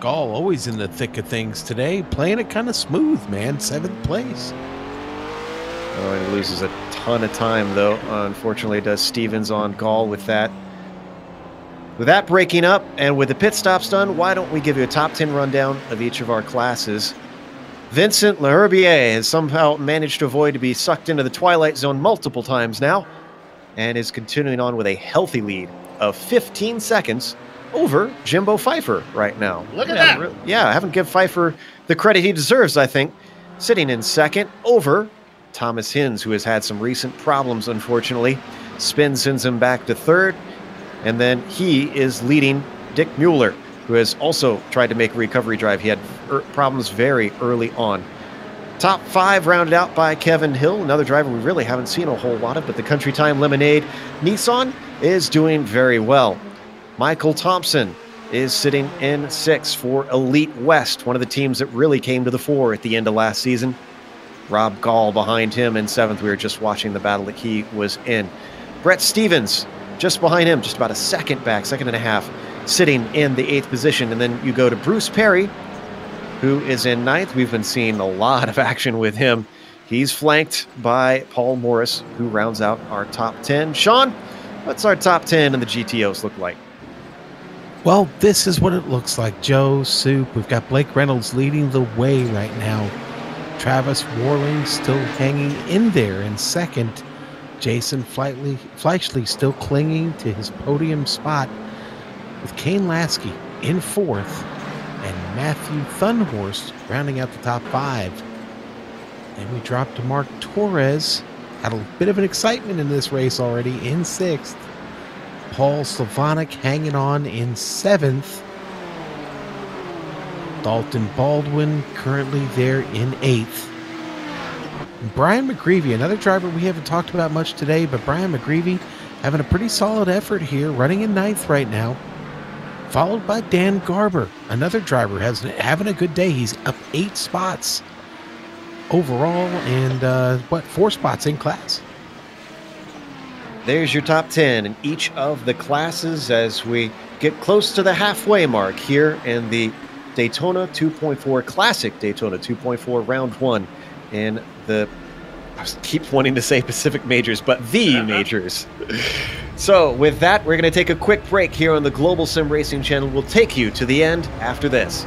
Gall always in the thick of things today, playing it kind of smooth, man. 7th place. Oh, and he loses a ton of time, though. Unfortunately, does Stevens on Gall with that. With that breaking up, and with the pit stops done, why don't we give you a top 10 rundown of each of our classes. Vincent Leherbier has somehow managed to avoid to be sucked into the twilight zone multiple times now, and is continuing on with a healthy lead of 15 seconds over Jimbo Pfeiffer right now. Look at that. I haven't given Pfeiffer the credit he deserves, I think. Sitting in second over Thomas Hinz, who has had some recent problems, unfortunately. Spin sends him back to third. And then he is leading Dick Mueller, who has also tried to make a recovery drive. He had problems very early on. Top 5 rounded out by Kevin Hill, another driver we really haven't seen a whole lot of, but the Country Time Lemonade Nissan is doing very well. Michael Thompson is sitting in 6th for Elite West, one of the teams that really came to the fore at the end of last season. Rob Gall behind him in 7th. We were just watching the battle that he was in. Brett Stevens just behind him, just about a second back, second and a half, sitting in the 8th position. And then you go to Bruce Perry, who is in 9th. We've been seeing a lot of action with him. He's flanked by Paul Morris, who rounds out our top 10. Sean, what's our top 10 in the GTOs look like? Well, this is what it looks like. Joe, Soup, we've got Blake Reynolds leading the way right now. Travis Warling still hanging in there in 2nd. Jason Fleischle still clinging to his podium spot, with Kane Lasky in 4th and Matthew Thunhorst rounding out the top 5. And we drop to Mark Torres. Had a bit of an excitement in this race already in 6th. Paul Slavonic hanging on in 7th. Dalton Baldwin currently there in 8th. Brian McGreevy, another driver we haven't talked about much today, but Brian McGreevy having a pretty solid effort here, running in 9th right now. Followed by Dan Garber, another driver having a good day. He's up 8 spots overall and 4 spots in class. There's your top 10 in each of the classes as we get close to the halfway mark here in the Daytona 2.4 Classic Daytona 2.4 Round 1 in the, I keep wanting to say Pacific Majors, but the Majors. So with that, we're going to take a quick break here on the Global Sim Racing channel. We'll take you to the end after this.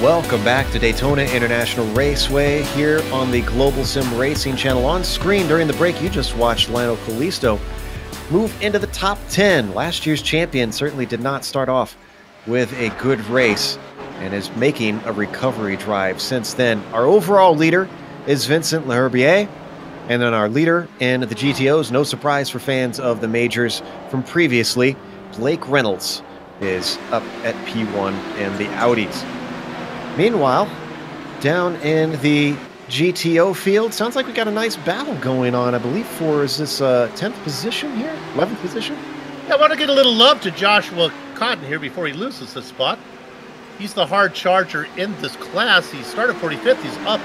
Welcome back to Daytona International Raceway here on the Global Sim Racing channel. On screen during the break, you just watched Lionel Callisto move into the top 10. Last year's champion certainly did not start off with a good race and is making a recovery drive since then. Our overall leader is Vincent Leherbier, and then our leader in the GTOs, no surprise for fans of the majors from previously, Blake Reynolds is up at P1 in the Audis. Meanwhile, down in the GTO field, sounds like we got a nice battle going on, I believe, for, is this 10th position here? 11th position? Yeah, I want to get a little love to Joshua Cotton here before he loses this spot. He's the hard charger in this class. He started 45th. He's up.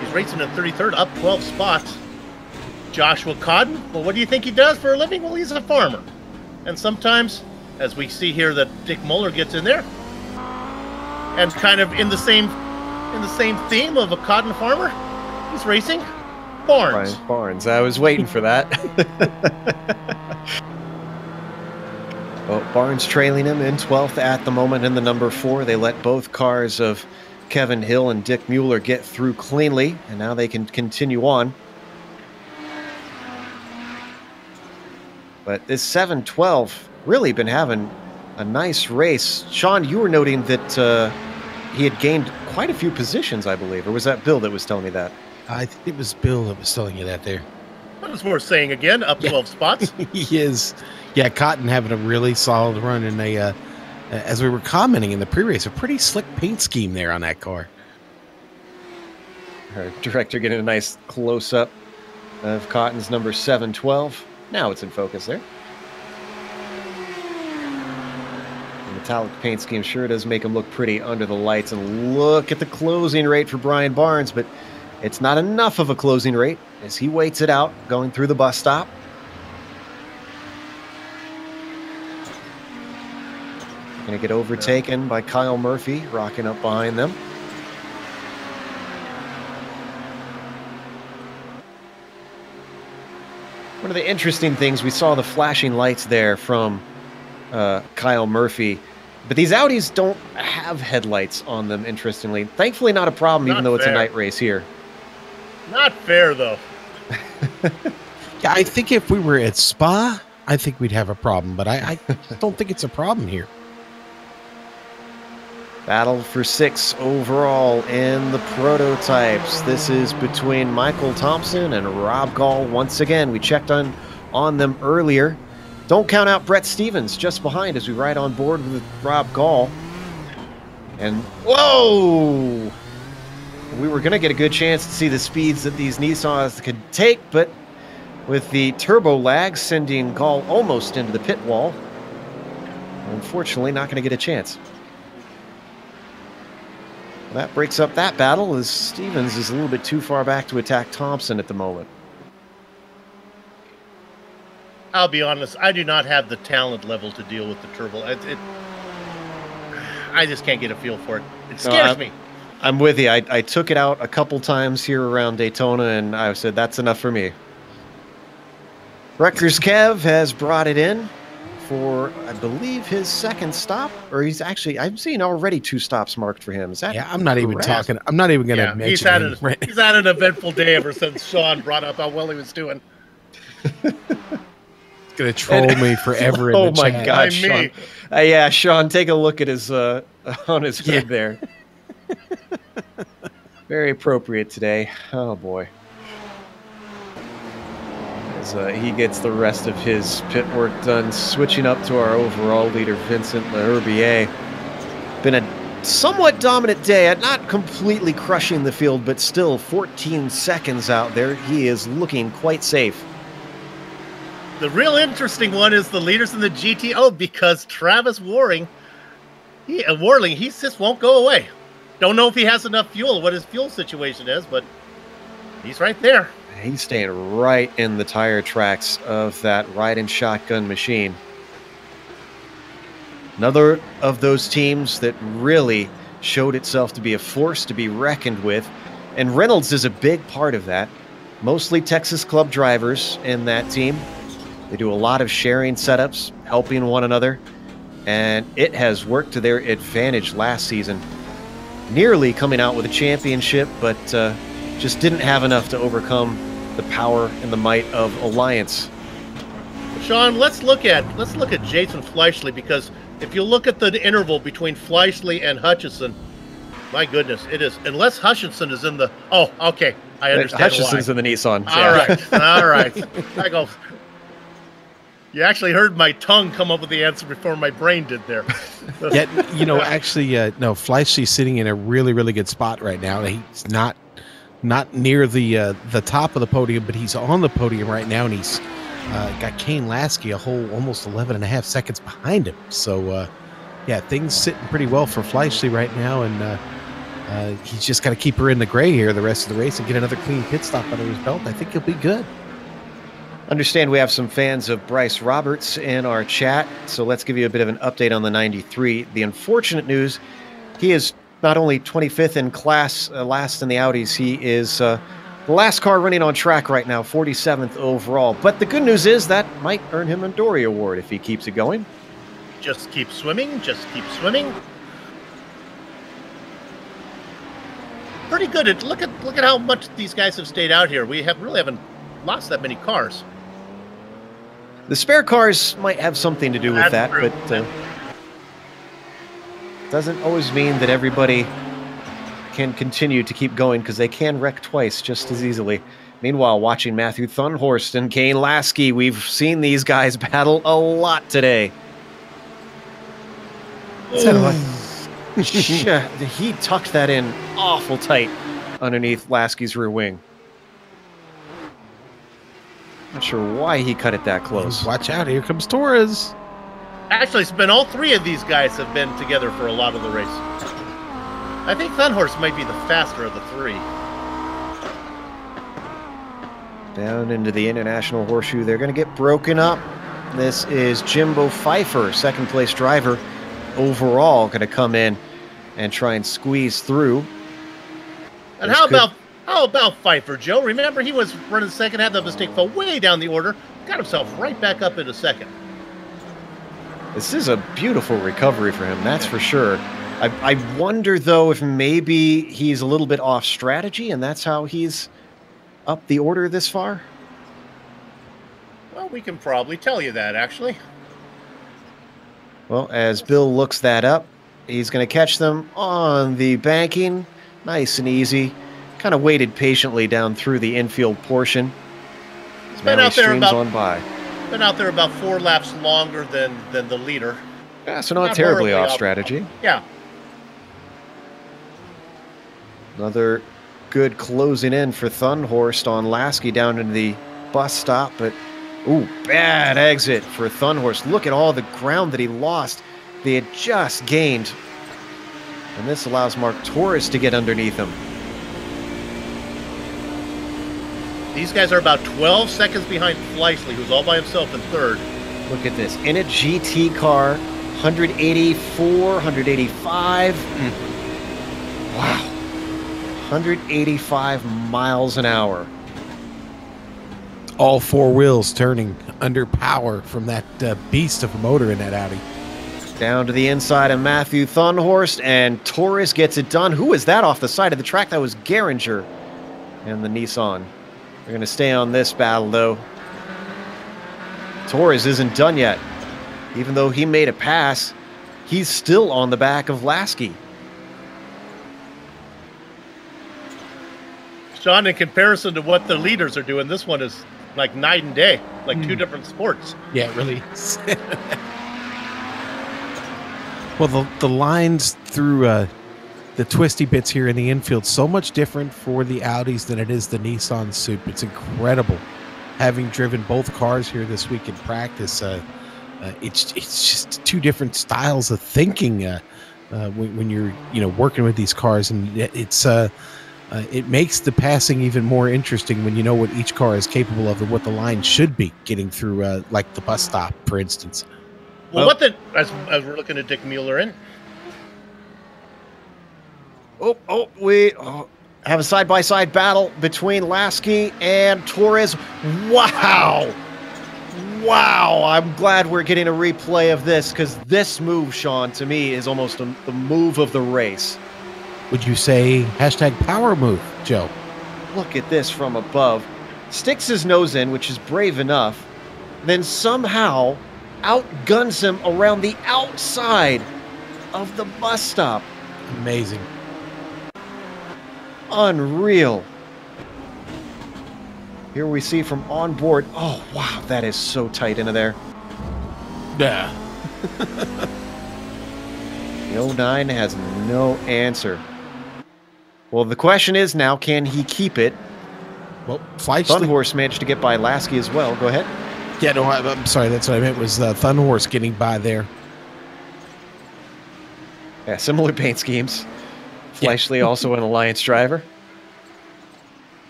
He's racing in 33rd, up 12 spots. Joshua Cotton, well, what do you think he does for a living? Well, he's a farmer. And sometimes, as we see here, that Dick Muller gets in there, and kind of in the same theme of a cotton farmer, he's racing barns. Brian Barnes. I was waiting for that. Well, Barnes trailing him in 12th at the moment in the number 4. They let both cars of Kevin Hill and Dick Mueller get through cleanly, and now they can continue on. But this 7-12 really been having a nice race. Sean, you were noting that he had gained quite a few positions, I believe. Or was that Bill that was telling me that? I think it was Bill that was telling you that there. That was worth saying again, up 12 spots. He is. Yeah, Cotton having a really solid run in a, as we were commenting in the pre-race, a pretty slick paint scheme there on that car. Our director getting a nice close-up of Cotton's number 712. Now it's in focus there. The metallic paint scheme sure does make him look pretty under the lights. And look at the closing rate for Brian Barnes, but it's not enough of a closing rate as he waits it out going through the bus stop. Going to get overtaken by Kyle Murphy, rocking up behind them. One of the interesting things, we saw the flashing lights there from Kyle Murphy, but these Audis don't have headlights on them, interestingly. Thankfully not a problem, even though it's a night race here. Not fair, though. Yeah, I think if we were at Spa, I think we'd have a problem, but I don't think it's a problem here. Battle for 6 overall in the prototypes. This is between Michael Thompson and Rob Gall. Once again, we checked on them earlier. Don't count out Brett Stevens just behind as we ride on board with Rob Gall. And whoa! We were going to get a good chance to see the speeds that these Nissans could take, but with the turbo lag sending Gall almost into the pit wall, unfortunately not going to get a chance. That breaks up that battle as Stevens is a little bit too far back to attack Thompson at the moment. I'll be honest, I do not have the talent level to deal with the turbo. I just can't get a feel for it. It scares me. I'm with you. I took it out a couple times here around Daytona, and I said, that's enough for me. Rutgers Kev has brought it in for, I believe, his second stop, or he's actually, I'm seeing already 2 stops marked for him. Is that? Yeah, I'm not even talking. I'm not even going to mention he's had an eventful day ever since Sean brought up how well he was doing. He's going to troll me forever in the chat. Oh my God, Sean. Yeah, Sean, take a look at his on his hood there. Very appropriate today. Oh boy. As he gets the rest of his pit work done, switching up to our overall leader, Vincent Leherbier. Been a somewhat dominant day, not completely crushing the field, but still 14 seconds out there. He is looking quite safe. The real interesting one is the leaders in the GTO, because Travis Warling, he just won't go away. Don't know if he has enough fuel, what his fuel situation is, but he's right there. He's staying right in the tire tracks of that ride-in shotgun machine. Another of those teams that really showed itself to be a force to be reckoned with, and Reynolds is a big part of that. Mostly Texas Club drivers in that team. They do a lot of sharing setups, helping one another, and it has worked to their advantage last season. nearly coming out with a championship, but just didn't have enough to overcome the power and the might of Alliance. Sean, let's look at Jason Fleischle, because if you look at the interval between Fleischle and Hutchison, my goodness, it is, unless Hutchison is in the, oh, okay, I understand Hutchison's why. in the Nissan. All right. I go, you actually heard my tongue come up with the answer before my brain did there. Yeah, actually, no, Fleischle's sitting in a really, really good spot right now. He's not near the top of the podium, but he's on the podium right now, and he's got Kane Lasky a whole almost 11 and a half seconds behind him. So, yeah, things sitting pretty well for Fleischle right now, and he's just got to keep her in the gray here the rest of the race and get another clean pit stop under his belt. I think he'll be good. Understand we have some fans of Bryce Roberts in our chat, so let's give you a bit of an update on the 93. The unfortunate news, he is not only 25th in class, last in the Audis, he is the last car running on track right now, 47th overall. But the good news is that might earn him a Dory Award if he keeps it going. Just keep swimming, just keep swimming. Pretty good. Look at how much these guys have stayed out here. We really haven't lost that many cars. The spare cars might have something to do with that, true. but doesn't always mean that everybody can continue to keep going, because they can wreck twice just as easily. Meanwhile, watching Matthew Thunhorst and Kane Lasky, we've seen these guys battle a lot today. He tucked that in awful tight underneath Lasky's rear wing. Not sure why he cut it that close. Watch out, here comes Torres. Actually, it's been all three of these guys have been together for a lot of the race. I think Thunhorst might be the faster of the three. Down into the International Horseshoe. They're going to get broken up. This is Jimbo Pfeiffer, second place driver overall, going to come in and try and squeeze through. And how about Pfeiffer, Joe? Remember, he was running second, had that mistake, fell way down the order, got himself right back up into second. This is a beautiful recovery for him, that's for sure. I wonder, though, if maybe he's a little bit off strategy, and that's how he's up the order this far? Well, we can probably tell you that, actually. Well, as Bill looks that up, he's going to catch them on the banking. Nice and easy. Kind of waited patiently down through the infield portion. He's been out there about 4 laps longer than the leader. Yeah, so not terribly off strategy. Yeah. Another good closing in for Thunhorst on Lasky down into the bus stop, but ooh, bad exit for Thunhorst. Look at all the ground that he lost. They had just gained. And this allows Mark Torres to get underneath him. These guys are about 12 seconds behind Fleischle, who's all by himself in third. Look at this. In a GT car, 184, 185. Wow. 185 miles an hour. All 4 wheels turning under power from that beast of a motor in that Audi. Down to the inside of Matthew Thunhorst, and Torres gets it done. Who is that off the side of the track? That was Geringer and the Nissan. They're going to stay on this battle, though. Torres isn't done yet. Even though he made a pass, he's still on the back of Lasky. Sean, in comparison to what the leaders are doing, this one is like night and day, like two different sports. Yeah, it really is. Well, the lines through the twisty bits here in the infield, so much different for the Audis than it is the Nissan Soup. It's incredible. Having driven both cars here this week in practice, it's just two different styles of thinking when you're working with these cars, and it makes the passing even more interesting when you know what each car is capable of and what the line should be getting through, like the bus stop, for instance. Well, as we're looking at Dick Mueller in. We have a side-by-side battle between Lasky and Torres. Wow. I'm glad we're getting a replay of this, because this move, Sean, to me is almost the move of the race. Would you say hashtag power move, Joe? Look at this from above. Sticks his nose in, which is brave enough, then somehow outguns him around the outside of the bus stop. Amazing. Unreal. Here we see from on board. Oh, wow, that is so tight into there. Yeah. The 09 has no answer. Well, the question is now, can he keep it? Well, Fleischle... Thunhorse managed to get by Lasky as well. Go ahead. Yeah, no, I'm sorry. That's what I meant was Thunhorse getting by there. Yeah, similar paint schemes. Fleischle also an Alliance driver.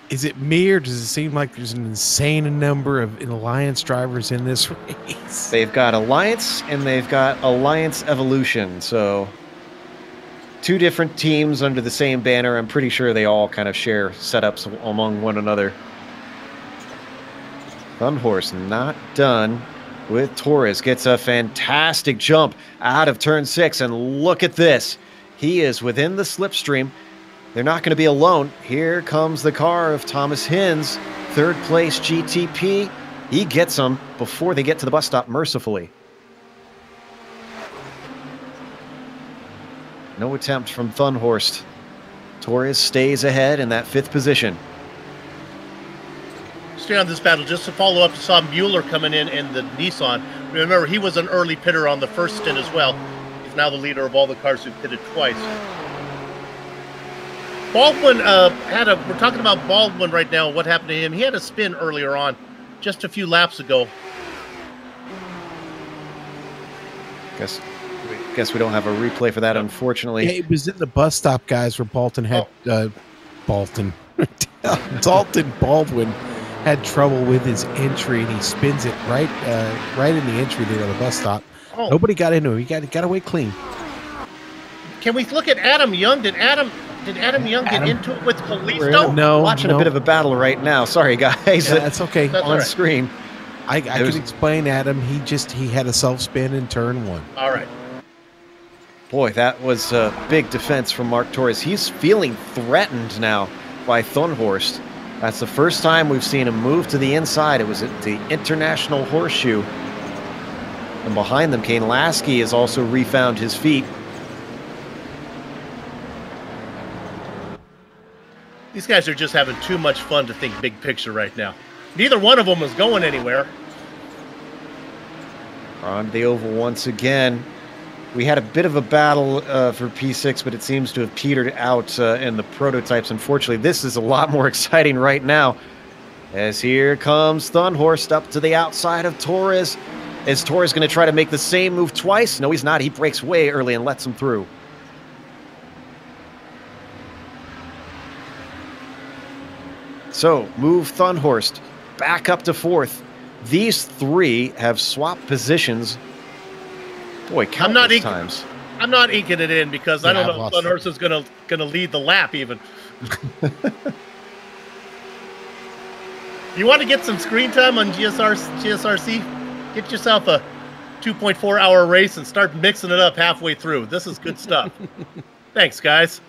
Is it me, or does it seem like there's an insane number of Alliance drivers in this race? They've got Alliance and they've got Alliance Evolution. So 2 different teams under the same banner. I'm pretty sure they all kind of share setups among one another. Thunhorse not done with Torres. Gets a fantastic jump out of turn 6. And look at this. He is within the slipstream. They're not going to be alone. Here comes the car of Thomas Hins, 3rd place GTP. He gets them before they get to the bus stop, mercifully. No attempt from Thunhorst. Torres stays ahead in that 5th position. Stay on this battle. Just to follow up, you saw Mueller coming in the Nissan. Remember, he was an early pitter on the first stint as well. He's now the leader of all the cars who pitted twice. Baldwin we're talking about Baldwin right now, what happened to him. He had a spin earlier on, just a few laps ago. Guess we don't have a replay for that, unfortunately. Yeah, it was in the bus stop, guys, where Dalton Baldwin had trouble with his entry, and he spins it right in the entry there on the bus stop. Oh. Nobody got into him. He got away clean. Can we look at Adam Young? Did Adam Young get into it with Kalisto? No, watching a bit of a battle right now. Sorry, guys. Yeah, that's okay. That's on screen. I can explain Adam. He had a self-spin in turn 1. All right. Boy, that was a big defense from Mark Torres. He's feeling threatened now by Thunhorst. That's the first time we've seen him move to the inside. It was at the International Horseshoe. And behind them, Kane Lasky has also refound his feet. These guys are just having too much fun to think big picture right now. Neither one of them is going anywhere. On the oval once again. We had a bit of a battle for P6, but it seems to have petered out in the prototypes. Unfortunately, this is a lot more exciting right now. As here comes Thunhorst up to the outside of Torres. Is Torres going to try to make the same move twice? No, he's not. He breaks way early and lets him through. So, move Thunhorst back up to 4th. These 3 have swapped positions. Boy, countless times. I'm not inking it in because I don't know if Thunhorst is gonna lead the lap even. You want to get some screen time on GSRC? Get yourself a 2.4 hour race and start mixing it up halfway through. This is good stuff. Thanks, guys.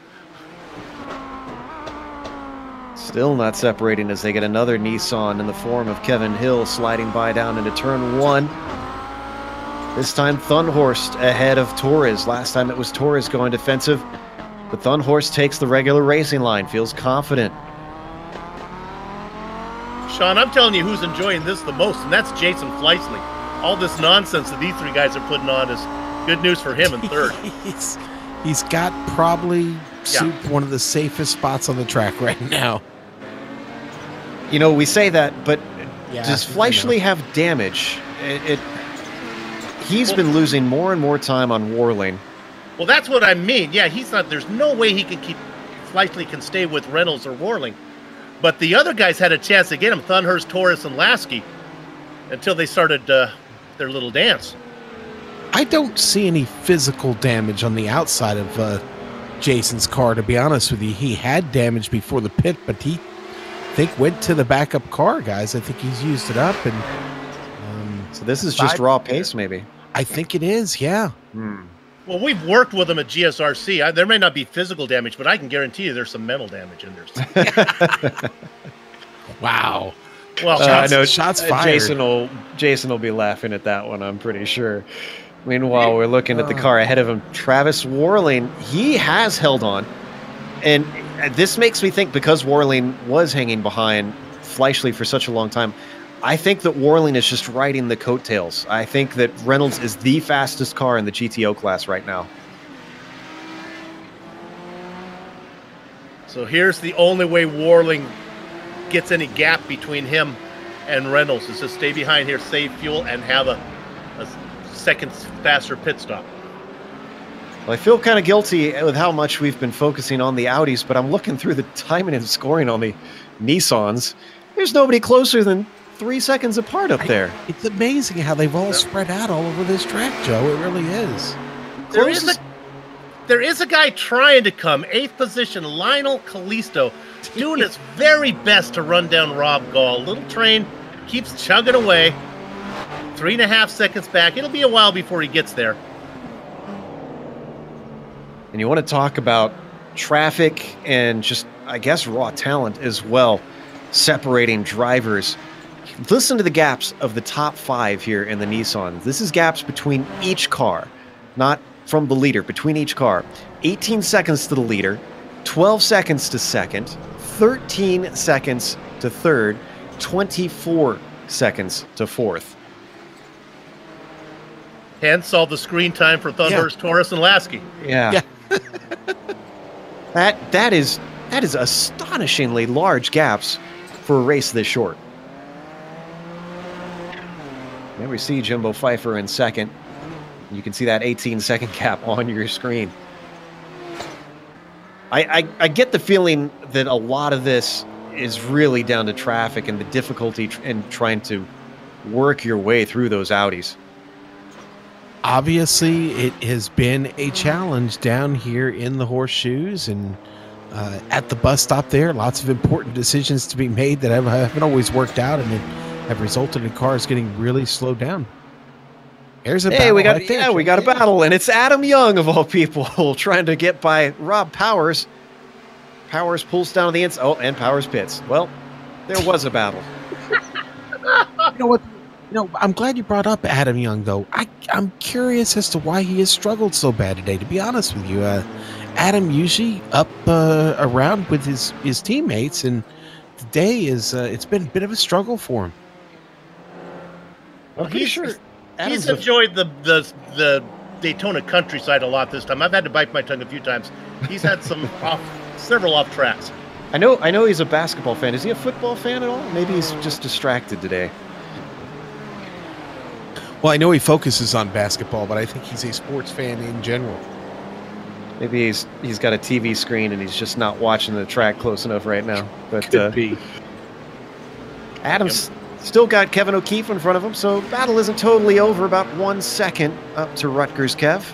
Still not separating as they get another Nissan in the form of Kevin Hill sliding by down into turn 1. This time Thunhorst ahead of Torres. Last time it was Torres going defensive. But Thunhorst takes the regular racing line, feels confident. Sean, I'm telling you who's enjoying this the most, and that's Jason Fleischle. All this nonsense that these 3 guys are putting on is good news for him in 3rd. He's got probably one of the safest spots on the track right now. You know, we say that, but does Fleischle have damage? He's been losing more and more time on Warling. Well, that's what I mean. Yeah, he's not. There's no way he can keep. Fleischle can stay with Reynolds or Warling, but the other guys had a chance to get him. Thunhorst, Torres, and Lasky, until they started their little dance. I don't see any physical damage on the outside of Jason's car. To be honest with you, he had damage before the pit, but he went to the backup car, guys. I think he's used it up, and so this is just raw pace, maybe. I think it is, yeah. Well, we've worked with them at GSRC. There may not be physical damage, but I can guarantee you there's some mental damage in there. Wow. Well, Shots, I know shots fired. Jason will be laughing at that one, I'm pretty sure. Meanwhile, we're looking at the car ahead of him. Travis Warling, he has held on. And this makes me think, because Warling was hanging behind Fleischle for such a long time, I think that Warling is just riding the coattails. I think that Reynolds is the fastest car in the GTO class right now. So here's the only way Warling gets any gap between him and Reynolds is to stay behind here, save fuel, and have a second faster pit stop. Well, I feel kind of guilty with how much we've been focusing on the Audis, but I'm looking through the timing and scoring on the Nissans. There's nobody closer than 3 seconds apart up there. It's amazing how they've all spread out all over this track, Joe. It really is. There is a guy trying to come. 8th position, Lionel Callisto, doing his very best to run down Rob Gall. Little train keeps chugging away. 3.5 seconds back. It'll be a while before he gets there. And you want to talk about traffic and just, I guess, raw talent as well, separating drivers. Listen to the gaps of the top 5 here in the Nissan. This is gaps between each car, not from the leader, between each car. 18 seconds to the leader, 12 seconds to second, 13 seconds to third, 24 seconds to fourth. Hence all the screen time for Thunder's, Taurus, and Lasky. Yeah. That is astonishingly large gaps for a race this short. There we see Jimbo Pfeiffer in second. You can see that 18-second gap on your screen. I get the feeling that a lot of this is really down to traffic and the difficulty in trying to work your way through those Audis. Obviously, it has been a challenge down here in the horseshoes and at the bus stop there. Lots of important decisions to be made that haven't always worked out and have resulted in cars getting really slowed down. There's a battle. We got a battle, and it's Adam Young of all people trying to get by Rob Powers. Powers pulls down the inside. Oh, and Powers pits. Well, there was a battle. You know what? I'm glad you brought up Adam Young, though. I'm curious as to why he has struggled so bad today, to be honest with you. Adam usually up around with his teammates, and today it's been a bit of a struggle for him. Well, he's enjoyed the Daytona countryside a lot this time. I've had to bite my tongue a few times. He's had several off tracks. I know he's a basketball fan. Is he a football fan at all? Maybe he's just distracted today. Well, I know he focuses on basketball, but I think he's a sports fan in general. Maybe he's got a TV screen and he's just not watching the track close enough right now. But Could be. Adams still got Kevin O'Keefe in front of him, so battle isn't totally over. About 1 second up to Rutgers Kev.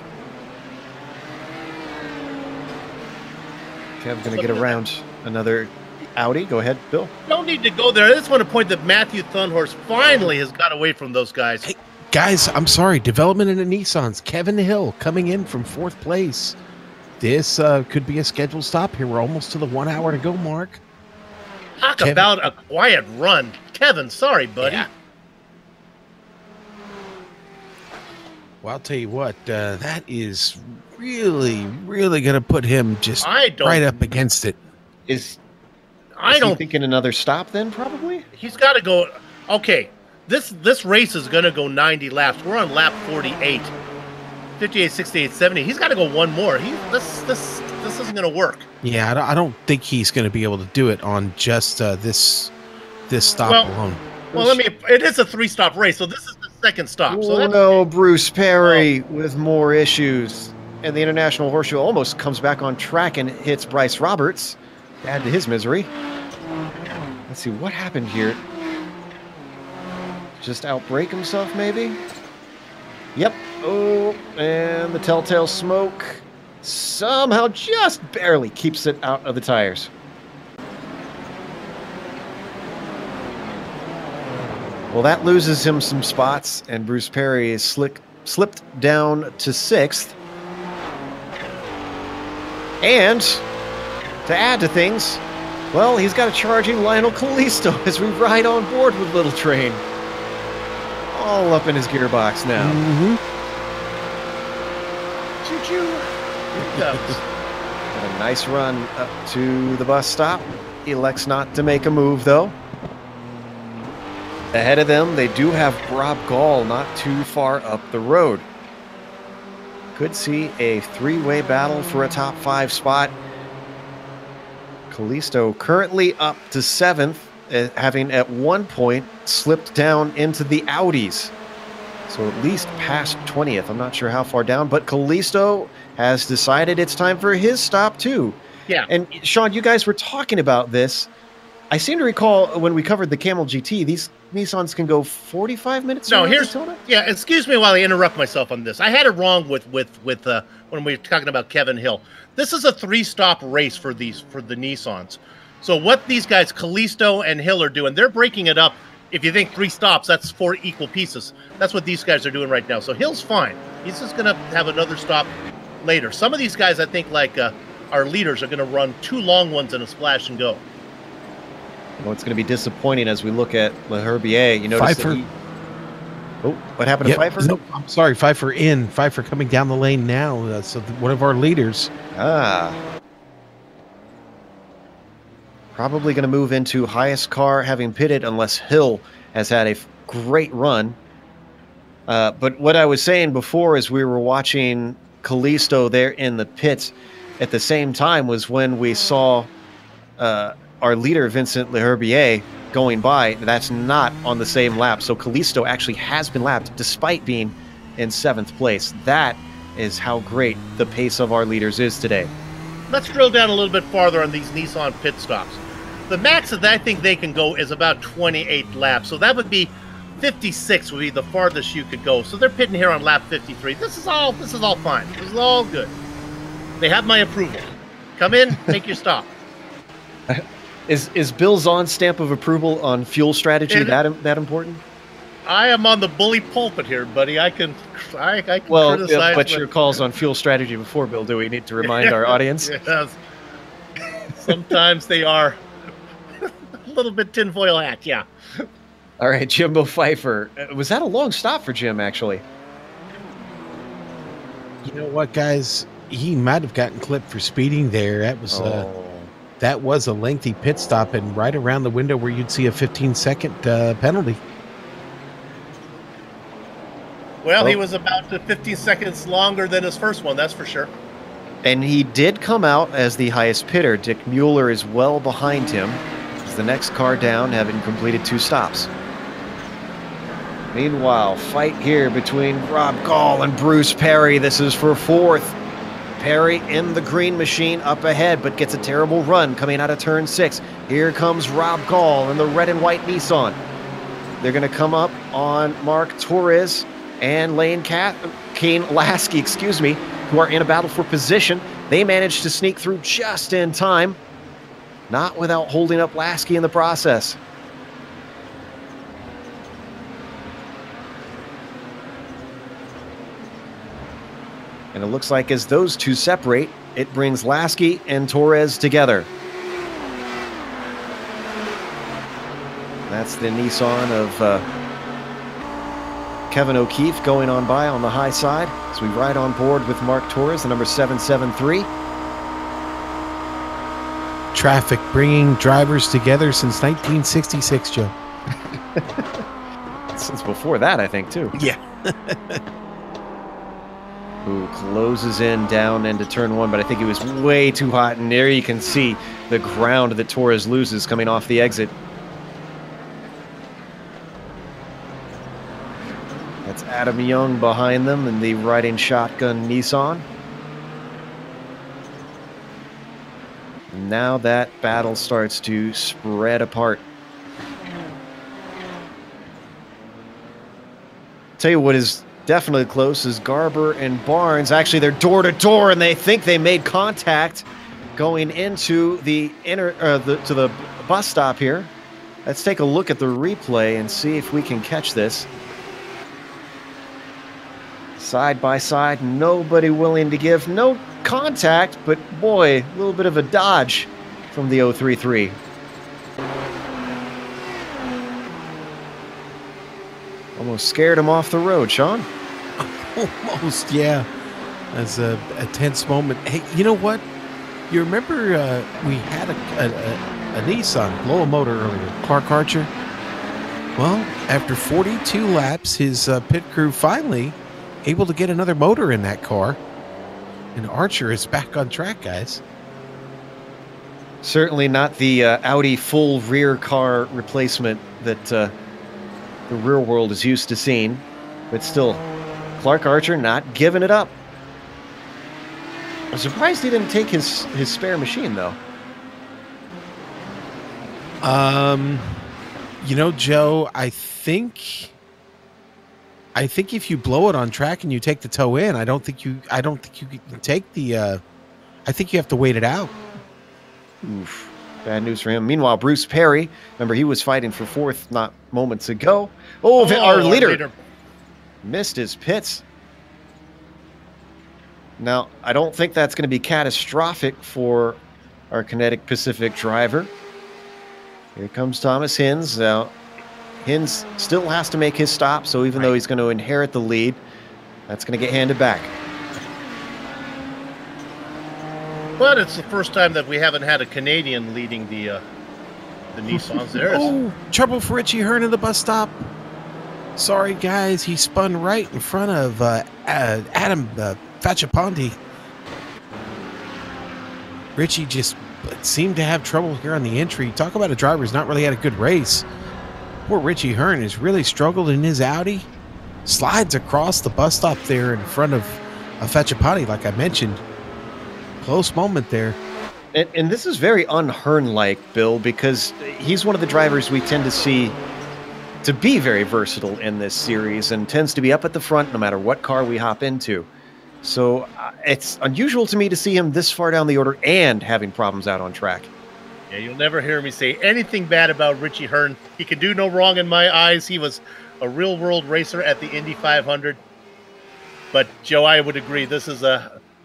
Kev's going to get around another Audi. Go ahead, Bill. Don't need to go there. I just want to point that Matthew Thunhorse finally has got away from those guys. Hey, guys, I'm sorry. Development in the Nissans. Kevin Hill coming in from 4th place. This could be a scheduled stop here. We're almost to the 1 hour to go mark. Talk about a quiet run. Kevin, sorry, buddy. Yeah. Well, I'll tell you what, that is really, really going to put him just right up against it. Is he thinking another stop then, probably? He's got to go. Okay, this race is going to go 90 laps. We're on lap 48. 58, 68, 70. He's got to go one more. This isn't going to work. Yeah, I don't think he's going to be able to do it on just this stop alone. Well, it is a 3-stop race, so this is the second stop. Bruce Perry with more issues. And the International Horseshoe almost comes back on track and hits Bryce Roberts. Add to his misery. Let's see, what happened here? Just outbrake himself, maybe? Yep. Oh, and the telltale smoke somehow just barely keeps it out of the tires. Well, that loses him some spots, and Bruce Perry is slipped down to 6th. And to add to things, well, he's got a charging Lionel Kalisto as we ride on board with Little Train. All up in his gearbox now. Mm-hmm. Choo-choo. Here it comes. And a nice run up to the bus stop. Elects not to make a move, though. Ahead of them, they do have Rob Gall not too far up the road. Could see a three-way battle for a top 5 spot. Kalisto currently up to 7th, having at one point slipped down into the Audis. So at least past 20th. I'm not sure how far down, but Kalisto has decided it's time for his stop too. Yeah. And Sean, you guys were talking about this. I seem to recall when we covered the Camel GT, these Nissans can go 45 minutes. No, around here's Daytona? yeah. Excuse me while I interrupt myself on this. I had it wrong with when we were talking about Kevin Hill. This is a 3-stop race for the Nissans. So what these guys, Kalisto and Hill, are doing, they're breaking it up. If you think 3 stops, that's 4 equal pieces. That's what these guys are doing right now. So Hill's fine. He's just going to have another stop later. Some of these guys, I think, like our leaders, are going to run 2 long ones and a splash and go. You know, it's going to be disappointing as we look at Le Herbier. You notice Pfeiffer. that oh, what happened to Pfeiffer? No, I'm sorry, Pfeiffer in. Pfeiffer coming down the lane now. So one of our leaders. Probably going to move into highest car having pitted unless Hill has had a great run. But what I was saying before as we were watching Kalisto there in the pits at the same time was when we saw our leader, Vincent Le Herbier, going by. That's not on the same lap. So Kalisto actually has been lapped despite being in 7th place. That is how great the pace of our leaders is today. Let's drill down a little bit farther on these Nissan pit stops. The max that I think they can go is about 28 laps. So that would be 56 would be the farthest you could go. So they're pitting here on lap 53. This is all fine. This is all good. They have my approval. Come in, make your stop. Is Bill's on stamp of approval on fuel strategy that important? I am on the bully pulpit here, buddy. I can well, criticize. But your calls on fuel strategy before, Bill, do we need to remind our audience? Yes. Sometimes they are a little bit tinfoil hat, yeah. All right, Jimbo Pfeiffer. Was that a long stop for Jim, actually? You know what, guys? He might have gotten clipped for speeding there. That was a lengthy pit stop and right around the window where you'd see a 15-second penalty. Well, he was about 15 seconds longer than his first one, that's for sure. And he did come out as the highest pitter. Dick Mueller is well behind him. He's the next car down, having completed 2 stops. Meanwhile, fight here between Rob Gall and Bruce Perry. This is for 4th. Perry in the green machine up ahead, but gets a terrible run coming out of turn 6. Here comes Rob Gall in the red and white Nissan. They're going to come up on Mark Torres and Kane Lasky, who are in a battle for position. They managed to sneak through just in time, not without holding up Lasky in the process. And it looks like as those two separate, it brings Lasky and Torres together. That's the Nissan of Kevin O'Keefe going on by on the high side as we ride on board with Mark Torres, the number 773. Traffic bringing drivers together since 1966, Joe. Since before that, I think, too. Yeah. Who closes in down into turn 1, but I think he was way too hot, and there you can see the ground that Torres loses coming off the exit. That's Adam Young behind them in the riding shotgun Nissan. Now that battle starts to spread apart. Tell you what is definitely close is Garber and Barnes. Actually, they're door to door, and they think they made contact going into the to the bus stop here. Let's take a look at the replay and see if we can catch this. Side by side, nobody willing to give. No contact, but boy, a little bit of a dodge from the 033. Almost scared him off the road, Sean. Almost, yeah. That's a tense moment. Hey, you know what? You remember we had a Nissan blow a motor earlier, Clark Archer? Well, after 42 laps, his pit crew finally able to get another motor in that car. And Archer is back on track, guys. Certainly not the Audi full rear car replacement that the real world is used to seeing. But still, Clark Archer not giving it up. I'm surprised he didn't take his spare machine, though. You know, Joe, I think if you blow it on track and you take the toe in, I don't think you can take the I think you have to wait it out. Oof. Bad news for him. Meanwhile, Bruce Perry, remember he was fighting for fourth not moments ago. Our leader missed his pits. Now, I don't think that's going to be catastrophic for our Kinetic Pacific driver. Here comes Thomas Hins. Now, Hins still has to make his stop, so even though he's going to inherit the lead, that's going to get handed back. But it's the first time that we haven't had a Canadian leading the Nissans there. Oh, trouble for Richie Hearn at the bus stop. Sorry, guys. He spun right in front of Adam Facciapandi. Richie just seemed to have trouble here on the entry. Talk about a driver who's not really had a good race. Poor Richie Hearn has really struggled in his Audi. Slides across the bus stop there in front of Facciapandi, like I mentioned. Close moment there. And this is very un-Hearn-like, Bill, because he's one of the drivers we tend to see to be very versatile in this series and tends to be up at the front no matter what car we hop into. So it's unusual to me to see him this far down the order and having problems out on track. Yeah, you'll never hear me say anything bad about Richie Hearn. He can do no wrong in my eyes. He was a real-world racer at the Indy 500. But, Joe, I would agree. This is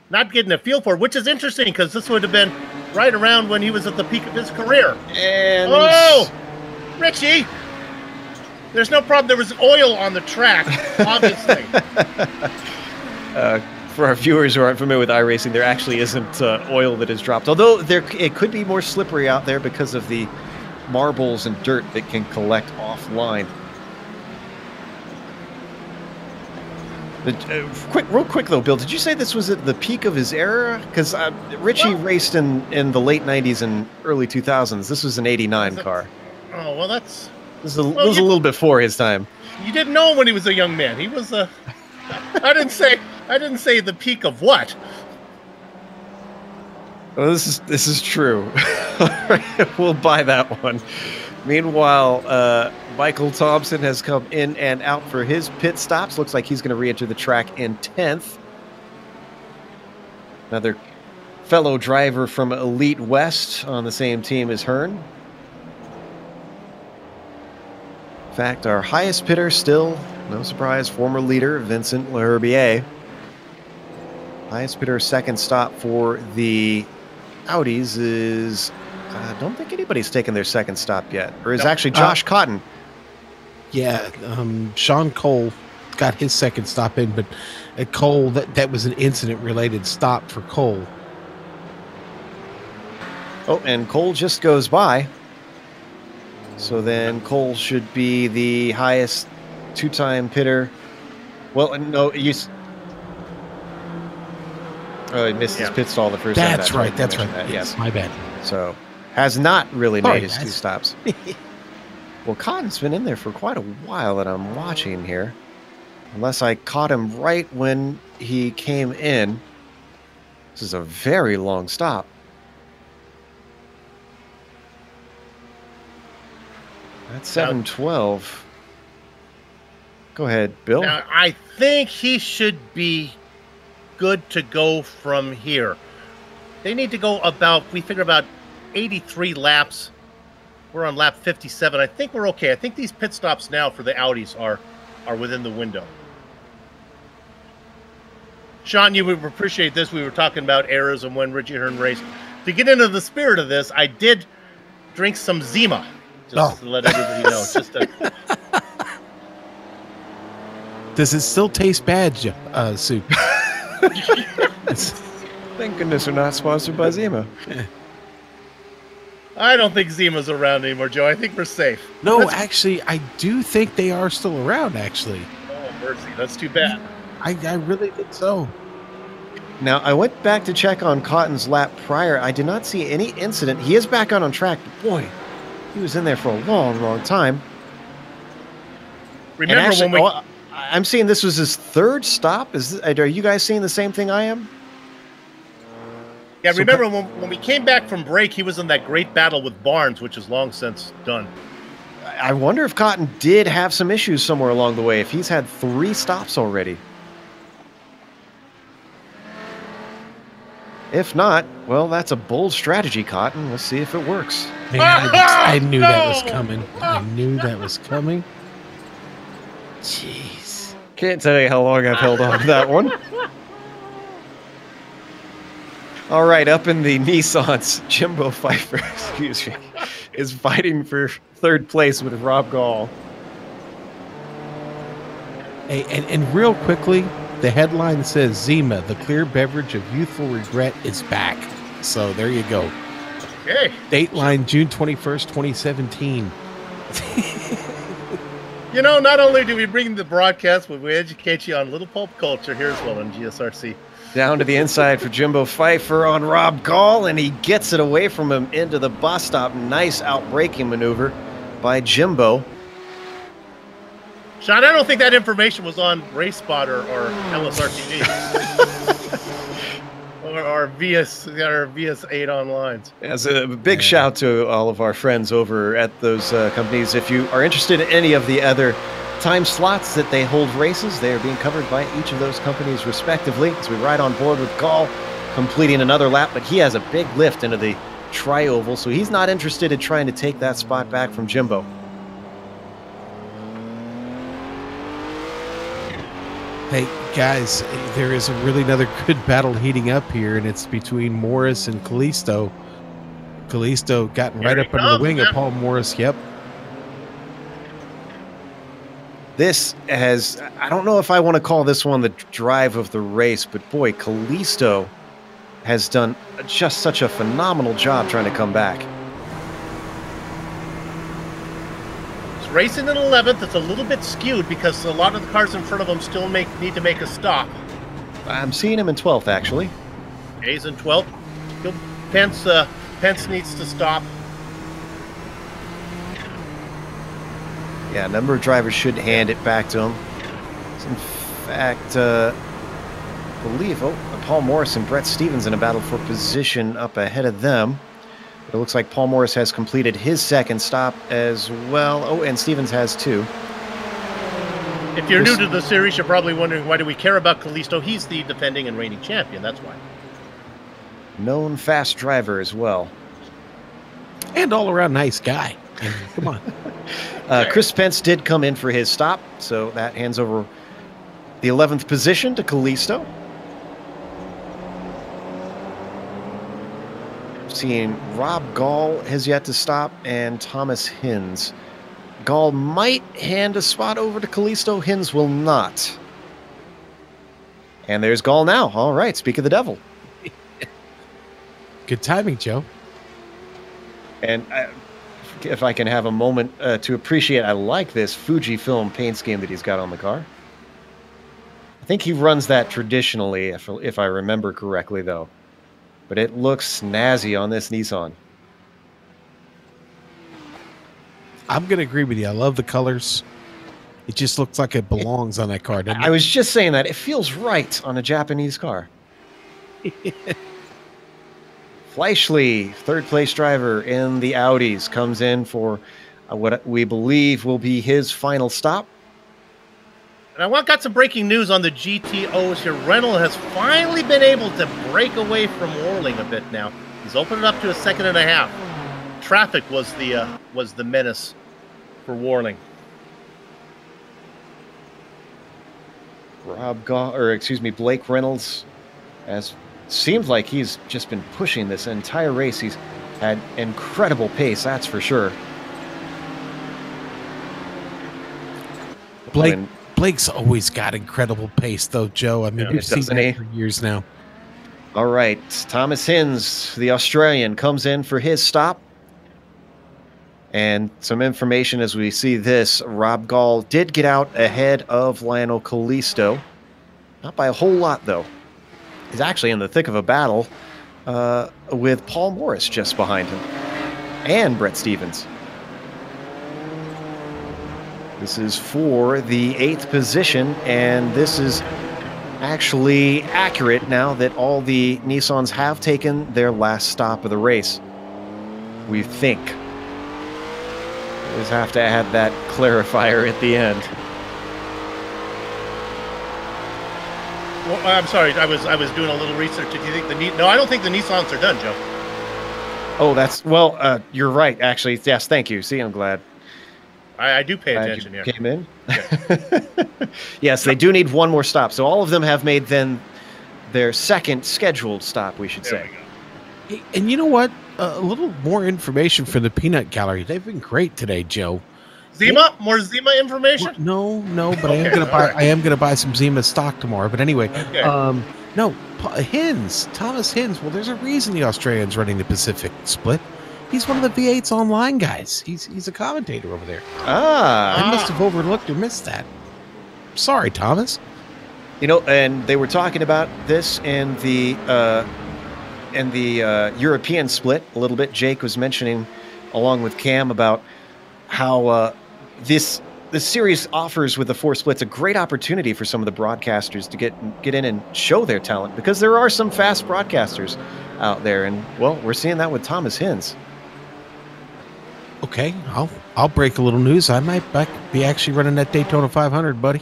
not getting a feel for it, which is interesting because this would have been right around when he was at the peak of his career. And oh, Richie! There's no problem. There was oil on the track, obviously. For our viewers who aren't familiar with iRacing, there actually isn't oil that is dropped. Although it could be more slippery out there because of the marbles and dirt that can collect offline. Real quick though, Bill, did you say this was at the peak of his era? Because Richie raced in the late 90s and early 2000s. This was an 89 car. Oh, well, that's... This was a little before his time. You didn't know him when he was a young man. He was a... I didn't say the peak of what. Well, this is true. We'll buy that one. Meanwhile, Michael Thompson has come in and out for his pit stops. Looks like he's going to re-enter the track in 10th. Another fellow driver from Elite West on the same team as Hearn. In fact, our highest pitter still, no surprise, former leader Vincent Leherbier. Highest pitter second stop for the Audis is, I don't think anybody's taken their second stop yet. Or is actually Josh Cotton. Yeah, Sean Cole got his second stop in, but at Cole, that was an incident-related stop for Cole. Oh, and Cole just goes by. So then Cole should be the highest two-time pitter. Well, no, he missed his pit stall the first time. That's right. That. Yes, my bad. So has not really made his two stops. Well, Cotton's been in there for quite a while that I'm watching here. Unless I caught him right when he came in. This is a very long stop. That's 7:12. Go ahead, Bill. Now, I think he should be good to go from here. They need to go we figure about 83 laps. We're on lap 57. I think we're okay. I think these pit stops now for the Audis are within the window. Sean, you would appreciate this. We were talking about errors and when Richie Hearn raced. To get into the spirit of this, I did drink some Zima, just to let everybody know. Does it still taste bad, Soup? Thank goodness we're not sponsored by Zima. I don't think Zima's around anymore, Joe. I think we're safe. No, actually, I do think they are still around, actually. Oh, mercy. That's too bad. I really think so. Now, I went back to check on Cotton's lap prior. I did not see any incident. He is back on track, but boy, he was in there for a long, long time. Remember actually, when we... I'm seeing this was his third stop. Are you guys seeing the same thing I am? Yeah, remember when we came back from break, he was in that great battle with Barnes, which is long since done. I wonder if Cotton did have some issues somewhere along the way, if he's had 3 stops already. If not, well, that's a bold strategy, Cotton. Let's see if it works. Man, I knew that was coming. I knew that was coming. Jeez. Can't tell you how long I've held on to that one. All right, up in the Nissans, Jimbo Pfeiffer, excuse me, is fighting for 3rd place with Rob Gall. Hey, and real quickly, the headline says Zima, the clear beverage of youthful regret, is back. So there you go. Okay. Dateline June 21st, 2017. You know, not only do we bring the broadcast, but we educate you on little pulp culture here as well on GSRC. Down to the inside for Jimbo Pfeiffer on Rob Gall, and he gets it away from him into the bus stop. Nice out-braking maneuver by Jimbo. Sean, I don't think that information was on Race Spotter or LSRTV or VS8 online. As a big shout to all of our friends over at those companies. If you are interested in any of the other time slots that they hold races, they are being covered by each of those companies respectively. As we ride on board with Gall, completing another lap, but he has a big lift into the tri-oval, so he's not interested in trying to take that spot back from Jimbo. Hey, guys, there is another good battle heating up here, and it's between Morris and Kalisto. Kalisto gotten right up under the wing of Paul Morris. Yep. This has, I don't know if I want to call this one the drive of the race, but boy, Kalisto has done just such a phenomenal job trying to come back. He's racing in 11th. It's a little bit skewed because a lot of the cars in front of him still need to make a stop. I'm seeing him in 12th, actually. Okay, he's in 12th. Pence needs to stop. Yeah, a number of drivers should hand it back to him. In fact, I believe Paul Morris and Brett Stevens in a battle for position up ahead of them. But it looks like Paul Morris has completed his 2nd stop as well. Oh, and Stevens has 2. If you're new to the series, you're probably wondering, why do we care about Kalisto? He's the defending and reigning champion. That's why. Known fast driver as well. And all-around nice guy. Come on. Chris Pence did come in for his stop, so that hands over the 11th position to Kalisto. Seeing Rob Gall has yet to stop, and Thomas Hins. Gall might hand a spot over to Kalisto. Hins will not. And there's Gall now. All right, speak of the devil. Good timing, Joe. And if I can have a moment to appreciate, I like this Fujifilm paint scheme that he's got on the car. I think he runs that traditionally, if I remember correctly, though. But it looks snazzy on this Nissan. I'm going to agree with you. I love the colors. It just looks like it belongs on that car, doesn't it? I was just saying that. It feels right on a Japanese car. Fleischle, 3rd place driver in the Audis, comes in for what we believe will be his final stop. And I got some breaking news on the GTOs here. Reynolds has finally been able to break away from Worling a bit now. He's opened it up to a 2.5 seconds. Traffic was the menace for Worling. Blake Reynolds, as seems like he's just been pushing this entire race. He's had incredible pace, that's for sure. Blake's always got incredible pace, though, Joe. I mean, we've seen that for years now. All right, Thomas Hinz, the Australian, comes in for his stop. And some information as we see this, Rob Gall did get out ahead of Lionel Callisto. Not by a whole lot, though. He's actually in the thick of a battle with Paul Morris just behind him. And Brett Stevens. This is for the 8th position, and this is actually accurate now that all the Nissans have taken their last stop of the race. We think. Just have to add that clarifier at the end. Well, I'm sorry, I was doing a little research. Do you think No, I don't think the Nissans are done, Joe. Oh, you're right, actually. Yes, thank you. See, I'm glad. I do pay attention here. Came in. Yeah. Yes, they do need one more stop. So all of them have made then their second scheduled stop, we should say. Hey, and you know what? A little more information from the Peanut Gallery. They've been great today, Joe. Zima? More Zima information? No, but I am gonna buy some Zima stock tomorrow. But anyway, Thomas Hinz. Well, there's a reason the Australian's running the Pacific Split. He's one of the V8's online guys. He's a commentator over there. I must have overlooked or missed that. Sorry, Thomas. You know, and they were talking about this in the European split a little bit. Jake was mentioning, along with Cam, about how this series offers with the 4 splits a great opportunity for some of the broadcasters to get in and show their talent, because there are some fast broadcasters out there, and well, we're seeing that with Thomas Hinz. Okay, I'll break a little news. I might be actually running that Daytona 500, buddy.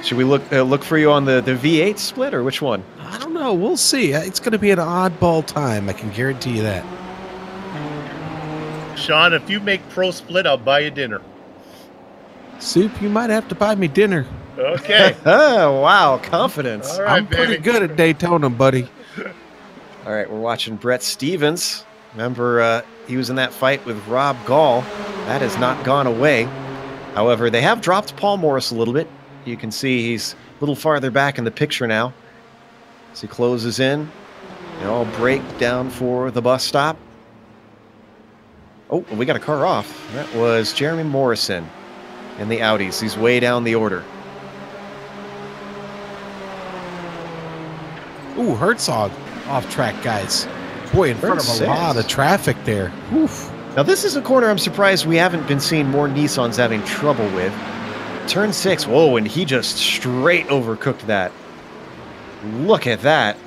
Should we look for you on the V8 split, or which one? I don't know. We'll see. It's going to be an oddball time. I can guarantee you that. Sean, if you make pro split, I'll buy you dinner. Soup, you might have to buy me dinner. Okay. Oh, wow, confidence. All right, I'm pretty good at Daytona, buddy. All right, we're watching Brett Stevens. Remember, he was in that fight with Rob Gall. That has not gone away. However, they have dropped Paul Morris a little bit. You can see he's a little farther back in the picture now. As he closes in, they all break down for the bus stop. Oh, we got a car off. That was Jeremy Morrison in the Audis. He's way down the order. Ooh, Herzog off track, guys. Boy, in front of a lot of traffic there. Oof. Now, this is a corner I'm surprised we haven't been seeing more Nissans having trouble with. Turn 6. Whoa, and he just straight overcooked that. Look at that.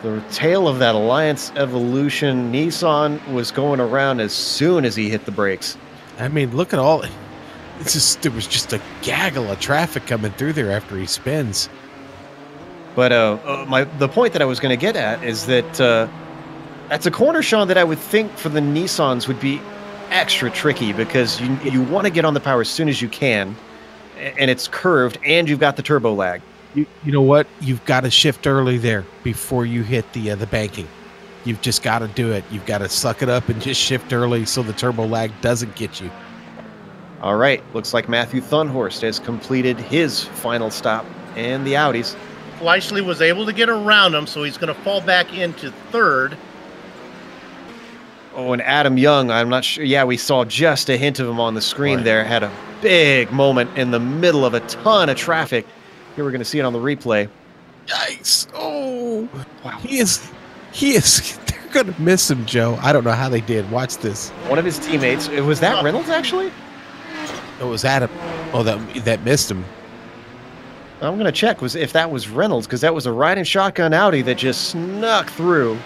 The tail of that Alliance Evolution Nissan was going around as soon as he hit the brakes. I mean, look at all. There was just a gaggle of traffic coming through there after he spins. But the point that I was going to get at is that that's a corner, Sean, that I would think for the Nissans would be extra tricky, because you want to get on the power as soon as you can, and it's curved, and you've got the turbo lag. You know what? You've got to shift early there before you hit the banking. You've just got to do it. You've got to suck it up and just shift early so the turbo lag doesn't get you. All right. Looks like Matthew Thunhorst has completed his final stop in the Audis. Fleischle was able to get around him, so he's going to fall back into third. Oh, and Adam Young, I'm not sure. Yeah, we saw just a hint of him on the screen there. Had a big moment in the middle of a ton of traffic. Here we're going to see it on the replay. Yikes. Oh, wow. He is, they're going to miss him, Joe. I don't know how they did. Watch this. One of his teammates, was that Reynolds, actually? It was Adam. Oh, that missed him. I'm going to check if that was Reynolds, because that was a riding shotgun Audi that just snuck through.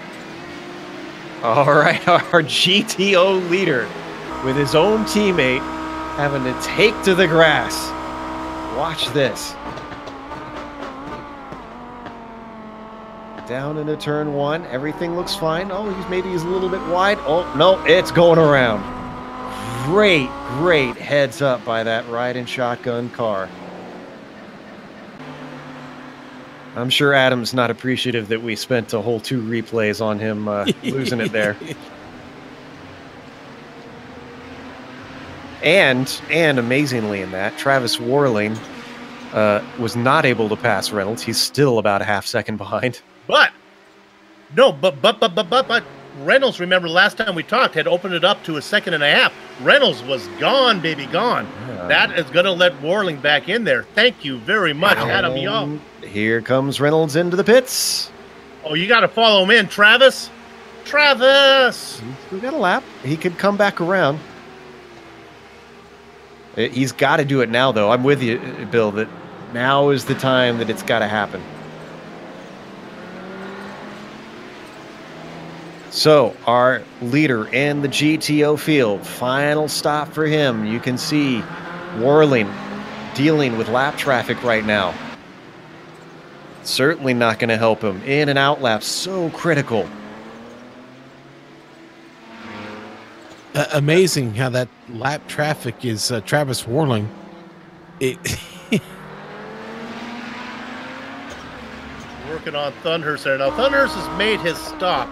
All right, our GTO leader with his own teammate having to take to the grass. Watch this. Down into turn 1, everything looks fine. Oh, maybe he's a little bit wide. Oh, no, it's going around. great heads up by that ride-in shotgun car. I'm sure Adam's not appreciative that we spent a whole 2 replays on him losing it there. And amazingly in that, Travis Warling was not able to pass Reynolds. He's still about a half second behind. But Reynolds, remember last time we talked, had opened it up to a second and a half. Reynolds was gone, baby, gone. Yeah. That is going to let Warling back in there. Thank you very much, Adam. Y'all. Here comes Reynolds into the pits. Oh, you got to follow him in, Travis. Travis! We got a lap. He could come back around. He's got to do it now, though. I'm with you, Bill, that now is the time that it's got to happen. So, our leader in the GTO field, final stop for him. You can see Warling dealing with lap traffic right now. Certainly not going to help him. In and out laps, so critical. Amazing how that lap traffic is Travis Warling. Working on Thunderhurst there. Now, Thunderhurst has made his stop.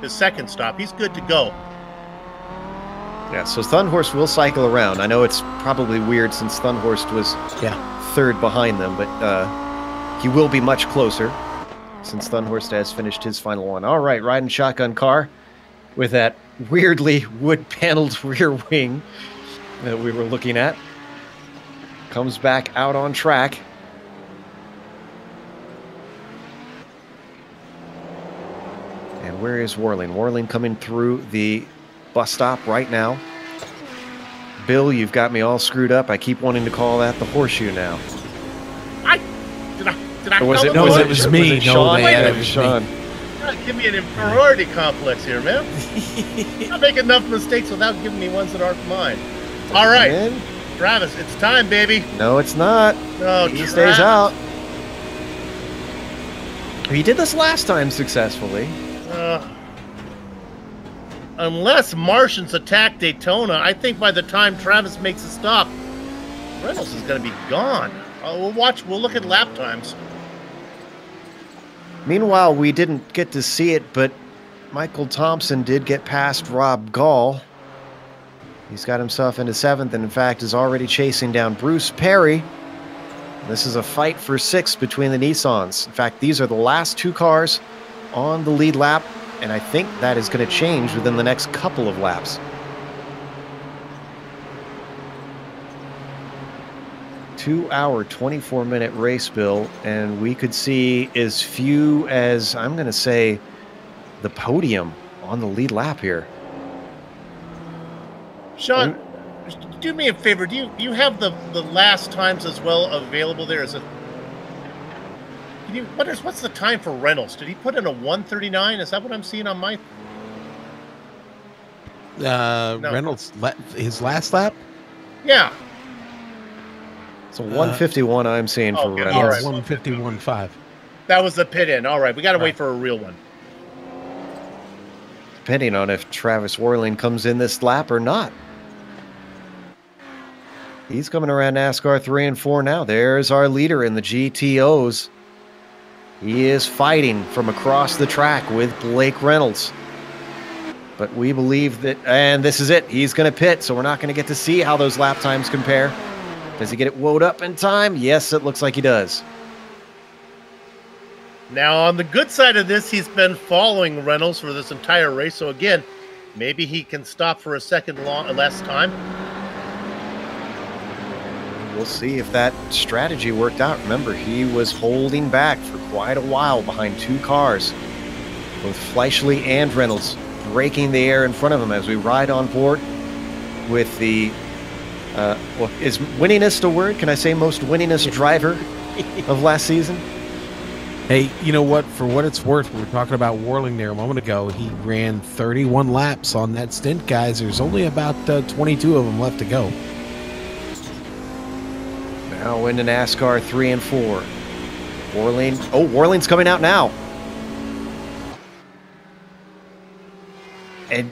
His second stop. He's good to go. Yeah, so Thunderhurst will cycle around. I know it's probably weird since Thunderhurst was third behind them, but he will be much closer since Thunderhurst has finished his final one. All right, riding shotgun car with that weirdly wood-paneled rear wing that we were looking at. Comes back out on track. And where is Warling? Warling coming through the bus stop right now. Bill, you've got me all screwed up. I keep wanting to call that the horseshoe now. Did I was it? No, it was me. Was it Sean? It was Sean. Give me an inferiority complex here, man. I make enough mistakes without giving me ones that aren't mine. All right, Man. Travis, it's time, baby. No, it's not. No, he stays out. He did this last time successfully. Unless Martians attack Daytona, I think by the time Travis makes a stop, Reynolds is going to be gone. We'll look at lap times. Meanwhile, we didn't get to see it, but Michael Thompson did get past Rob Gall. He's got himself into 7th and, in fact, is already chasing down Bruce Perry. This is a fight for 6th between the Nissans. In fact, these are the last 2 cars on the lead lap, and I think that is going to change within the next couple of laps. 2-hour, 24-minute race, Bill, and we could see as few as, I'm going to say, the podium on the lead lap here. Sean, do me a favor. Do you have the last times as well available there? Is it? What's the time for Reynolds? Did he put in a 1:39? Is that what I'm seeing on my? No. Reynolds, his last lap? Yeah. So 151 I'm seeing for Reynolds. Yes, 151.5. That was the pit in. All right, we got to wait for a real one. Depending on if Travis Warling comes in this lap or not. He's coming around NASCAR 3 and 4 now. There's our leader in the GTOs. He is fighting from across the track with Blake Reynolds. But we believe that, and this is it, he's going to pit, so we're not going to get to see how those lap times compare. Does he get it woed up in time? Yes, it looks like he does. Now, on the good side of this, he's been following Reynolds for this entire race. So, again, maybe he can stop for a second less time. We'll see if that strategy worked out. Remember, he was holding back for quite a while behind 2 cars. Both Fleischle and Reynolds breaking the air in front of him as we ride on board with the... well, is winningest a word? Can I say most winningest driver of last season? Hey, you know what? For what it's worth, we were talking about Warling there a moment ago. He ran 31 laps on that stint, guys. There's only about 22 of them left to go. Now into NASCAR 3 and 4. Warling. Oh, Warling's coming out now. And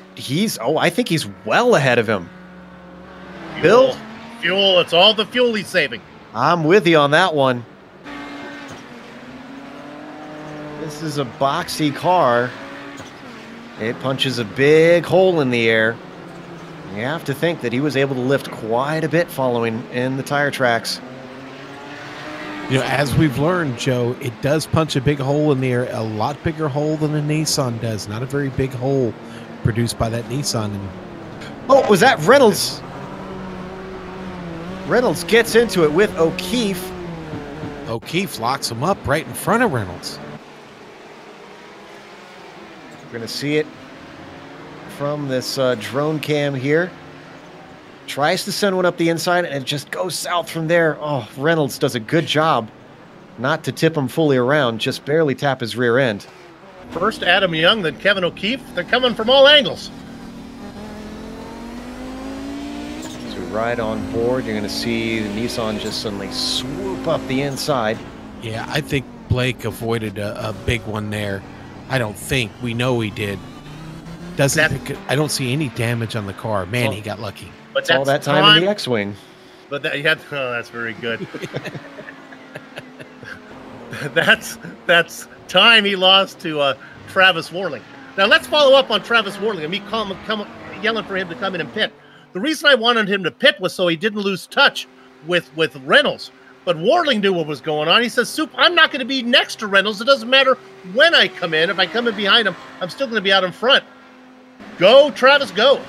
I think he's well ahead of him. Bill? Fuel, it's all the fuel he's saving. I'm with you on that one. This is a boxy car. It punches a big hole in the air. You have to think that he was able to lift quite a bit following in the tire tracks. You know, as we've learned, Joe, it does punch a big hole in the air, a lot bigger hole than a Nissan does. Not a very big hole produced by that Nissan. Oh, was that Reynolds? Reynolds gets into it with O'Keefe. O'Keefe locks him up right in front of Reynolds. We're going to see it from this drone cam here. Tries to send one up the inside, and it just goes south from there. Oh, Reynolds does a good job not to tip him fully around, just barely tap his rear end. First Adam Young, then Kevin O'Keefe. They're coming from all angles. So right on board, you're going to see the Nissan just suddenly swoop up the inside. Yeah, I think Blake avoided a big one there. I don't think. We know he did. I don't see any damage on the car. Man, he got lucky. But all that time in the X-Wing. But that's very good. that's time he lost to Travis Warling. Now let's follow up on Travis Warling and me yelling for him to come in and pit. The reason I wanted him to pit was so he didn't lose touch with Reynolds. But Warling knew what was going on. He says, Soup, I'm not going to be next to Reynolds. It doesn't matter when I come in. If I come in behind him, I'm still going to be out in front. Go, Travis, go.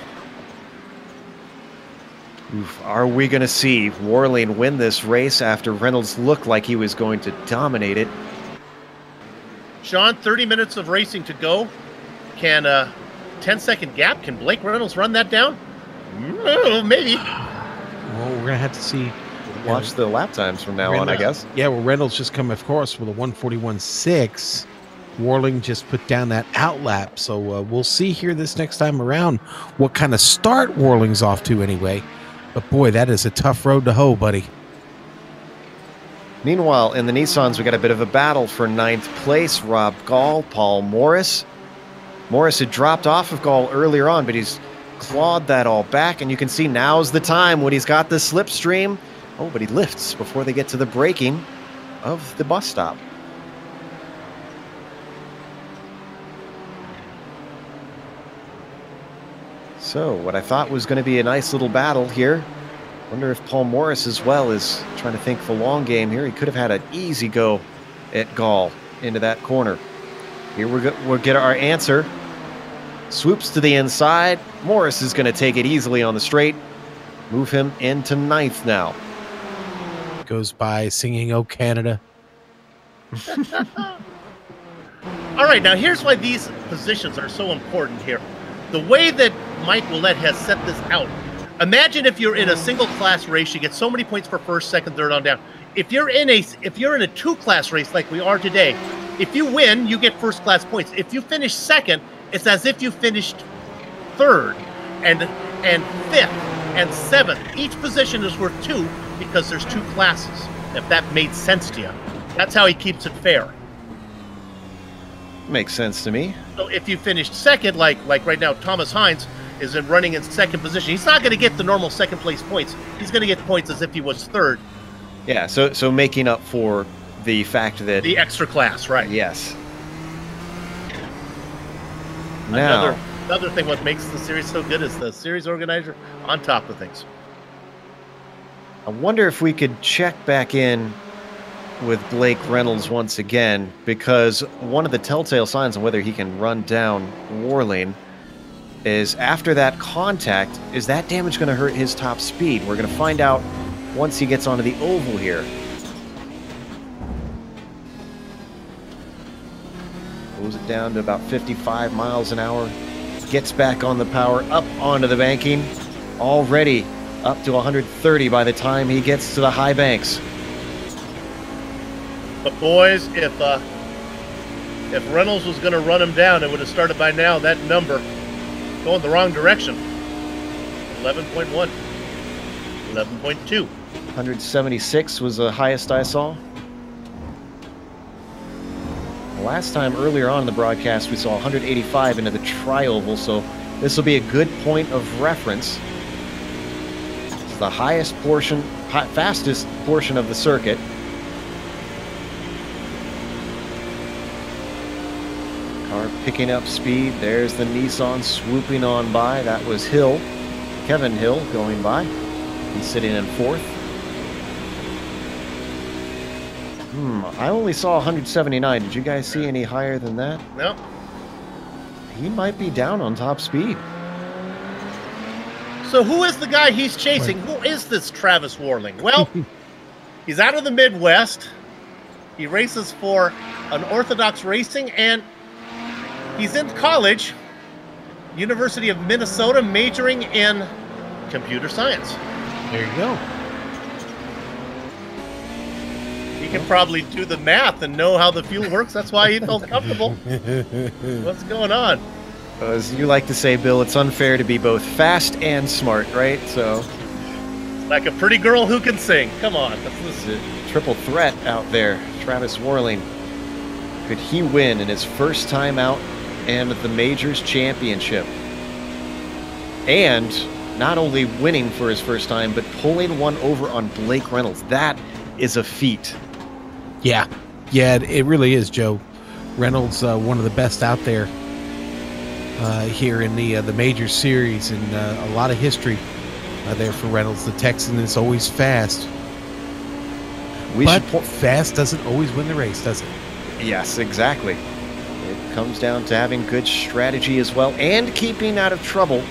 Oof, are we going to see Warling win this race after Reynolds looked like he was going to dominate it? Sean, 30 minutes of racing to go. Can 10-second gap, can Blake Reynolds run that down? Maybe. Well, we're going to have to see. Watch the lap times from now on, I guess. Yeah, well, Reynolds just come, of course, with a 141.6. Warling just put down that outlap. So we'll see here this next time around what kind of start Warling's off to anyway. But boy, that is a tough road to hoe, buddy. Meanwhile, in the Nissans, we got a bit of a battle for 9th place. Rob Gall, Paul Morris. Morris had dropped off of Gall earlier on, but he's clawed that all back. And you can see now's the time when he's got the slipstream. Oh, but he lifts before they get to the braking of the bus stop. So, what I thought was going to be a nice little battle here. Wonder if Paul Morris as well is trying to think the long game here. He could have had an easy go at Gall into that corner. Here we'll get our answer. Swoops to the inside. Morris is going to take it easily on the straight. Move him into 9th now. Goes by singing "Oh Canada." All right, now here's why these positions are so important here. The way that Mike Willett has set this out. Imagine if you're in a single class race, you get so many points for first, second, third on down. If you're in a two-class race like we are today, if you win, you get first class points. If you finish second, it's as if you finished third and fifth and seventh. Each position is worth 2 because there's 2 classes. If that made sense to you. That's how he keeps it fair. Makes sense to me. So if you finished second, like right now, Thomas Hines is running in second position. He's not going to get the normal second place points. He's going to get points as if he was third. Yeah, so making up for the fact that... The extra class, right. Yes. Now... Another thing what makes the series so good is the series organizer on top of things. I wonder if we could check back in with Blake Reynolds once again, because one of the telltale signs on whether he can run down Warling is after that contact, is that damage going to hurt his top speed? We're going to find out once he gets onto the oval here. Moves it down to about 55 miles an hour. Gets back on the power, up onto the banking. Already up to 130 by the time he gets to the high banks. But boys, if Reynolds was going to run him down, it would have started by now. That number going the wrong direction. 11.1, 11.2. 176 was the highest I saw. Last time earlier on in the broadcast, we saw 185 into the tri-oval, so This will be a good point of reference. It's the highest portion, fastest portion of the circuit. Car picking up speed. There's the Nissan swooping on by. That was Hill, Kevin Hill, going by. He's sitting in fourth. I only saw 179. Did you guys see any higher than that? No. He might be down on top speed. So who is the guy he's chasing? Who is this Travis Warling? Well, he's out of the Midwest. He races for Unorthodox Racing, and he's in college, University of Minnesota, majoring in computer science. There you go. He can probably do the math and know how the fuel works. That's why he felt comfortable. What's going on? As you like to say, Bill, it's unfair to be both fast and smart, right? So, Like a pretty girl who can sing. Come on. this is a triple threat out there. Travis Warling. Could he win in his first time out and the Majors Championship? And not only winning for his first time, but pulling one over on Blake Reynolds. That is a feat. Yeah, it really is, Joe. Reynolds, one of the best out there here in the Major Series, and a lot of history there for Reynolds. The Texan is always fast, but fast doesn't always win the race, does it? Yes, exactly. It comes down to having good strategy as well and keeping out of trouble.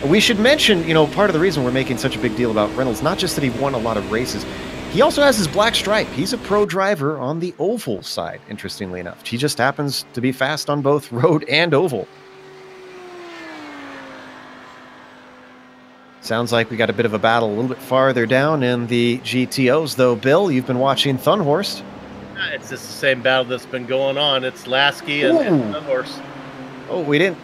We should mention, part of the reason we're making such a big deal about Reynolds, not just that he won a lot of races, he also has his black stripe. He's a pro driver on the oval side, interestingly enough. He just happens to be fast on both road and oval. Sounds like we got a bit of a battle a little bit farther down in the GTOs, though. Bill, you've been watching Thunhorst. It's just the same battle that's been going on. It's Lasky and Thunhorst. Oh, we didn't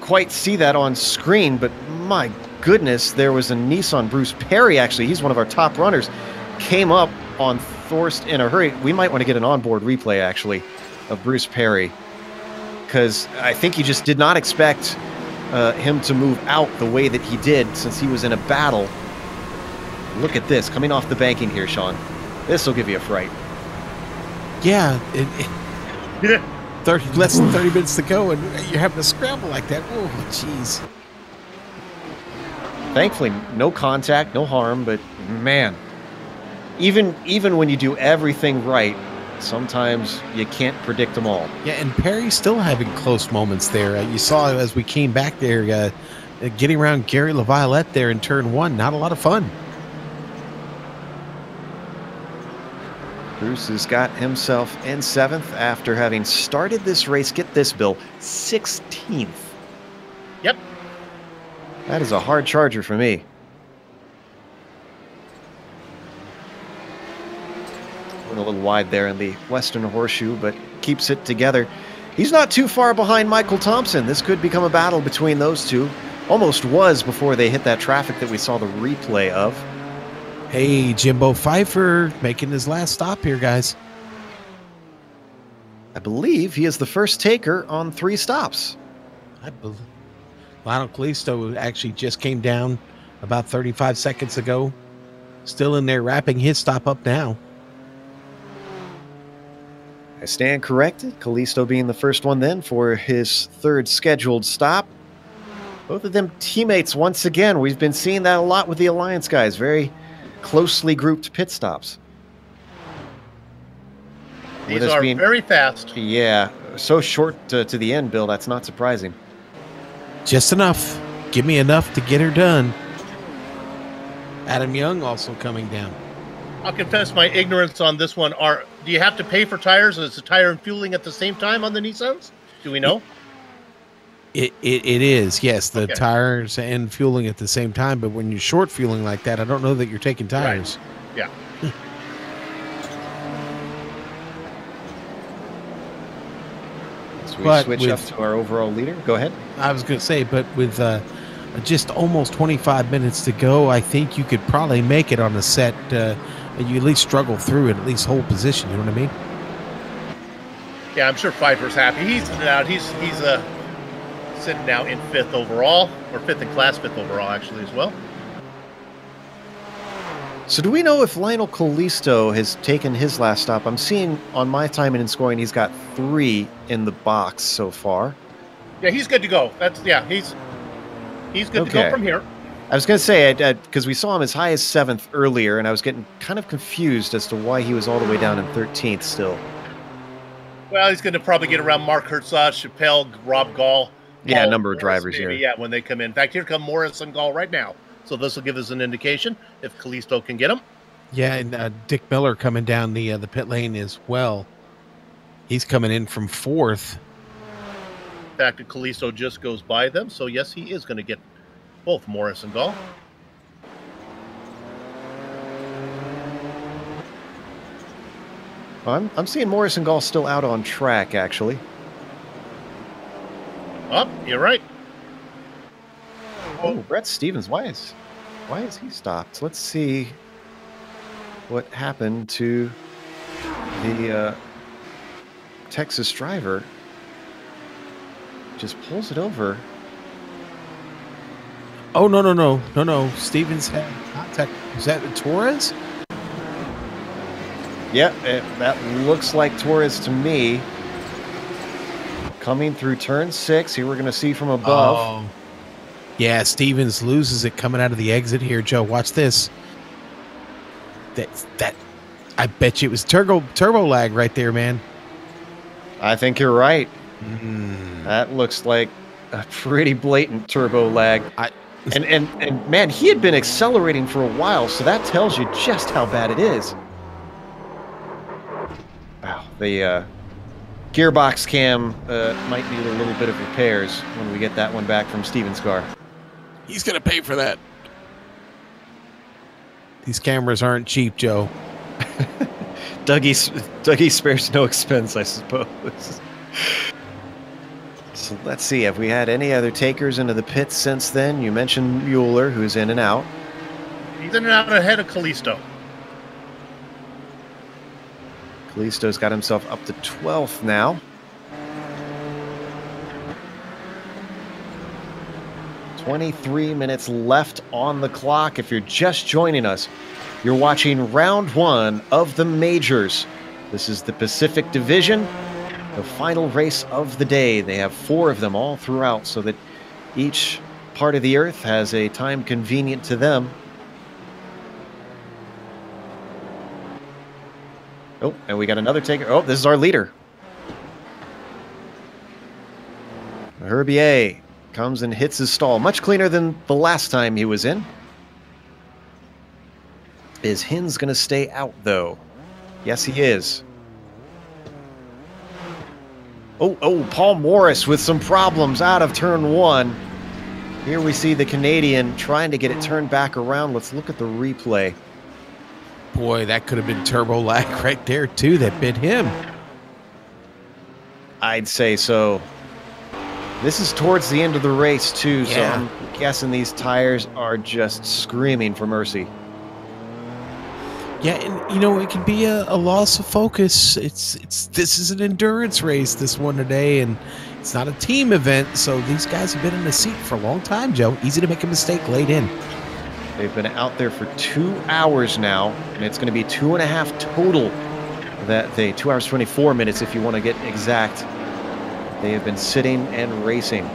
quite see that on screen, but my goodness, there was a Nissan. Bruce Perry, actually, he's one of our top runners, came up on Thorst in a hurry. We might want to get an onboard replay, actually, of Bruce Perry, because I think he just did not expect him to move out the way that he did, since he was in a battle. Look at this, coming off the banking here, Sean. This will give you a fright. Yeah, less than 30 minutes to go, and you're having to scramble like that. Oh, jeez. Thankfully, no contact, no harm, but man, even when you do everything right, sometimes you can't predict them all. Yeah, and Perry's still having close moments there. You saw as we came back there, getting around Gary LaViolette there in turn one. Not a lot of fun. Bruce has got himself in 7th after having started this race, get this, Bill, 16th. Yep. That is a hard charger for me. Went a little wide there in the Western Horseshoe, but keeps it together. He's not too far behind Michael Thompson. This could become a battle between those two. Almost was before they hit that traffic that we saw the replay of. Hey, Jimbo Pfeiffer making his last stop here, guys. I believe he is the first taker on 3 stops. I believe Lionel Callisto actually just came down about 35 seconds ago. Still in there wrapping his stop up now. I stand corrected. Callisto being the first one then for his 3rd scheduled stop. Both of them teammates once again. We've been seeing that a lot with the Alliance guys. Very closely grouped pit stops. These are very fast. Yeah, so short to the end, Bill. That's not surprising. Just enough. Give me enough to get her done. Adam Young also coming down. I'll confess my ignorance on this one. Do you have to pay for tires? Is the tire and fueling at the same time on the Nissans? Do we know? It is, yes. The tires and fueling at the same time. But when you're short fueling like that, I don't know that you're taking tires. Right. Yeah. So we switch up to our overall leader. Go ahead. I was going to say, but with just almost 25 minutes to go, I think you could probably make it on a set. And you at least struggle through and at least hold position. You know what I mean? Yeah, I'm sure Pfeiffer's happy. He's out. He's sitting now in 5th overall, or 5th in class, 5th overall actually as well. So do we know if Lionel Kalisto has taken his last stop? I'm seeing on my timing and scoring, he's got 3 in the box so far. Yeah, he's good to go. He's good to go from here. I was going to say, because we saw him as high as 7th earlier, and I was getting kind of confused as to why he was all the way down in 13th still. Well, he's going to probably get around Mark Herzog, Chappelle, Rob Gall. Yeah, a number of drivers maybe, here. Yeah, when they come in. In fact, here come Morris and Gall right now. So this will give us an indication if Kalisto can get him. Yeah, and Dick Miller coming down the pit lane as well. He's coming in from 4th. In fact, Kalisto just goes by them. So, yes, he is going to get both Morris and Gall. I'm seeing Morris and Gall still out on track, actually. Oh, you're right. Oh, Brett Stevens, why is he stopped? Let's see what happened to the Texas driver. Just pulls it over. Oh, no. Stevens had contact. Is that Torres? Yeah, that looks like Torres to me. Coming through turn 6. Here we're going to see from above. Oh. Yeah, Stevens loses it coming out of the exit here, Joe. Watch this. That I bet you it was turbo lag right there, man. I think you're right. That looks like a pretty blatant turbo lag. And man, he had been accelerating for a while, so that tells you just how bad it is. Wow, the gearbox cam might need a little bit of repairs when we get that one back from Stevens' car. He's going to pay for that. These cameras aren't cheap, Joe. Dougie spares no expense, I suppose. So let's see, have we had any other takers into the pits since then? You mentioned Mueller, who's in and out. He's in and out ahead of Kalisto. Kalisto's got himself up to 12th now. 23 minutes left on the clock. If you're just joining us, you're watching round 1 of the majors. This is the Pacific Division, the final race of the day. They have 4 of them all throughout so that each part of the earth has a time convenient to them. Oh, and we got another taker. Oh, this is our leader. Herbier comes and hits his stall. Much cleaner than the last time he was in. Is Hins going to stay out, though? Yes, he is. Oh, Paul Morris with some problems out of turn 1. Here we see the Canadian trying to get it turned back around. Let's look at the replay. Boy, that could have been turbo lag right there, too, that bit him. I'd say so. This is towards the end of the race, too, so I'm guessing these tires are just screaming for mercy. Yeah, and, you know, it can be a loss of focus. This is an endurance race, this one today, and it's not a team event, so these guys have been in the seat for a long time, Joe. Easy to make a mistake late in. They've been out there for 2 hours now, and it's going to be 2.5 total. 2 hours, 24 minutes if you want to get exact. They have been sitting and racing.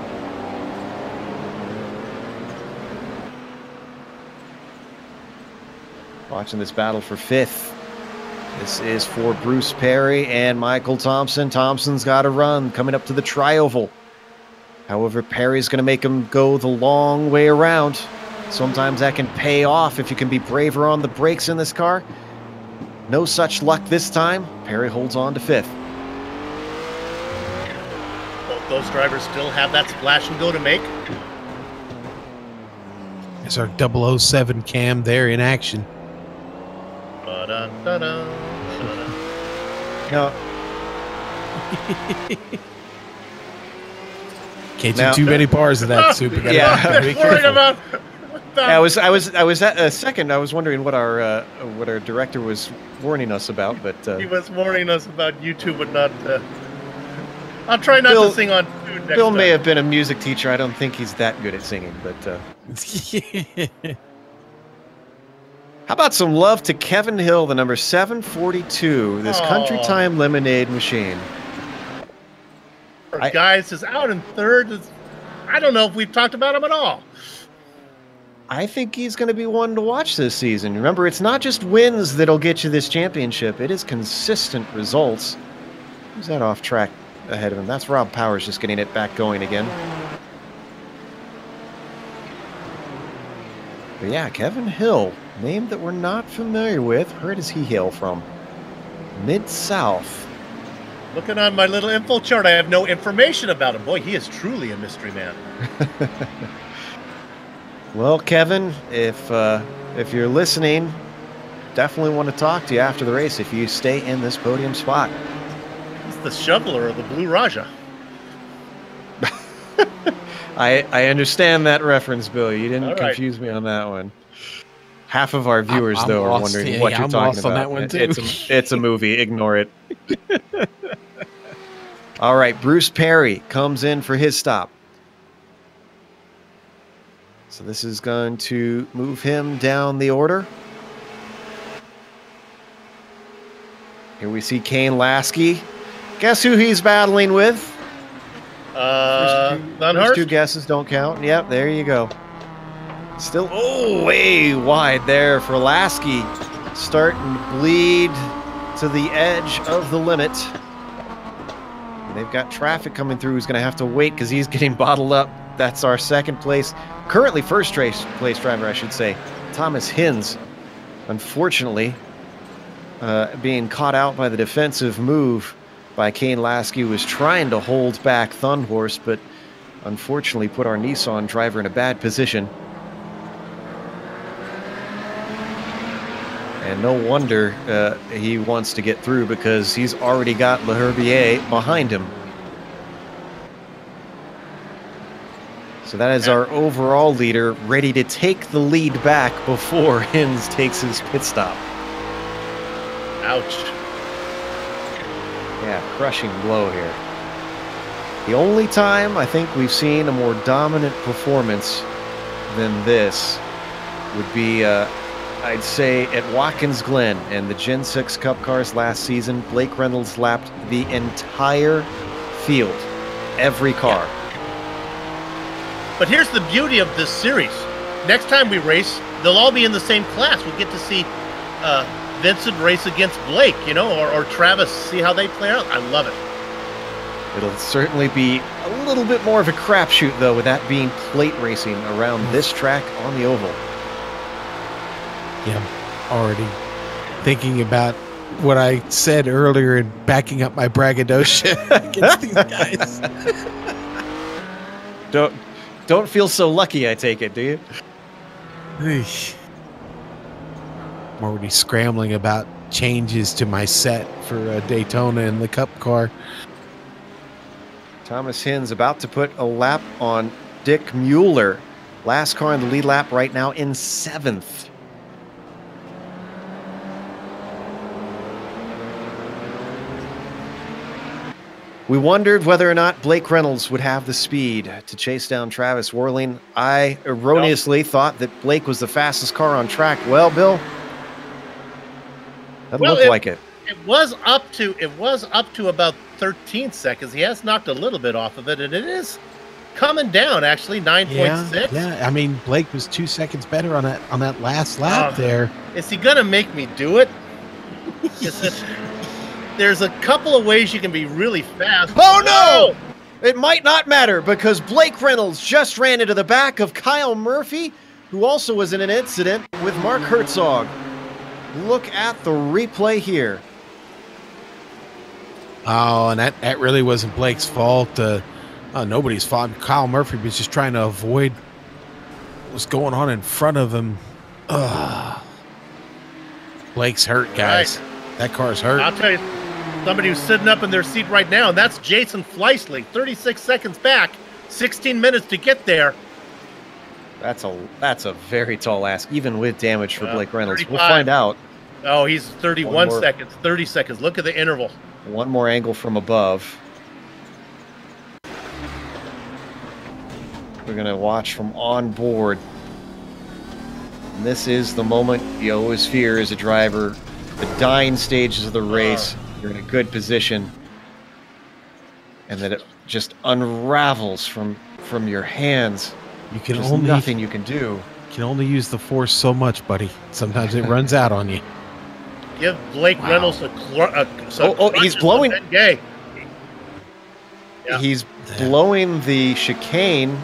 Watching this battle for 5th. This is for Bruce Perry and Michael Thompson. Thompson's got to run, coming up to the tri-oval. However, Perry's going to make him go the long way around. Sometimes that can pay off if you can be braver on the brakes in this car. No such luck this time. Perry holds on to 5th. Both those drivers still have that splash and go to make. There's our 007 cam there in action. No. Can't do too many bars of that soup. Yeah. Be careful. I was at a second. I was wondering what our director was warning us about, but he was warning us about YouTube would not I'll try not to sing on tune next Bill may time. have been a music teacher. I don't think he's that good at singing, but how about some love to Kevin Hill, the number 742, this Country Time Lemonade machine. Guys is out in third. I don't know if we've talked about him at all. I think he's going to be one to watch this season. Remember, it's not just wins that'll get you this championship. It is consistent results. Who's that off track ahead of him? That's Rob Powers just getting it back going again. But yeah, Kevin Hill, name that we're not familiar with. Where does he hail from? Mid-South. Looking on my little info chart, I have no information about him. Boy, he is truly a mystery man. Well, Kevin, if you're listening, definitely want to talk to you after the race if you stay in this podium spot. He's the shoveler of the Blue Raja. I understand that reference, Bill. You didn't confuse me on that one. Half of our viewers, though, are wondering what you're talking about. On that one too. It's a movie. Ignore it. All right, Bruce Perry comes in for his stop. So this is going to move him down the order. Here we see Kane Lasky. Guess who he's battling with? First two guesses don't count. Yep, there you go. Still, way wide there for Lasky. Starting to bleed to the edge of the limit. They've got traffic coming through who's going to have to wait because he's getting bottled up. That's our second place, currently first place driver, I should say, Thomas Hinz. Unfortunately, being caught out by the defensive move by Kane Lasky, who was trying to hold back Thunhorse, but unfortunately put our Nissan driver in a bad position. And no wonder he wants to get through because he's already got Leherbier behind him. So that is our overall leader ready to take the lead back before Hinz takes his pit stop. Ouch. Yeah, crushing blow here. The only time I think we've seen a more dominant performance than this would be, I'd say, at Watkins Glen and the Gen 6 Cup cars last season. Blake Reynolds lapped the entire field, every car. Yeah. But here's the beauty of this series. Next time we race, they'll all be in the same class. We'll get to see Vincent race against Blake, you know, or Travis, see how they play out. I love it. It'll certainly be a little bit more of a crapshoot, though, with that being plate racing around this track on the oval. Yeah, I'm already thinking about what I said earlier and backing up my braggadocio against these guys. Don't feel so lucky, I take it, do you? I'm already scrambling about changes to my set for Daytona in the Cup car. Thomas Hinz about to put a lap on Dick Mueller. Last car in the lead lap right now in 7th. We wondered whether or not Blake Reynolds would have the speed to chase down Travis Worling. I erroneously thought that Blake was the fastest car on track. Well, Bill, doesn't look like it. It was up to about 13 seconds. He has knocked a little bit off of it, and it is coming down actually 9.6. Yeah, I mean Blake was 2 seconds better on that last lap there. Is he gonna make me do it? There's a couple of ways you can be really fast. Oh, no! It might not matter because Blake Reynolds just ran into the back of Kyle Murphy, who also was in an incident with Mark Herzog. Look at the replay here. Oh, and that really wasn't Blake's fault. Nobody's fault. Kyle Murphy was just trying to avoid what was going on in front of him. Blake's hurt, guys. Right. That car's hurt. I'll tell you, somebody who's sitting up in their seat right now, and that's Jason Fleischle, 36 seconds back, 16 minutes to get there. That's a very tall ask, even with damage for Blake Reynolds. 35. We'll find out. Oh, he's 31 seconds, 30 seconds. Look at the interval. One more angle from above. we're going to watch from on board. And this is the moment you always fear as a driver. The dying stages of the race, you're in a good position. And then it just unravels from your hands. There's nothing you can do. You can only use the force so much, buddy. Sometimes it runs out on you. Give Blake Reynolds he's blowing. Gay. Yeah. He's blowing the chicane.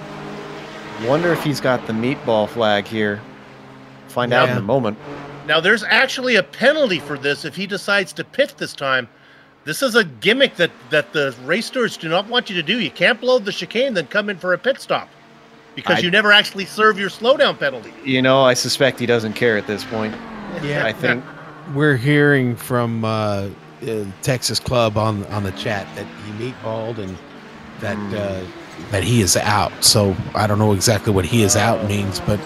Wonder if he's got the meatball flag here. Find out in a moment. Now, there's actually a penalty for this if he decides to pit this time. This is a gimmick that the race stewards do not want you to do. You can't blow the chicane, then come in for a pit stop because you never actually serve your slowdown penalty. You know, I suspect he doesn't care at this point. Yeah, I think we're hearing from Texas Club on the chat that he meatballed and that he is out. So I don't know exactly what he is out means, but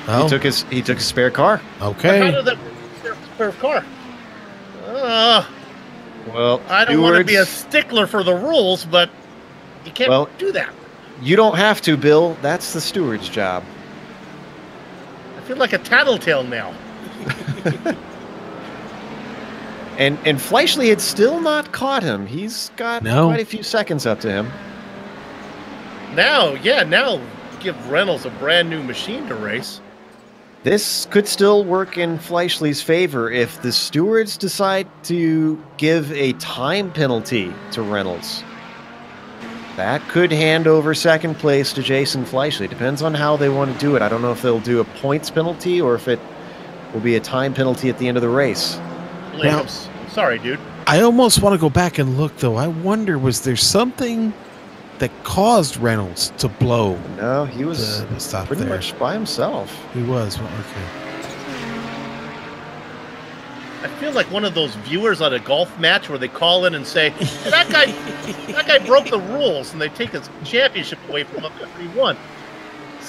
he took his spare car. Okay. How did that spare car? Well, I don't want to be a stickler for the rules, but you can't do that. You don't have to, Bill. That's the steward's job. I feel like a tattletale now. And Fleischle had still not caught him. He's got quite a few seconds up to him. Now give Reynolds a brand new machine to race. This could still work in Fleischle's favor if the stewards decide to give a time penalty to Reynolds. That could hand over second place to Jason Fleischle. Depends on how they want to do it. I don't know if they'll do a points penalty or if it will be a time penalty at the end of the race. Now, sorry, dude. I almost want to go back and look, though. I wonder, was there something that caused Reynolds to blow? No, he was pretty much by himself. He was. Well, okay. I feel like one of those viewers on a golf match where they call in and say, hey, that guy broke the rules, and they take his championship away from him after he won.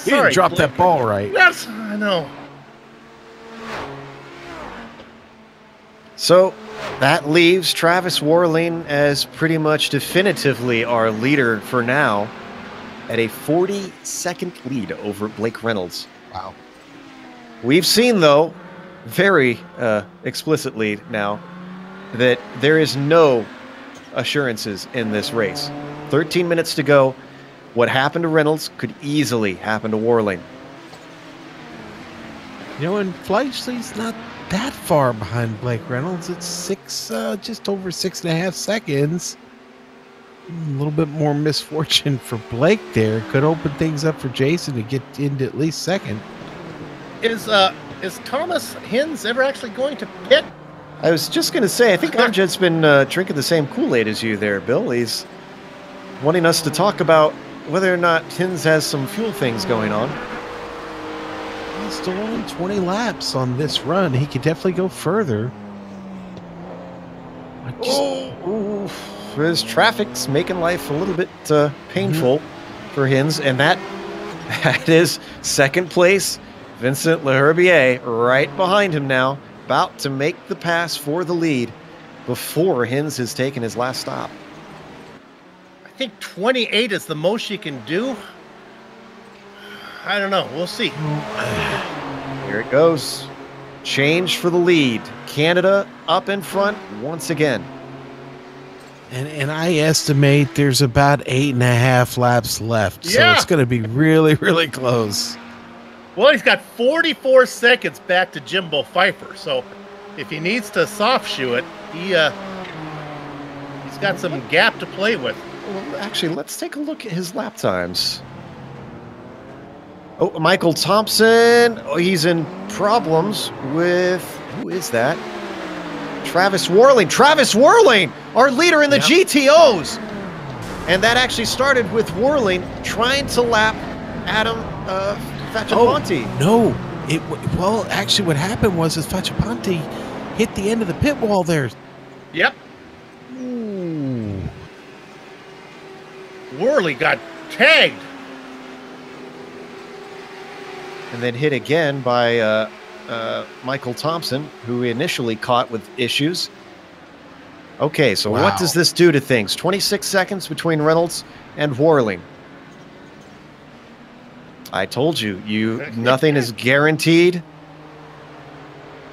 He didn't drop that ball right. Yes, I know. So that leaves Travis Warling as pretty much definitively our leader for now at a 40-second lead over Blake Reynolds. Wow. We've seen, though, very explicitly now, that there is no assurances in this race. 13 minutes to go. What happened to Reynolds could easily happen to Warling. You know, and Fleischle's not that far behind Blake Reynolds. It's just over 6.5 seconds. A little bit more misfortune for Blake there. Could open things up for Jason to get into at least second. Is Thomas Hins ever actually going to pit? I was just going to say, I think Amjad's been drinking the same Kool-Aid as you there, Bill. He's wanting us to talk about whether or not Hins has some fuel things going on. He's still only 20 laps on this run. He could definitely go further. His traffic's making life a little bit painful for Hins, and that is second place. Vincent Leherbier right behind him now, about to make the pass for the lead before Hins has taken his last stop. I think 28 is the most you can do. I don't know. We'll see. Here it goes. Change for the lead. Canada up in front once again. And I estimate there's about 8.5 laps left. So Yeah. it's going to be really, really close. Well, he's got 44 seconds back to Jimbo Pfeiffer. So if he needs to soft shoe it, he's got some gap to play with. Well, actually, let's take a look at his lap times. Oh, Michael Thompson. Oh, he's in problems with... Who is that? Travis Warling. Travis Warling, our leader in the GTOs. And that actually started with Warling trying to lap Adam Facciaponte. Oh, no. Well, actually, what happened was Facciaponte hit the end of the pit wall there. Yep. Ooh. Worley got tagged. And then hit again by Michael Thompson, who initially caught with issues. Okay, so what does this do to things? 26 seconds between Reynolds and Warling. I told you, nothing is guaranteed.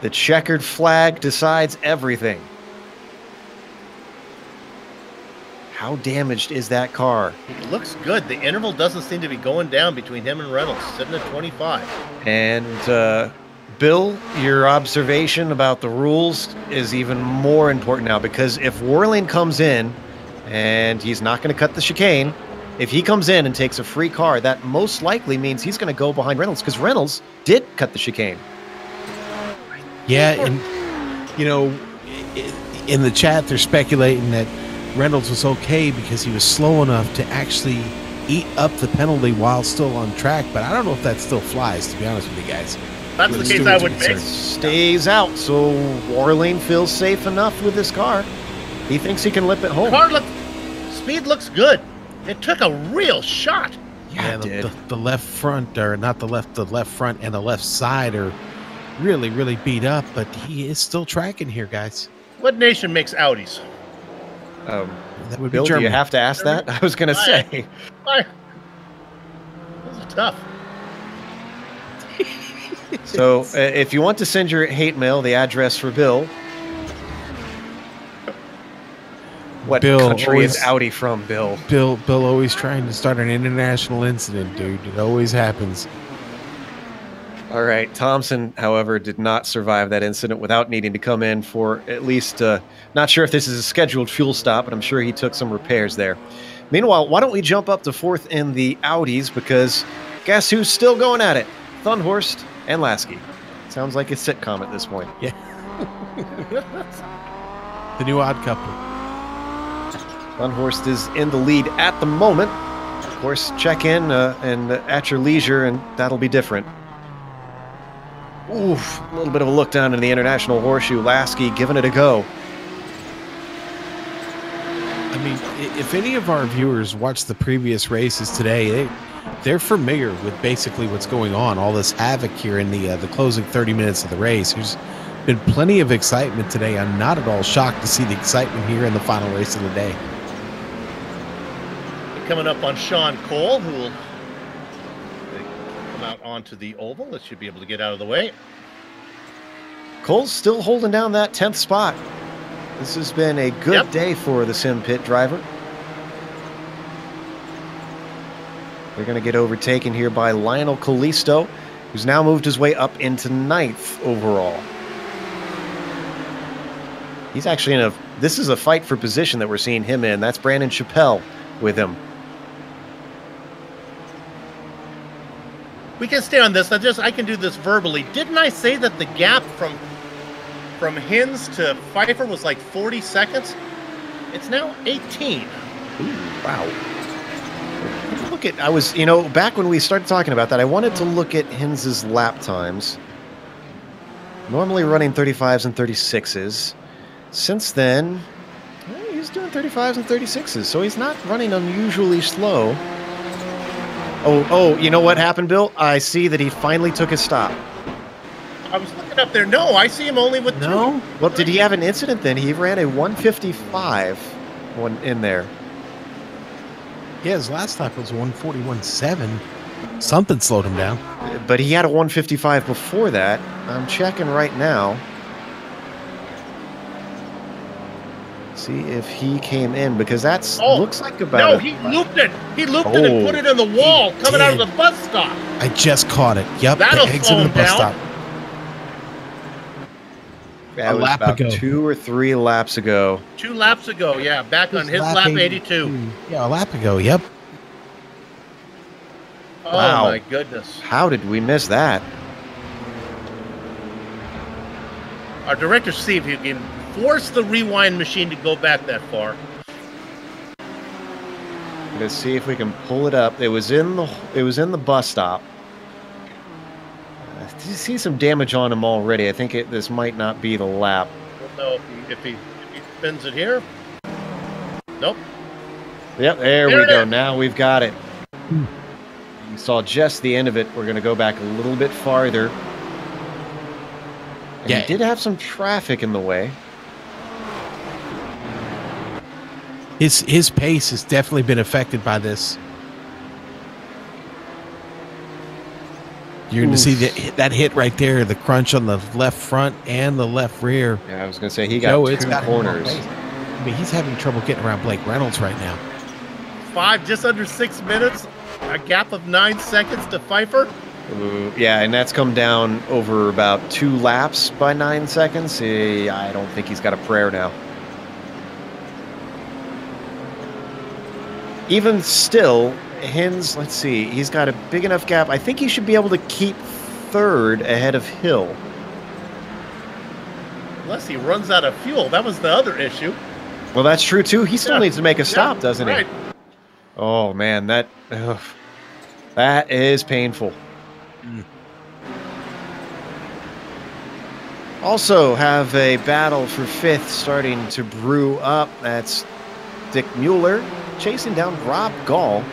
The checkered flag decides everything. How damaged is that car? It looks good. The interval doesn't seem to be going down between him and Reynolds, sitting at 25. And Bill, your observation about the rules is even more important now, because if Whirling comes in and he's not going to cut the chicane, if he comes in and takes a free car, that most likely means he's going to go behind Reynolds, because Reynolds did cut the chicane. Yeah, and you know, in the chat they're speculating that Reynolds was okay because he was slow enough to actually eat up the penalty while still on track, but I don't know if that still flies, to be honest with you guys. That's the case I would make. Stays out, so Whirling feels safe enough with this car. He thinks he can lip it home. Speed looks good. It took a real shot. Yeah, the left front, or not the left front and the left side are really, really beat up, but he is still tracking here, guys. What nation makes Audis? That would Bill, be Germany. do you have to ask that? I was going to say. This is tough. So, if you want to send your hate mail, the address for Bill. What country is Audi from, Bill? Bill always trying to start an international incident, dude. It always happens. All right. Thompson, however, did not survive that incident without needing to come in for at least, not sure if this is a scheduled fuel stop, but I'm sure he took some repairs there. Meanwhile, why don't we jump up to fourth in the Audis, because guess who's still going at it? Thunhorst and Lasky. Sounds like a sitcom at this point. Yeah. The new odd couple. Thunhorst is in the lead at the moment. Of course, check in and at your leisure, and that'll be different. Oof, a little bit of a look down in the International Horseshoe. Lasky giving it a go. I mean, if any of our viewers watched the previous races today, they're familiar with basically what's going on, all this havoc here in the closing 30 minutes of the race. There's been plenty of excitement today. I'm not at all shocked to see the excitement here in the final race of the day. Coming up on Sean Cole, who will come out onto the oval. That should be able to get out of the way. Cole's still holding down that 10th spot. This has been a good day for the Sim Pit driver. They're going to get overtaken here by Lionel Callisto, who's now moved his way up into 9th overall. He's actually in a... This is a fight for position that we're seeing him in. That's Brandon Chappelle with him. We can stay on this. I can do this verbally. Didn't I say that the gap from Hins to Pfeiffer was like 40 seconds? It's now 18. Ooh, wow. Look at, back when we started talking about that, I wanted to look at Hins's lap times. Normally running 35s and 36s. Since then, he's doing 35s and 36s, so he's not running unusually slow. Oh, you know what happened, Bill? I see that he finally took his stop. I was looking up there. No, I see him only with no. two. Well, did he have an incident then? He ran a 155 one in there. Yeah, his last lap was 141.7. Something slowed him down. But he had a 155 before that. I'm checking right now. See if he came in, because that's looks like about... No, he looped it. He looped it and put it in the wall coming out of the bus stop. I just caught it. Yep, that'll the exit slow of the him bus down. stop. That was about ago. 2 or 3 laps ago. 2 laps ago, yeah. Back on his lap 82. Yeah, a lap ago, yep. Oh, wow. my goodness. How did we miss that? Our director, see if he can force the rewind machine to go back that far. Let's see if we can pull it up. It was in the bus stop. You see some damage on him already. I think this might not be the lap. We'll know if he spins it here. Nope. Yep, there we go. Now we've got it. You saw just the end of it. We're going to go back a little bit farther. And he did have some traffic in the way. His pace has definitely been affected by this. You're going to see that hit right there, the crunch on the left front and the left rear. Yeah, I was going to say he got two corners. I mean, he's having trouble getting around Blake Reynolds right now. Just under 6 minutes, a gap of 9 seconds to Pfeiffer. Yeah, and that's come down over about 2 laps by 9 seconds. I don't think he's got a prayer now. Even still, Hins, let's see, he's got a big enough gap. I think he should be able to keep third ahead of Hill. Unless he runs out of fuel. That was the other issue. Well, that's true, too. He still needs to make a stop, doesn't he? Right. Oh, man, that is painful. Also have a battle for 5th starting to brew up. That's Dick Mueller chasing down Rob Gall.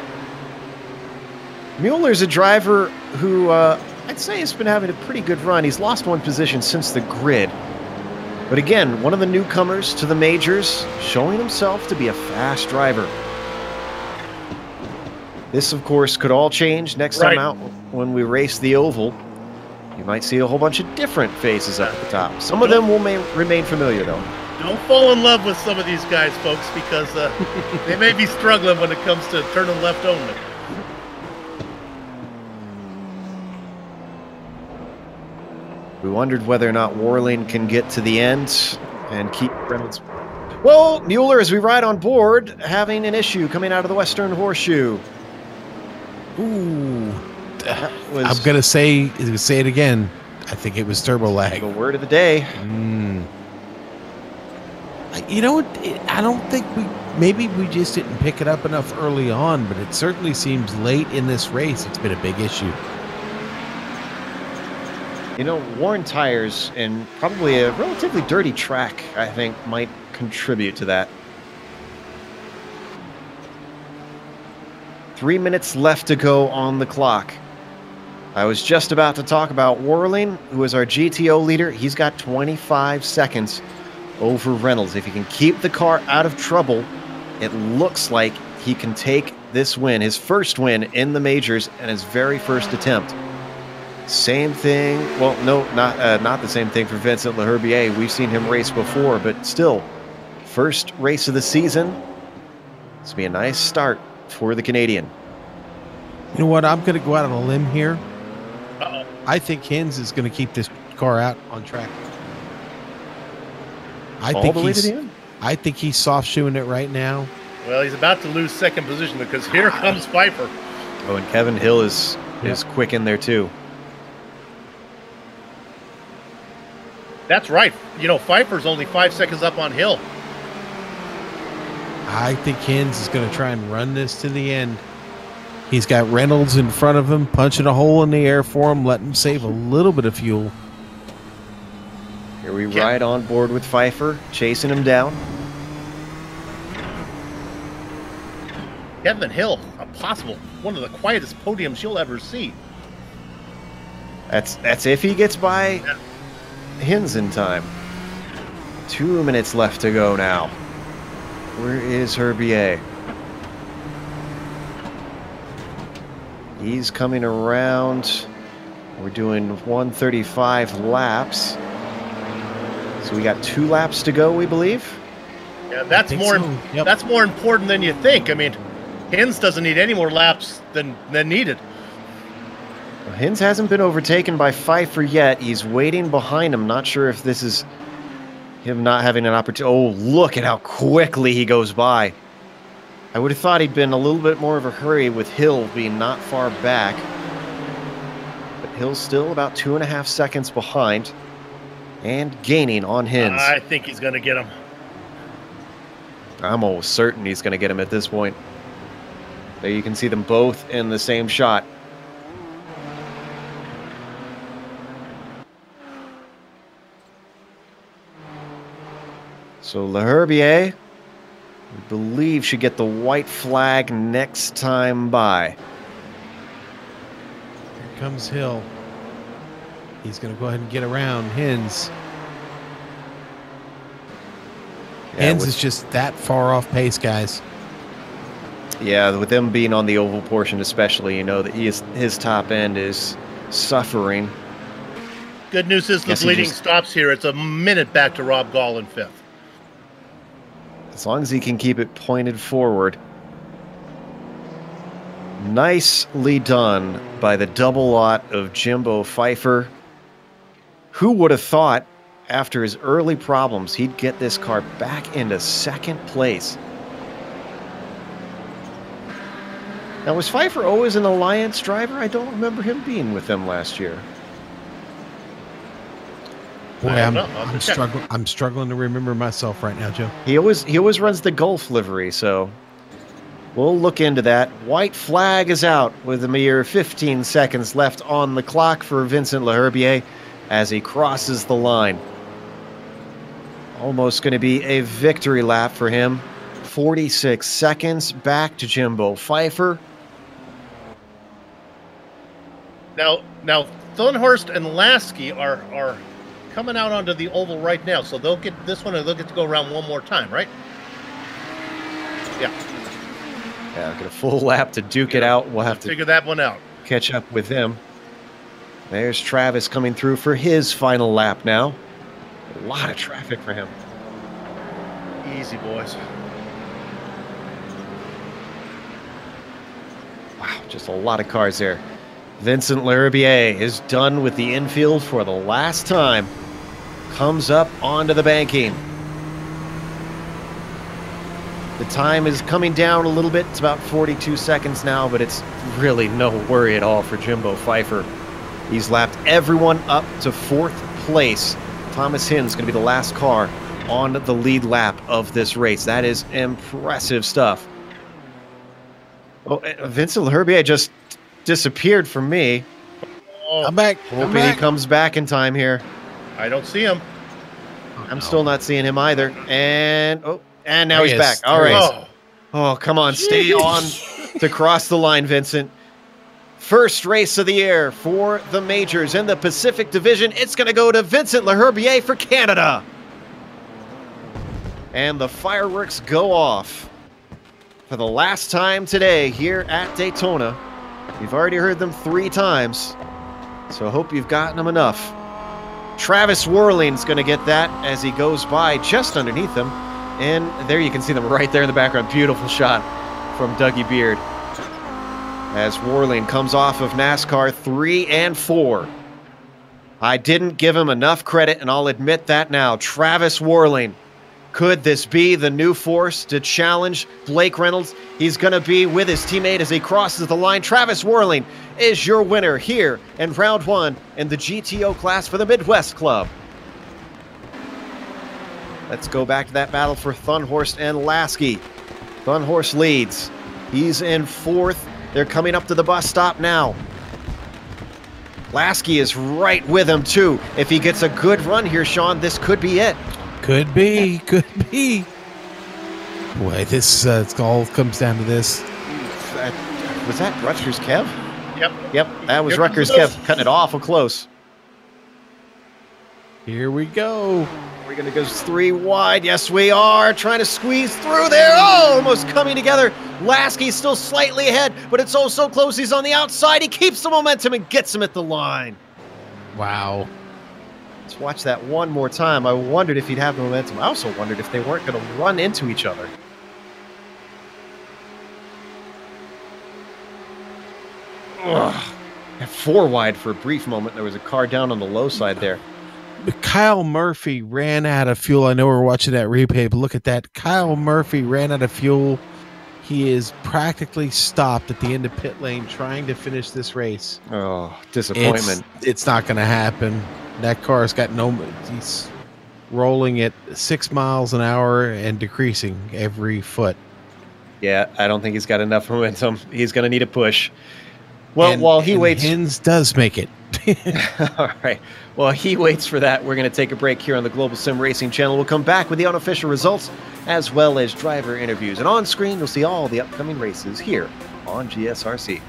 Mueller's a driver who I'd say has been having a pretty good run. He's lost 1 position since the grid. But again, one of the newcomers to the majors, showing himself to be a fast driver. This, of course, could all change next time out when we race the oval. You might see a whole bunch of different faces up at the top. Some of them will remain familiar, though. Don't fall in love with some of these guys, folks, because they may be struggling when it comes to turning left only. We wondered whether or not Warling can get to the end and keep Reynolds. Well, Mueller, as we ride on board, having an issue coming out of the Western Horseshoe. Ooh. I'm going to say it again. I think it was turbo lag. The word of the day. You know what? I don't think maybe we just didn't pick it up enough early on, but it certainly seems late in this race it's been a big issue. You know, worn tires and probably a relatively dirty track, I think, might contribute to that. 3 minutes left to go on the clock. I was just about to talk about Warling, who is our GTO leader. He's got 25 seconds over Reynolds. If he can keep the car out of trouble, it looks like he can take this win, his first win in the majors and his very first attempt. Same thing. Well, no, not the same thing for Vincent Leherbier. We've seen him race before, but still, first race of the season. This will be a nice start for the Canadian. You know what? I'm going to go out on a limb here. Uh-oh. I think Hins is going to keep this car out on track. I think he's soft shoeing it right now. Well, he's about to lose second position because here comes Pfeiffer. Oh, and Kevin Hill is quick in there too. That's right. You know, Pfeiffer's only 5 seconds up on Hill. I think Hins is going to try and run this to the end. He's got Reynolds in front of him, punching a hole in the air for him, letting him save a little bit of fuel. Here we ride on board with Pfeiffer, chasing him down. Kevin Hill, one of the quietest podiums you'll ever see. That's if he gets by Hins in time. 2 minutes left to go now. Where is Herbier? He's coming around. We're doing 135 laps. So we got 2 laps to go, we believe. Yeah, that's more important than you think. I mean, Hins doesn't need any more laps than needed. Well, Hins hasn't been overtaken by Pfeiffer yet. He's waiting behind him. Not sure if this is him not having an opportunity. Oh, look at how quickly he goes by. I would have thought he'd been a little bit more of a hurry with Hill being not far back. But Hill's still about 2.5 seconds behind and gaining on Hins. I think he's going to get him. I'm almost certain he's going to get him at this point. There you can see them both in the same shot. So Leherbier, we believe, should get the white flag next time by. Here comes Hill. He's going to go ahead and get around Hins. Hins is just that far off pace, guys. Yeah, with them being on the oval portion especially, you know that his top end is suffering. Good news is the bleeding stops here. It's a minute back to Rob Gall in 5th. As long as he can keep it pointed forward. Nicely done by the double lot of Jimbo Pfeiffer. Who would have thought after his early problems he'd get this car back into second place? Now, was Pfeiffer always an Alliance driver? I don't remember him being with them last year. Boy, I'm struggling to remember myself right now, Joe. He always runs the Gulf livery, so we'll look into that. White flag is out with a mere 15 seconds left on the clock for Vincent Leherbier as he crosses the line. Almost going to be a victory lap for him. 46 seconds back to Jimbo Pfeiffer. Now Thunhorst and Lasky are coming out onto the oval right now, so they'll get this one and they'll get to go around one more time, right? Yeah. Yeah, get a full lap to duke it out. We'll have to figure that one out. Catch up with him. There's Travis coming through for his final lap now. A lot of traffic for him. Easy, boys. Wow, just a lot of cars there. Vincent Leherbier is done with the infield for the last time. Comes up onto the banking. The time is coming down a little bit. It's about 42 seconds now, but it's really no worry at all for Jimbo Pfeiffer. He's lapped everyone up to 4th place. Thomas Hinn's going to be the last car on the lead lap of this race. That is impressive stuff. Oh, Vincent Leherbier just disappeared from me. Oh, I'm back. Hoping he comes back in time here. I don't see him. I'm still not seeing him either. And now he's back. All right. Oh, come on. Stay on to cross the line, Vincent. First race of the year for the majors in the Pacific Division. It's going to go to Vincent Leherbier for Canada. And the fireworks go off for the last time today here at Daytona. You've already heard them 3 times, so I hope you've gotten them enough. Travis Worling's going to get that as he goes by just underneath them. And there you can see them right there in the background. Beautiful shot from Dougie Beard as Worling comes off of NASCAR 3 and 4. I didn't give him enough credit, and I'll admit that now. Travis Worling. Could this be the new force to challenge Blake Reynolds? He's going to be with his teammate as he crosses the line. Travis Worling is your winner here in round 1 in the GTO class for the Midwest Club. Let's go back to that battle for Thunhorst and Lasky. Thunhorst leads. He's in 4th. They're coming up to the bus stop now. Lasky is right with him, too. If he gets a good run here, Sean, this could be it. Could be. Boy, this all comes down to this. Was that Rutgers Kev? Yep, that was Rutgers Kev cutting it awful close. Here we go. We're going to go 3 wide. Yes, we are. Trying to squeeze through there. Oh, almost coming together. Lasky's still slightly ahead, but it's oh so close. He's on the outside. He keeps the momentum and gets him at the line. Wow. Let's watch that one more time. I wondered if he'd have the momentum. I also wondered if they weren't going to run into each other. Ugh. At 4 wide for a brief moment. There was a car down on the low side there. Kyle Murphy ran out of fuel. I know we're watching that replay, but look at that. Kyle Murphy ran out of fuel. He is practically stopped at the end of pit lane trying to finish this race. Oh, disappointment. It's not going to happen. That car's got he's rolling at 6 miles an hour and decreasing every foot. Yeah, I don't think he's got enough momentum. He's going to need a push. Well, while he waits... Hins does make it. All right. While he waits for that, we're going to take a break here on the Global Sim Racing channel. We'll come back with the unofficial results as well as driver interviews. And on screen, you'll see all the upcoming races here on GSRC.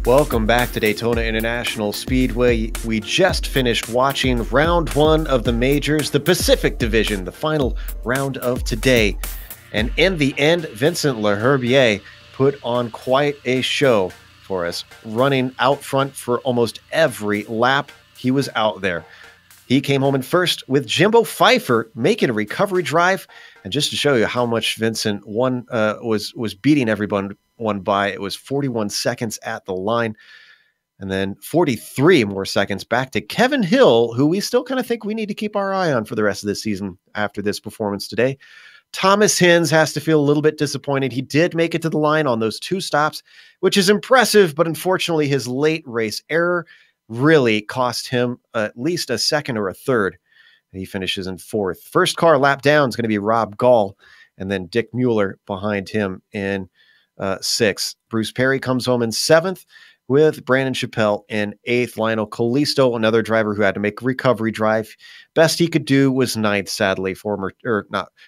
Welcome back to Daytona International Speedway. We just finished watching round one of the majors, the Pacific Division, the final round of today. And in the end, Vincent Leherbier put on quite a show for us, running out front for almost every lap he was out there. He came home in first with Jimbo Pfeiffer making a recovery drive. And just to show you how much Vincent was beating everyone by, it was 41 seconds at the line. And then 43 more seconds back to Kevin Hill, who we still kind of think we need to keep our eye on for the rest of this season after this performance today. Thomas Hins has to feel a little bit disappointed. He did make it to the line on those 2 stops, which is impressive, but unfortunately his late race error really cost him at least a second or a third. He finishes in 4th. First car lap down is going to be Rob Gall, and then Dick Mueller behind him in 6th. Bruce Perry comes home in 7th with Brandon Chappelle in 8th. Lionel Calisto, another driver who had to make a recovery drive. Best he could do was 9th, sadly.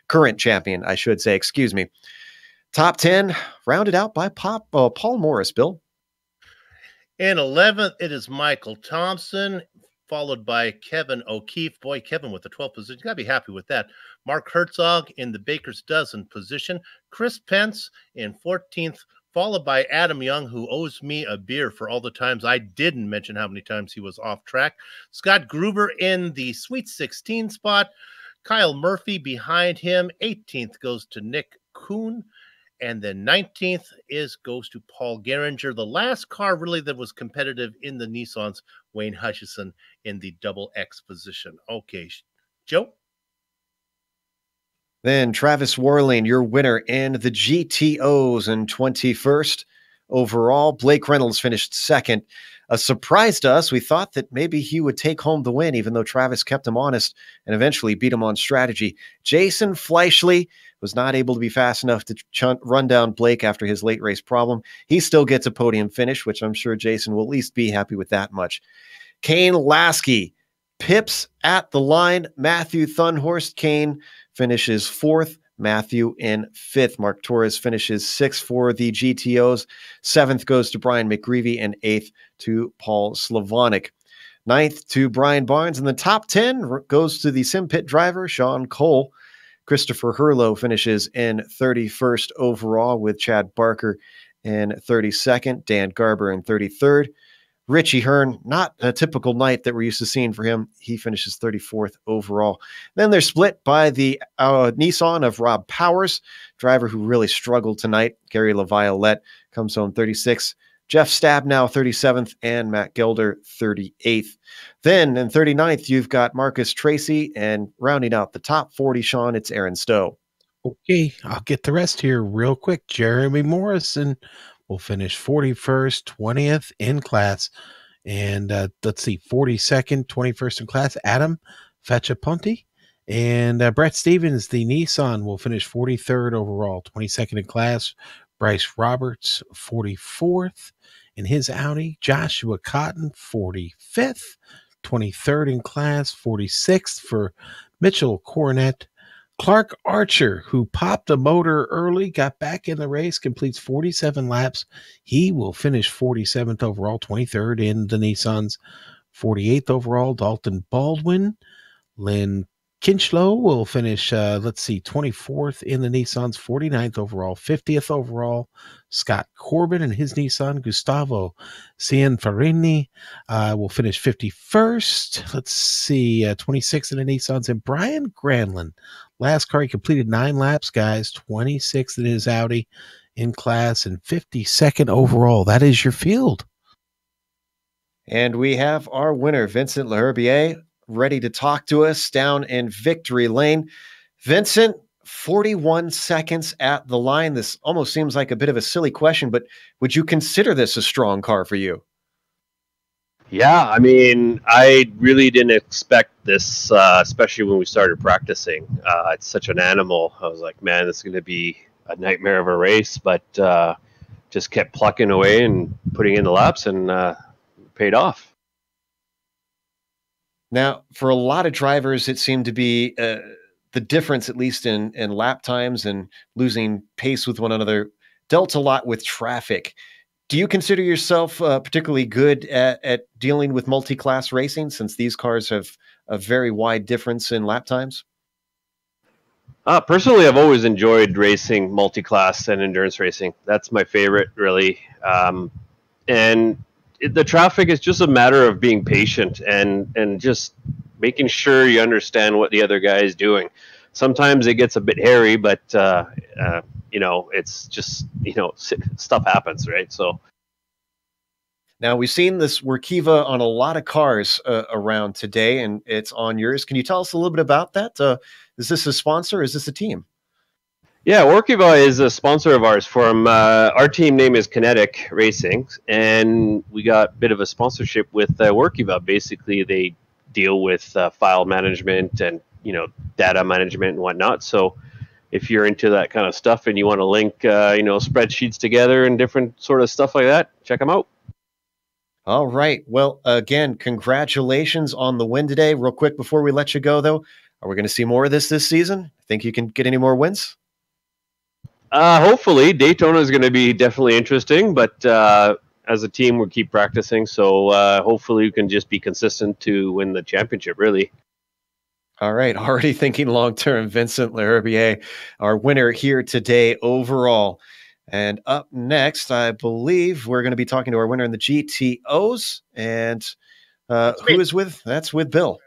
Current champion, I should say, excuse me. Top 10 rounded out by Paul Morris, Bill. In 11th, it is Michael Thompson, followed by Kevin O'Keefe. Boy, Kevin with the 12th position. You got to be happy with that. Mark Herzog in the Baker's Dozen position. Chris Pence in 14th, followed by Adam Young, who owes me a beer for all the times I didn't mention how many times he was off track. Scott Gruber in the Sweet 16 spot. Kyle Murphy behind him. 18th goes to Nick Kuhn. And then 19th goes to Paul Geringer. The last car really that was competitive in the Nissans, Wayne Hutchison in the double X position. Okay, Joe? Then Travis Warling, your winner in the GTOs in 21st. Overall, Blake Reynolds finished 2nd. A surprise to us. We thought that maybe he would take home the win, even though Travis kept him honest and eventually beat him on strategy. Jason Fleischle was not able to be fast enough to run down Blake after his late race problem. He still gets a podium finish, which I'm sure Jason will at least be happy with that much. Kane Lasky pips at the line. Matthew Thunhorst. Kane finishes 4th. Matthew in 5th. Mark Torres finishes 6th for the GTOs. 7th goes to Brian McGreevy and 8th to Paul Slavonik. 9th to Brian Barnes. And the top 10 goes to the Sim Pit driver, Sean Cole. Christopher Hurlow finishes in 31st overall with Chad Barker in 32nd. Dan Garber in 33rd. Richie Hearn, not a typical night that we're used to seeing for him. He finishes 34th overall. Then they're split by the Nissan of Rob Powers, driver who really struggled tonight. Gary LaViolette comes home 36th. Jeff Stabnow 37th, and Matt Gelder 38th. Then in 39th, you've got Marcus Tracy, and rounding out the top 40, Sean, it's Aaron Stowe. Okay, I'll get the rest here real quick. Jeremy Morrison will finish 41st, 20th in class. And let's see, 42nd, 21st in class, Adam Fetchaponte. And Brett Stevens, the Nissan, will finish 43rd overall, 22nd in class. Bryce Roberts, 44th in his Audi. Joshua Cotton, 45th, 23rd in class. 46th for Mitchell Coronet. Clark Archer, who popped a motor early, got back in the race, completes 47 laps. He will finish 47th overall, 23rd in the Nissans. 48th overall, Dalton Baldwin. Lynn Kinchlow will finish, 24th in the Nissans, 49th overall, 50th overall. Scott Corbin and his Nissan. Gustavo Cianfarini will finish 51st. Let's see, 26th in the Nissans. And Brian Granlund, last car, he completed 9 laps, guys, 26th in his Audi in class and 52nd overall. That is your field. And we have our winner, Vincent Leherbier, ready to talk to us down in victory lane. Vincent, 41 seconds at the line. This almost seems like a bit of a silly question, but would you consider this a strong car for you? Yeah, I mean, I really didn't expect this, especially when we started practicing. It's such an animal. I was like, man, this is going to be a nightmare of a race, but just kept plucking away and putting in the laps, and paid off. Now, for a lot of drivers, it seemed to be the difference, at least in lap times and losing pace with one another, dealt a lot with traffic. Do you consider yourself particularly good at dealing with multi-class racing, since these cars have a very wide difference in lap times? Personally, I've always enjoyed racing multi-class and endurance racing. That's my favorite, really. The traffic is just a matter of being patient and just making sure you understand what the other guy is doing. Sometimes it gets a bit hairy, but it's just stuff happens, right? So. Now, we've seen this Workiva on a lot of cars around today, and it's on yours. Can you tell us a little bit about that? Is this a sponsor? Or is this a team? Yeah, Workiva is a sponsor of ours. From our team name is Kinetic Racing, and we got a bit of a sponsorship with Workiva. Basically, they deal with file management and data management and whatnot. So, if you're into that kind of stuff and you want to link spreadsheets together and different sort of stuff like that, check them out. All right. Well, again, congratulations on the win today. Real quick before we let you go, though, are we going to see more of this season? Think you can get any more wins? Hopefully. Daytona is going to be definitely interesting, but as a team, we'll keep practicing. So hopefully we can just be consistent to win the championship, really. All right. Already thinking long-term, Vincent L'Herbier, our winner here today overall. And up next, I believe we're going to be talking to our winner in the GTOs. And who is with? That's with Bill.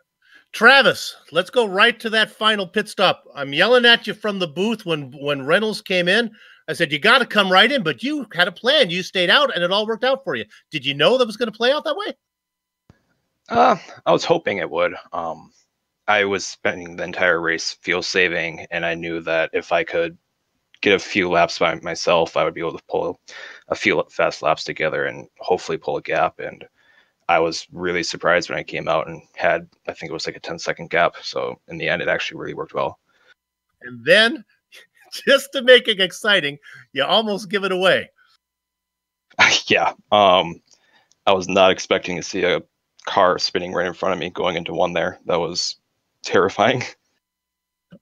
Travis, let's go right to that final pit stop. I'm yelling at you from the booth when Reynolds came in. I said, you got to come right in, but you had a plan. You stayed out, and it all worked out for you. Did you know that was going to play out that way? I was hoping it would. I was spending the entire race fuel saving, and I knew that if I could get a few laps by myself, I would be able to pull a few fast laps together and hopefully pull a gap. And I was really surprised when I came out and had, I think it was like a 10-second gap. So in the end, it actually really worked well. And then, just to make it exciting, you almost give it away. Yeah. I was not expecting to see a car spinning right in front of me going into one there. That was terrifying.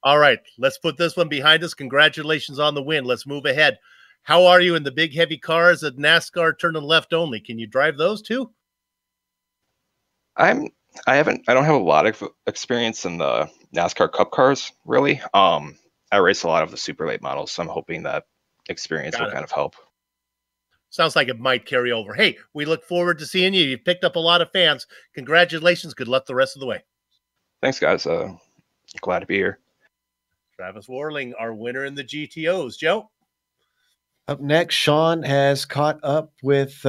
All right, let's put this one behind us. Congratulations on the win. Let's move ahead. How are you in the big heavy cars at NASCAR turning left only? Can you drive those too? I don't have a lot of experience in the NASCAR Cup cars, really. I race a lot of the super late models, so I'm hoping that experience will kind of help. Sounds like it might carry over. Hey, we look forward to seeing you. You've picked up a lot of fans. Congratulations. Good luck the rest of the way. Thanks, guys. Glad to be here. Travis Warling, our winner in the GTOs. Joe? Up next, Sean has caught up with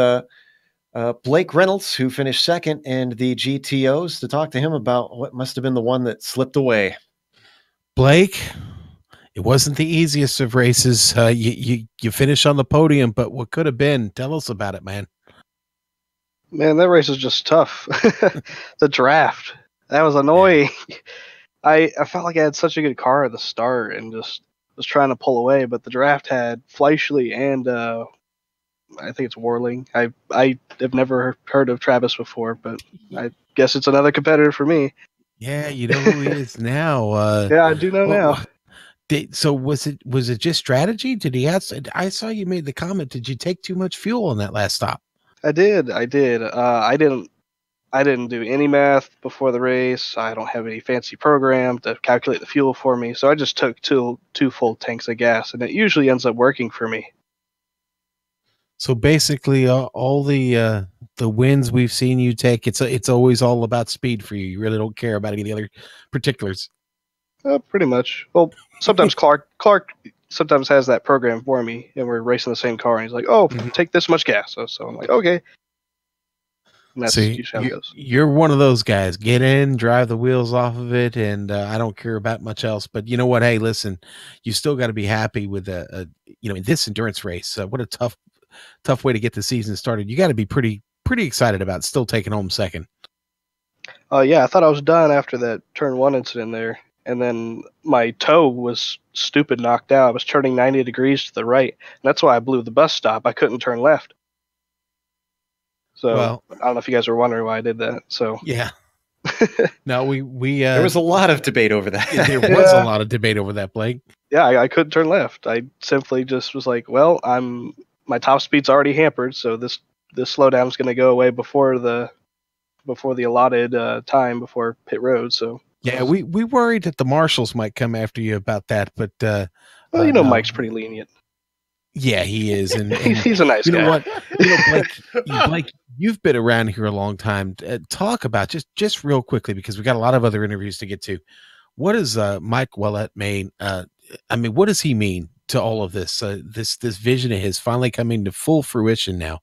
Blake Reynolds, who finished second in the GTOs, to talk to him about what must have been the one that slipped away. Blake, it wasn't the easiest of races. You finished on the podium, but what could have been? Tell us about it, man. Man, that race was just tough. The draft, that was annoying. I felt like I had such a good car at the start and just was trying to pull away, but the draft had Fleischle and I think it's Warling. I have never heard of Travis before, but I guess it's another competitor for me. Yeah, you know who he is now. Yeah, I do know now. So was it just strategy? Did he have? I saw you made the comment. Did you take too much fuel on that last stop? I did. I didn't do any math before the race. I don't have any fancy program to calculate the fuel for me, so I just took two full tanks of gas, and it usually ends up working for me. So basically, all the wins we've seen you take, it's always all about speed for you. You really don't care about any of the other particulars. Pretty much. Well, sometimes Clark sometimes has that program for me, and we're racing the same car, and he's like, "Oh, take this much gas." So I'm like, "Okay." And that's usually how it goes. You're one of those guys. Get in, drive the wheels off of it, and I don't care about much else. But you know what? Hey, listen, you still got to be happy with in this endurance race. What a tough way to get the season started. You got to be pretty excited about still taking home second. Yeah, I thought I was done after that turn one incident there, and then my toe was stupid knocked out. I was turning 90 degrees to the right, and that's why I blew the bus stop. I couldn't turn left. So I don't know if you guys were wondering why I did that. So yeah. No, we there was a lot of debate over that. There was a lot of debate over that, Blake. Yeah, I couldn't turn left. I simply just was like, well, I'm my top speed's already hampered, so this slowdown is going to go away before the allotted time before pit road. So Yeah, we worried that the marshals might come after you about that, but well, no. Mike's pretty lenient. Yeah, he is, and he's a nice you guy. know what, Blake, you've been around here a long time. Talk about just real quickly, because we got a lot of other interviews to get to. What does Mike Ouellet mean? What does he mean to all of this? This vision of his finally coming to full fruition now.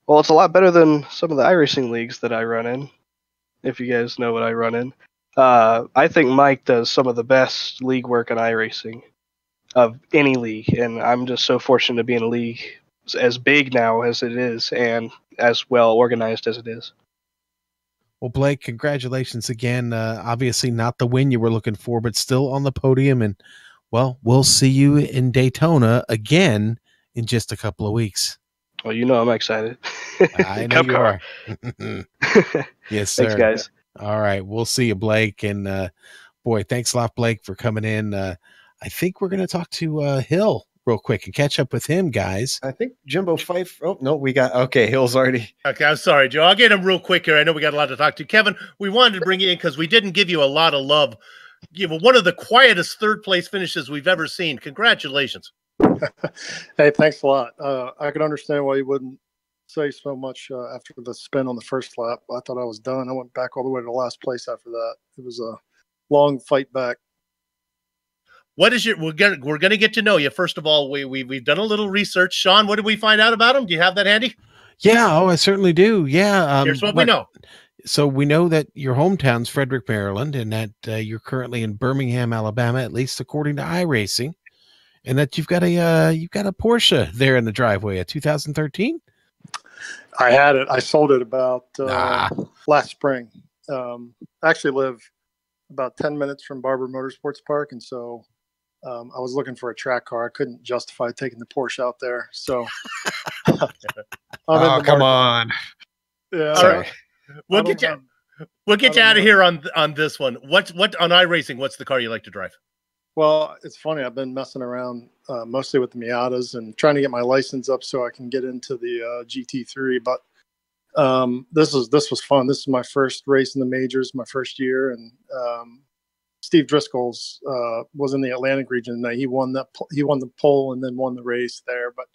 Well, it's a lot better than some of the iRacing leagues that I run in. If you guys know what I run in, I think Mike does some of the best league work in iRacing of any league, and I'm just so fortunate to be in a league as big now as it is and as well organized as it is. Well, Blake, congratulations again. Obviously not the win you were looking for, but still on the podium, and well, we'll see you in Daytona again in just a couple of weeks. Well, I'm excited. I know you are. Yes, sir. Thanks, guys. All right, we'll see you, Blake, and boy, thanks a lot, Blake, for coming in. I think we're going to talk to Hill real quick and catch up with him, guys. I think Jimbo Fife. Oh, no, okay. Hill's already. Okay, I'm sorry, Joe. I'll get him real quick here. I know we got a lot to talk to. Kevin, we wanted to bring you in because we didn't give you a lot of love. You were one of the quietest third-place finishes we've ever seen. Congratulations. Hey, thanks a lot. I could understand why you wouldn't say so much after the spin on the first lap. I thought I was done. I went back all the way to the last place after that. It was a long fight back. What is we're gonna get to know you. First of all, we've done a little research. Sean, what did we find out about him? Do you have that handy? Yeah, I certainly do. Yeah. Here's what we know. So we know that your hometown's Frederick, Maryland, and that you're currently in Birmingham, Alabama, at least according to iRacing, and that you've got a Porsche there in the driveway, a 2013. I had it. I sold it about last spring. I actually live about 10 minutes from Barber Motorsports Park, and so I was looking for a track car. I couldn't justify taking the Porsche out there, so. Come on. Yeah, all right. We'll get you out of here on this one. What on iRacing? What's the car you like to drive? Well, it's funny. I've been messing around mostly with the Miatas and trying to get my license up so I can get into the GT3. But this was fun. This is my first race in the majors, my first year, and Steve Driscoll's was in the Atlantic region. And he won the pole and then won the race there. But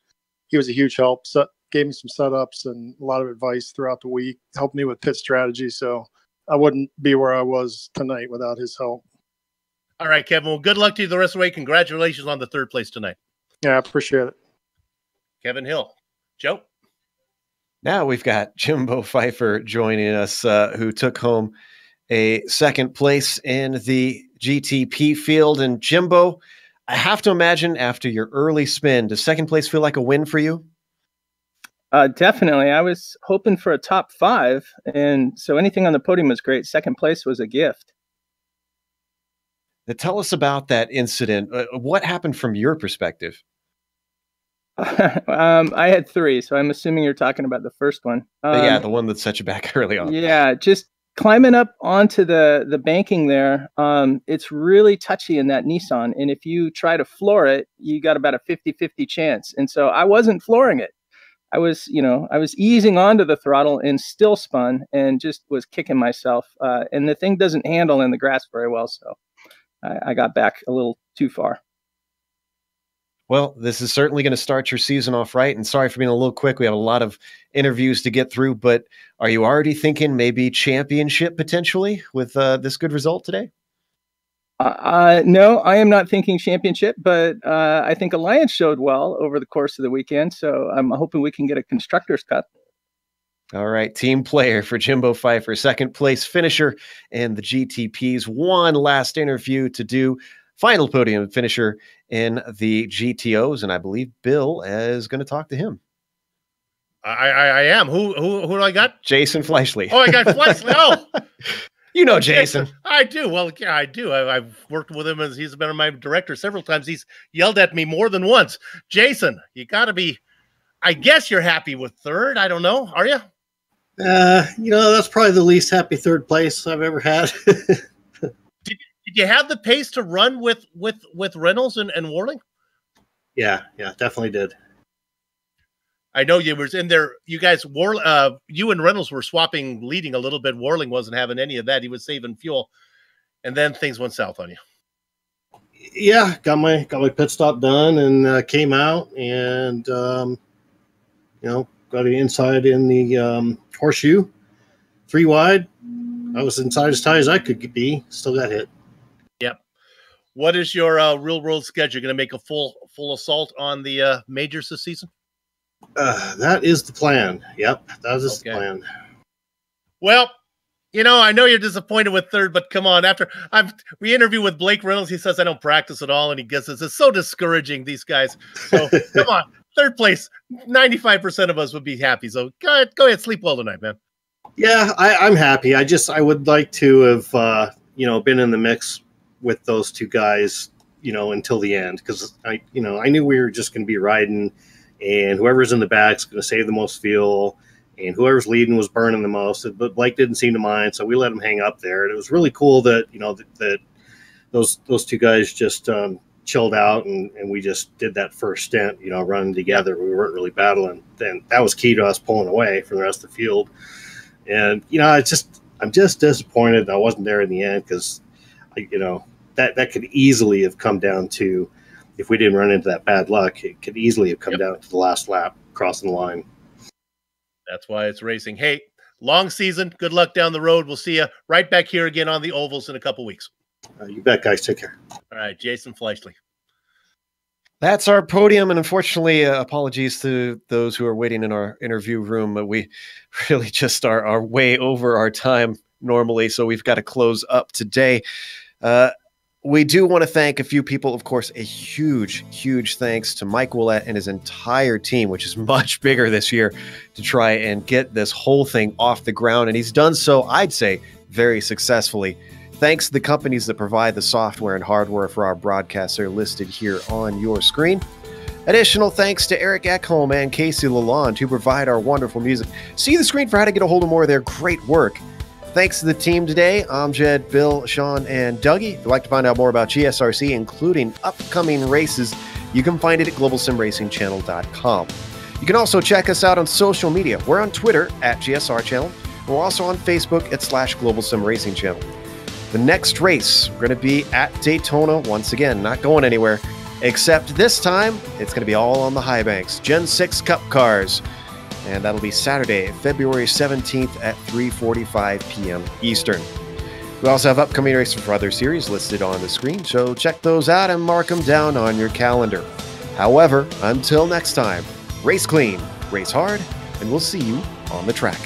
he was a huge help. Gave me some setups and a lot of advice throughout the week. Helped me with pit strategy. So I wouldn't be where I was tonight without his help. All right, Kevin. Well, good luck to you the rest of the way. Congratulations on the third place tonight. Yeah, I appreciate it. Kevin Hill. Joe? Now we've got Jimbo Pfeiffer joining us, who took home a second place in the GTP field. And Jimbo, I have to imagine after your early spin, does second place feel like a win for you? Definitely. I was hoping for a top 5, and so anything on the podium was great. Second place was a gift. Now, tell us about that incident. What happened from your perspective? I had 3, so I'm assuming you're talking about the first one. Yeah, the one that set you back early on. Yeah, just climbing up onto the banking there. It's really touchy in that Nissan, and if you try to floor it, you got about a 50-50 chance. And so I wasn't flooring it. I was easing onto the throttle and still spun and just was kicking myself. And the thing doesn't handle in the grass very well, so I got back a little too far. Well, this is certainly going to start your season off right. And sorry for being a little quick. We have a lot of interviews to get through, but are you already thinking maybe championship potentially with this good result today? No, I am not thinking championship, but I think Alliance showed well over the course of the weekend. So I'm hoping we can get a Constructors' Cup. All right, team player for Jimbo Pfeiffer, second place finisher in the GTPs. One last interview to do. Final podium finisher in the GTOs, and I believe Bill is going to talk to him. I am. Who do I got? Jason Fleischle. Oh, I got Fleischle. Oh, you know Jason. I do. Well, yeah, I do. I've worked with him as he's been my director several times. He's yelled at me more than once. Jason, you got to be. I guess you're happy with third. I don't know. Are you? That's probably the least happy third place I've ever had. Did you have the pace to run with Reynolds and Warling? Yeah, definitely did. I know you were in there. You guys, you and Reynolds were leading a little bit. Warling wasn't having any of that. He was saving fuel, and then things went south on you. Yeah, got my pit stop done and came out and got it inside in the horseshoe, 3 wide. I was inside as tight as I could be. Still got hit. Yep. What is your real world schedule? You're going to make a full assault on the majors this season? That is the plan. Yep, that is the plan. Well, I know you're disappointed with third, but come on. After we interview with Blake Reynolds, he says I don't practice at all, and he gets this. It's so discouraging, these guys. So come on, third place. 95% of us would be happy. So go ahead, sleep well tonight, man. Yeah, I'm happy. I would like to have been in the mix with those two guys, until the end, because I knew we were just going to be riding. And whoever's in the back is going to save the most fuel, and whoever's leading was burning the most. But Blake didn't seem to mind, so we let him hang up there. And it was really cool that that those two guys just chilled out, and we just did that first stint, running together. We weren't really battling. Then that was key to us pulling away from the rest of the field. And I'm just disappointed I wasn't there in the end, because that could easily have come down to. If we didn't run into that bad luck, it could easily have come down to the last lap, crossing the line. That's why it's racing. Hey, long season. Good luck down the road. We'll see you right back here again on the ovals in a couple weeks. You bet, guys. Take care. All right, Jason Fleischle. That's our podium, and unfortunately, apologies to those who are waiting in our interview room, but we really just are way over our time normally, so we've got to close up today. We do want to thank a few people. Of course, a huge, huge thanks to Mike Willett and his entire team, which is much bigger this year, to try and get this whole thing off the ground. And he's done so, I'd say, very successfully. Thanks to the companies that provide the software and hardware for our broadcasts. They're listed here on your screen. Additional thanks to Eric Ekholm and Casey Lalonde, who provide our wonderful music. See the screen for how to get a hold of more of their great work. Thanks to the team today, Amjad, Bill, Sean, and Dougie. If you'd like to find out more about GSRC, including upcoming races, you can find it at globalsimracingchannel.com. You can also check us out on social media. We're on Twitter at GSR Channel. We're also on Facebook at /GlobalSimRacingChannel. The next race, we're going to be at Daytona once again, not going anywhere, except this time it's going to be all on the high banks. Gen 6 Cup cars. And that'll be Saturday, February 17th at 3:45 p.m. Eastern. We also have upcoming races for other series listed on the screen, so check those out and mark them down on your calendar. However, until next time, race clean, race hard, and we'll see you on the track.